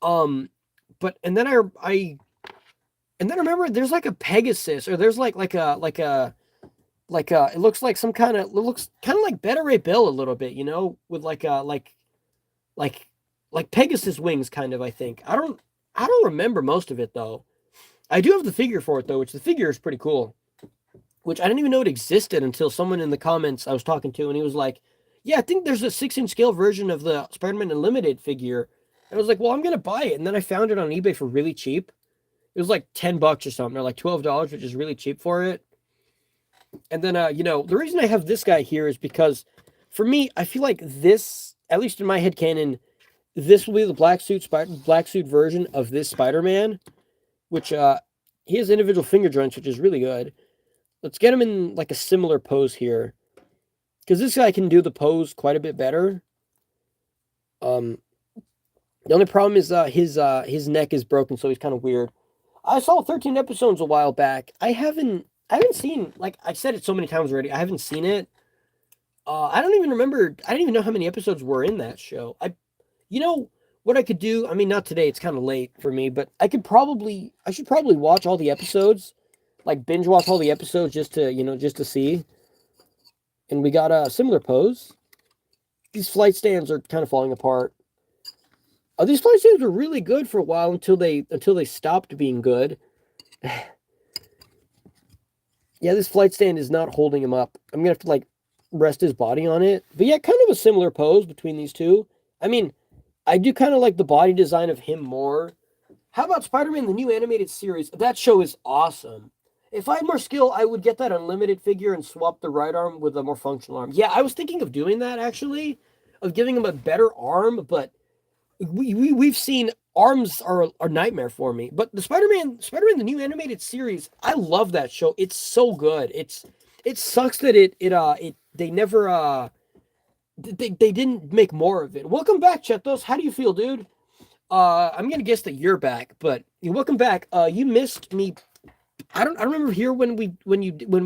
But and then I remember there's like a Pegasus, or there's like a it looks like it looks kind of like Beta Ray Bill a little bit, you know, with like Pegasus wings kind of, I think. I don't remember most of it though. I do have the figure for it though, which the figure is pretty cool. Which I didn't even know it existed until someone in the comments I was talking to, and he was like, "Yeah, I think there's a 6-inch scale version of the Spider-Man Unlimited figure." And I was like, "Well, I'm gonna buy it." And then I found it on eBay for really cheap. It was like $10 or something, or like $12, which is really cheap for it. And then, you know, the reason I have this guy here is because, for me, I feel like this, at least in my headcanon, this will be the black suit version of this Spider-Man, which he has individual finger joints, which is really good. Let's get him in like a similar pose here. Because this guy can do the pose quite a bit better. The only problem is his neck is broken, so he's kind of weird. I saw 13 episodes a while back. I haven't seen, like I said it so many times already. I haven't seen it. I don't even remember. I don't even know how many episodes were in that show. You know what I could do? I mean, not today. It's kind of late for me, but I should probably watch all the episodes, like binge watch all the episodes just to see. And we got a similar pose. These flight stands are kind of falling apart. These flight stands were really good for a while until they stopped being good. Yeah, this flight stand is not holding him up. I'm gonna have to like rest his body on it. But yeah, kind of a similar pose between these two. I mean, I do kind of like the body design of him more. How about Spider-Man, the new animated series? That show is awesome. If I had more skill, I would get that unlimited figure and swap the right arm with a more functional arm. Yeah, I was thinking of doing that actually, of giving him a better arm, but we've seen arms are nightmare for me. But the Spider-Man the new animated series, I love that show. It's so good. It sucks that it they never they didn't make more of it. Welcome back, Chetos. How do you feel, dude? I'm gonna guess that you're back, but welcome back. You missed me. I don't remember here when we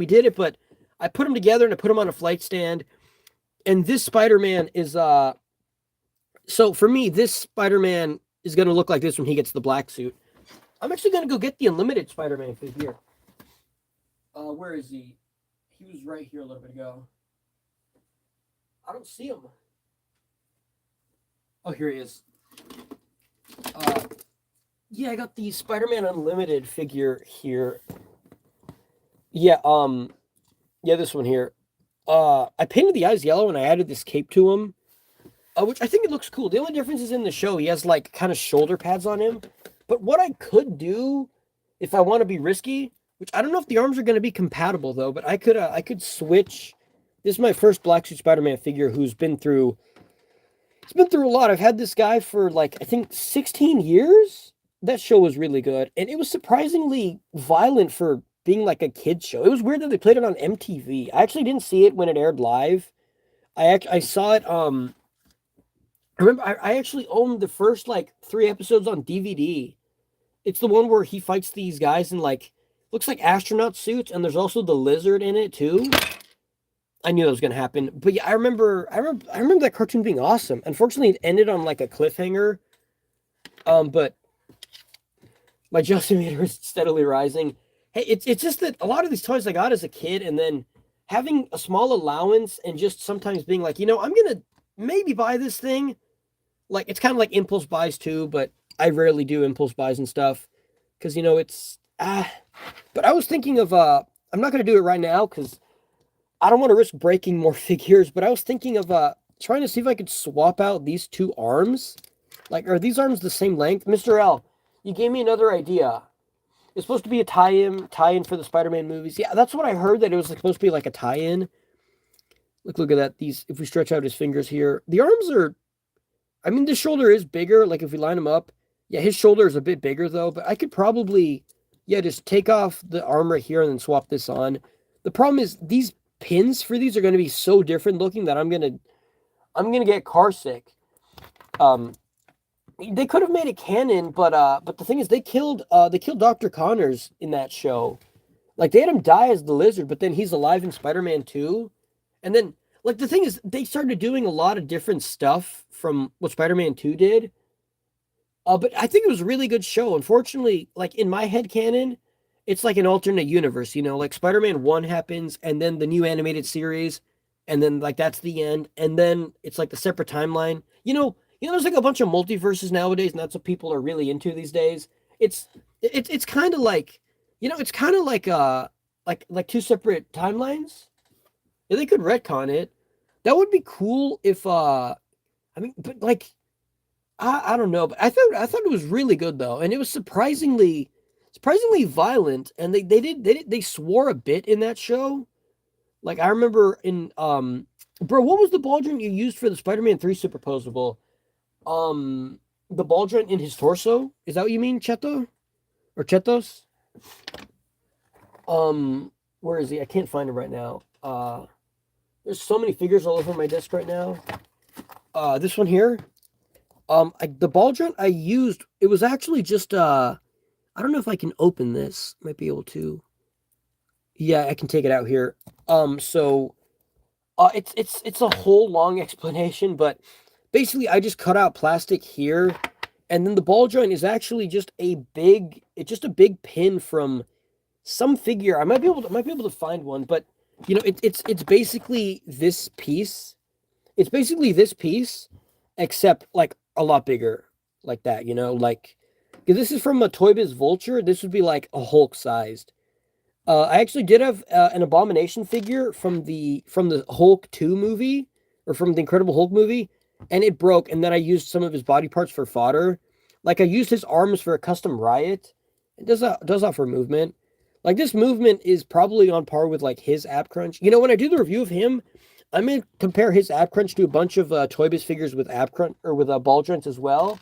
did it, but I put them together and I put them on a flight stand. And this Spider-Man is so for me, this Spider-Man is gonna look like this when he gets the black suit. I'm actually gonna go get the unlimited Spider-Man figure. Where is he? He was right here a little bit ago. I don't see him. Oh, here he is. Yeah, I got the Spider-Man Unlimited figure here. Yeah, yeah, this one here. I painted the eyes yellow and I added this cape to him, which I think it looks cool. The only difference is in the show, he has like kind of shoulder pads on him. But what I could do, if I want to be risky, which I don't know if the arms are going to be compatible though, but I could switch. This is my first Black Suit Spider-Man figure who's been through. It's been through a lot. I've had this guy for like I think 16 years. That show was really good, and it was surprisingly violent for being like a kid show. It was weird that they played it on MTV. I actually didn't see it when it aired live. I saw it. I remember I actually owned the first like 3 episodes on DVD. It's the one where he fights these guys in like looks like astronaut suits, and there's also the lizard in it too. I knew that was gonna happen, but yeah, I remember that cartoon being awesome. Unfortunately, it ended on like a cliffhanger. But my jealousy meter is steadily rising. Hey, it's just that a lot of these toys I got as a kid, and then having a small allowance, and just sometimes being like, I'm gonna maybe buy this thing. Like it's kind of like impulse buys too, but I rarely do impulse buys and stuff because it's But I was thinking of I'm not gonna do it right now because I don't want to risk breaking more figures. But I was thinking of trying to see if I could swap out these two arms. Like, are these arms the same length? Mr. L, you gave me another idea. It's supposed to be a tie-in for the Spider-Man movies. Yeah, that's what I heard, that it was supposed to be like a tie-in. Look at that. If we stretch out his fingers here, the arms are, I mean, the shoulder is bigger. Like if we line them up, yeah, his shoulder is a bit bigger though, but I could probably, yeah, just take off the arm right here and then swap this on. The problem is these pins for these are going to be so different looking that I'm going to get car sick. They could have made it canon, but the thing is they killed Dr. Connors in that show. Like they had him die as the Lizard, but then he's alive in Spider-Man 2. And then like the thing is they started doing a lot of different stuff from what Spider-Man 2 did. But I think it was a really good show. Unfortunately, like in my head canon, it's like an alternate universe, like Spider-Man 1 happens and then the new animated series, and then like that's the end, and then it's like the separate timeline. There's like a bunch of multiverses nowadays, and that's what people are really into these days. It's kind of like, it's kind of like two separate timelines. Yeah, they could retcon it. That would be cool if but like I don't know, but I thought it was really good though, and it was surprisingly violent, and they swore a bit in that show. Like I remember in bro, what was the ball joint you used for the Spider-Man 3 superposable? The ball joint in his torso? Is that what you mean, Cheto? Or Chetos? Where is he? I can't find him right now. There's so many figures all over my desk right now. This one here. The ball joint I used, it was actually just I don't know if I can open this. Might be able to. Yeah, I can take it out here. So it's a whole long explanation, but basically I just cut out plastic here, and then the ball joint is actually just it's just a big pin from some figure. I might be able to find one, but it's basically this piece. It's basically this piece, except like a lot bigger, like that. Like 'cause this is from a Toy Biz Vulture. This would be like a Hulk sized. I actually did have an Abomination figure from the Hulk 2 movie, or from the Incredible Hulk movie, and it broke. And then I used some of his body parts for fodder. Like I used his arms for a custom Riot. It does offer movement. Like this movement is probably on par with like his Ab Crunch. When I do the review of him, I'm gonna compare his Ab Crunch to a bunch of Toy Biz figures with Ab Crunch or with ball joints as well.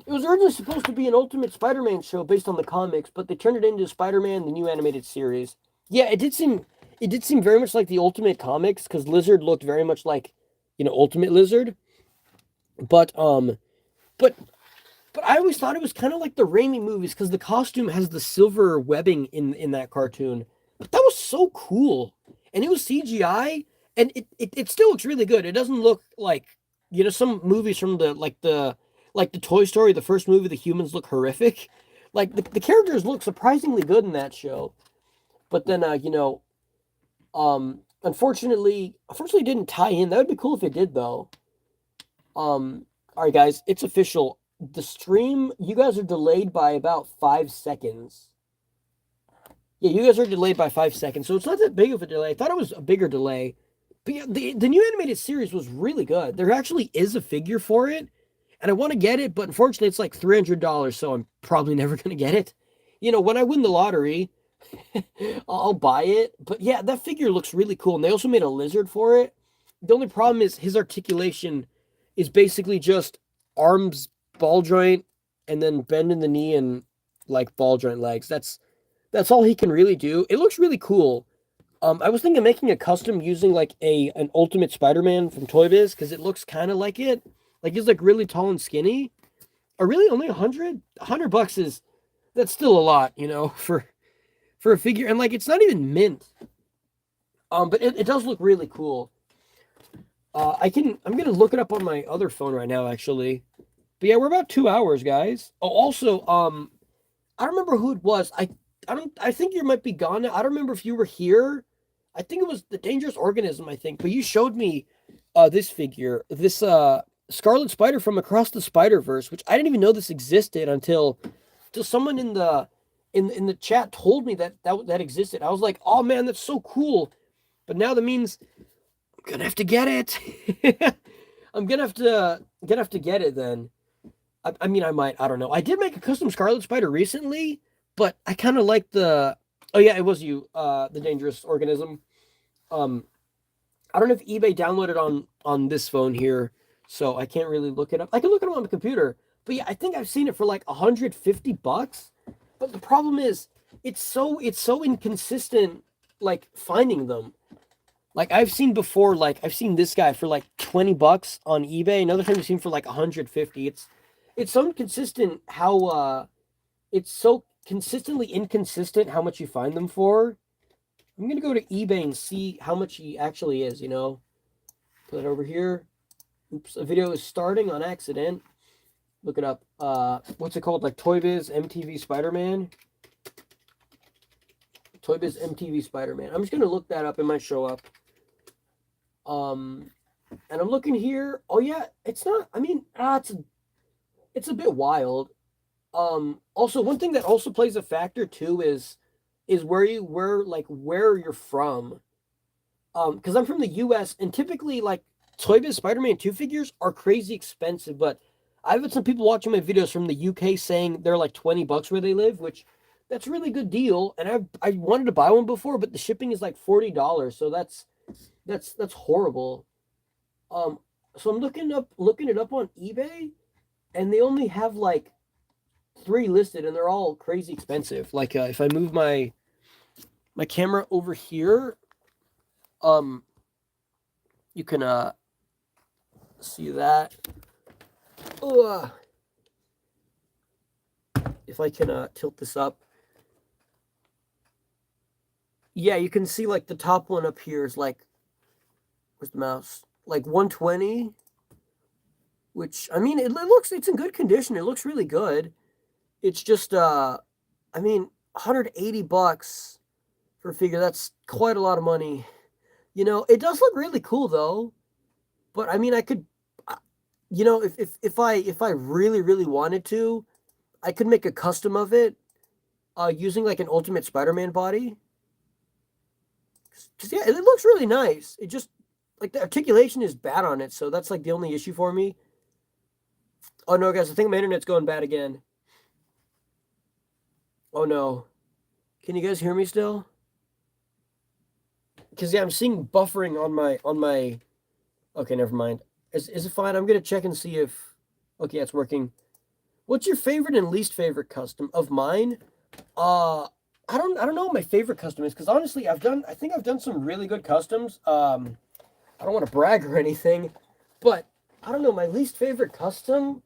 It was originally supposed to be an Ultimate Spider-Man show based on the comics, but they turned it into Spider-Man, the new animated series. Yeah, it did seem very much like the Ultimate comics because Lizard looked very much like, Ultimate Lizard. But but but I always thought it was kind of like the Raimi movies because the costume has the silver webbing in that cartoon. But that was so cool, and it was CGI, and it still looks really good. It doesn't look like some movies from the Toy Story, the first movie. The humans look horrific. Like the characters look surprisingly good in that show. But then unfortunately it didn't tie in. That would be cool if it did though. All right, guys, it's official. The stream, you guys are delayed by about 5 seconds. Yeah, you guys are delayed by 5 seconds, so it's not that big of a delay. I thought it was a bigger delay. But yeah, the new animated series was really good. There actually is a figure for it, and I want to get it, but unfortunately it's like $300, so I'm probably never going to get it. When I win the lottery, I'll buy it. But yeah, that figure looks really cool, and they also made a lizard for it. The only problem is his articulation is basically just arms, ball joint, and then bend in the knee and like ball joint legs. That's all he can really do. It looks really cool. I was thinking of making a custom using like an Ultimate Spider-Man from Toy Biz because it looks kind of like it. Like he's like really tall and skinny. Or really only $100 is that's still a lot, for a figure, and like it's not even mint. But it does look really cool. I'm gonna look it up on my other phone right now, actually. But yeah, we're about 2 hours, guys. Oh, also, I don't remember who it was. I think you might be gone now. I don't remember if you were here. I think it was the Dangerous Organism, I think. But you showed me this figure, this Scarlet Spider from Across the Spider-Verse, which I didn't even know this existed until someone in the chat told me that existed. I was like, oh man, that's so cool. But now that means I'm gonna have to get it. I'm gonna have to get it then. I mean, I might. I don't know. I did make a custom Scarlet Spider recently, but I kind of like the. Oh yeah, it was you, the Dangerous Organism. I don't know if eBay downloaded on this phone here, so I can't really look it up. I can look it up on the computer, but yeah, I think I've seen it for like $150. But the problem is, it's so inconsistent. Like finding them. Like I've seen before, like I've seen this guy for like $20 on eBay. Another time I've seen for like 150. It's so inconsistent how it's so consistently inconsistent how much you find them for. I'm gonna go to eBay and see how much he actually is, Put it over here. Oops, a video is starting on accident. Look it up. What's it called? Like Toy Biz MTV Spider-Man. Toy Biz MTV Spider-Man. I'm just gonna look that up. It might show up. And I'm looking here. Oh yeah, it's not. I mean, it's a bit wild. Also, one thing that also plays a factor too is where you're from. Because I'm from the U.S. and typically like Toy Biz Spider-Man 2 figures are crazy expensive, but I've had some people watching my videos from the UK saying they're like $20 where they live, which that's a really good deal. And I wanted to buy one before, but the shipping is like $40, so that's horrible. So I'm looking it up on eBay, and they only have like 3 listed, and they're all crazy expensive. Like if I move my my camera over here. Um, you can see that. Ugh. If I can tilt this up. Yeah, you can see like the top one up here is like, where's the mouse? Like 120, which I mean it's in good condition. It looks really good. It's just I mean, $180 for a figure. That's quite a lot of money. You know, it does look really cool though. But I mean, I could, you know, if I really really wanted to, I could make a custom of it, using like an Ultimate Spider-Man body. Cause yeah, it looks really nice. It just like the articulation is bad on it, so that's like the only issue for me. Oh no, guys, I think my internet's going bad again. Oh no, can you guys hear me still? Because yeah, I'm seeing buffering on my. Okay, never mind. Is it fine? I'm gonna check and see if. Okay, it's working. What's your favorite and least favorite custom of mine? Uh, I don't know what my favorite custom is because honestly, I think I've done some really good customs. I don't want to brag or anything, but I don't know my least favorite custom.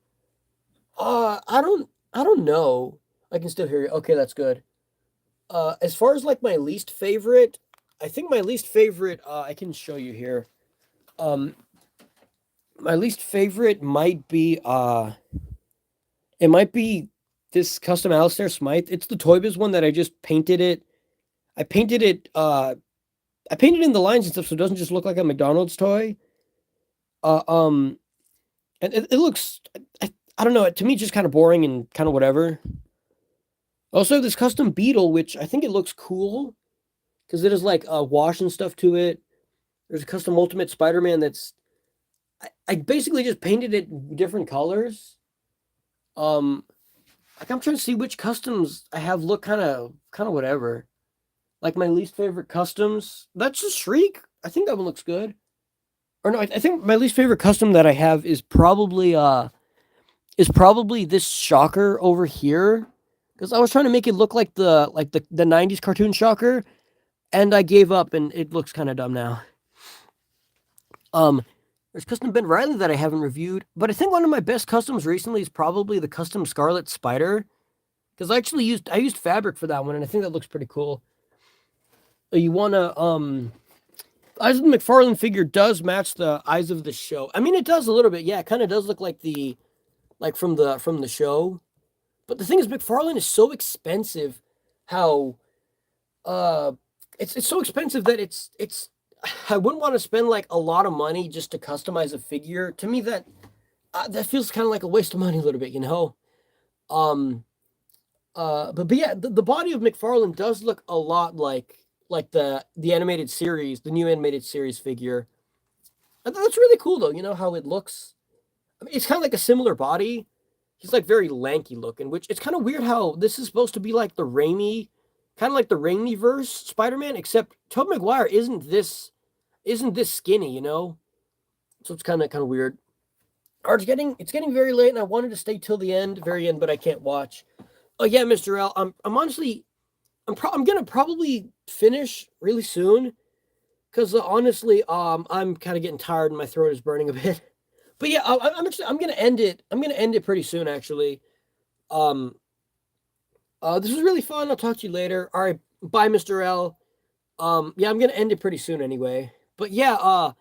I don't know. I can still hear you. Okay, that's good. As far as like my least favorite, I think my least favorite, I can show you here. Um, my least favorite might be it might be this custom Alistair Smythe. It's the Toy Biz one that I just painted it. I painted it I painted in the lines and stuff so it doesn't just look like a McDonald's toy. Uh um and it looks I don't know, to me it's just kind of boring and kind of whatever. Also this custom Beetle, which I think it looks cool because it has like wash and stuff to it. There's a custom Ultimate Spider-Man that's I basically just painted it different colors. Um like I'm trying to see which customs I have look kind of whatever. Like my least favorite customs, that's just Shriek. I think that one looks good. Or no, I think my least favorite custom that I have is probably this Shocker over here. Because I was trying to make it look like the 90s cartoon Shocker, and I gave up and it looks kind of dumb now. Um there's custom Ben Riley that I haven't reviewed, but I think one of my best customs recently is probably the custom Scarlet Spider. Because I used fabric for that one, and I think that looks pretty cool. You wanna Eyes of the McFarlane figure does match the Eyes of the Show. I mean, it does a little bit. Yeah, it kind of does look like from the show. But the thing is, McFarlane is so expensive. How uh, it's so expensive that it's. I wouldn't want to spend like a lot of money just to customize a figure. To me, that feels kind of like a waste of money a little bit, you know. Um. But yeah, the body of McFarlane does look a lot like the animated series, the new animated series figure. I thought that's really cool though. You know how it looks. I mean, it's kind of like a similar body. He's like very lanky looking, which it's kind of weird how this is supposed to be like the Raimi, kind of like the Raimi verse Spider-Man, except Tobey Maguire isn't this skinny, you know? So it's kind of weird. Or it's getting very late, and I wanted to stay till the end, very end, but I can't watch. Oh yeah, Mr. L. I'm honestly I'm gonna probably finish really soon because honestly, I'm kind of getting tired and my throat is burning a bit. But yeah, I'm gonna end it. I'm gonna end it pretty soon, actually. Um, this was really fun. I'll talk to you later. All right, bye, Mr. L. Yeah, I'm gonna end it pretty soon anyway. But yeah,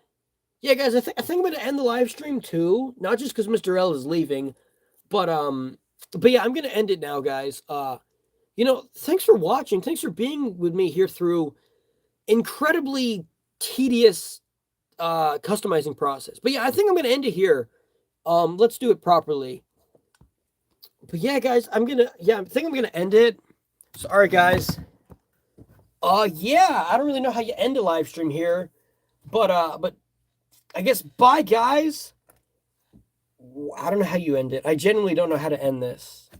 yeah, guys, I think I'm gonna end the live stream too. Not just because Mr. L is leaving, but but yeah, I'm gonna end it now, guys. Thanks for watching. Thanks for being with me here through incredibly tedious customizing process. But yeah, I think I'm gonna end it here. Let's do it properly. But yeah, guys, I think I'm gonna end it. Sorry, guys. Yeah, I don't really know how you end a live stream here, but I guess bye, guys. I don't know how you end it. I genuinely don't know how to end this.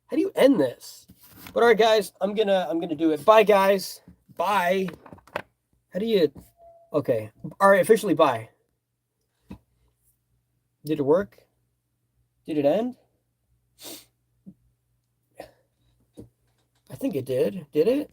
How do you end this? But all right, guys, I'm gonna do it. Bye, guys. Bye. How do you? Okay. All right, officially bye. Did it work? Did it end? I think it did. Did it?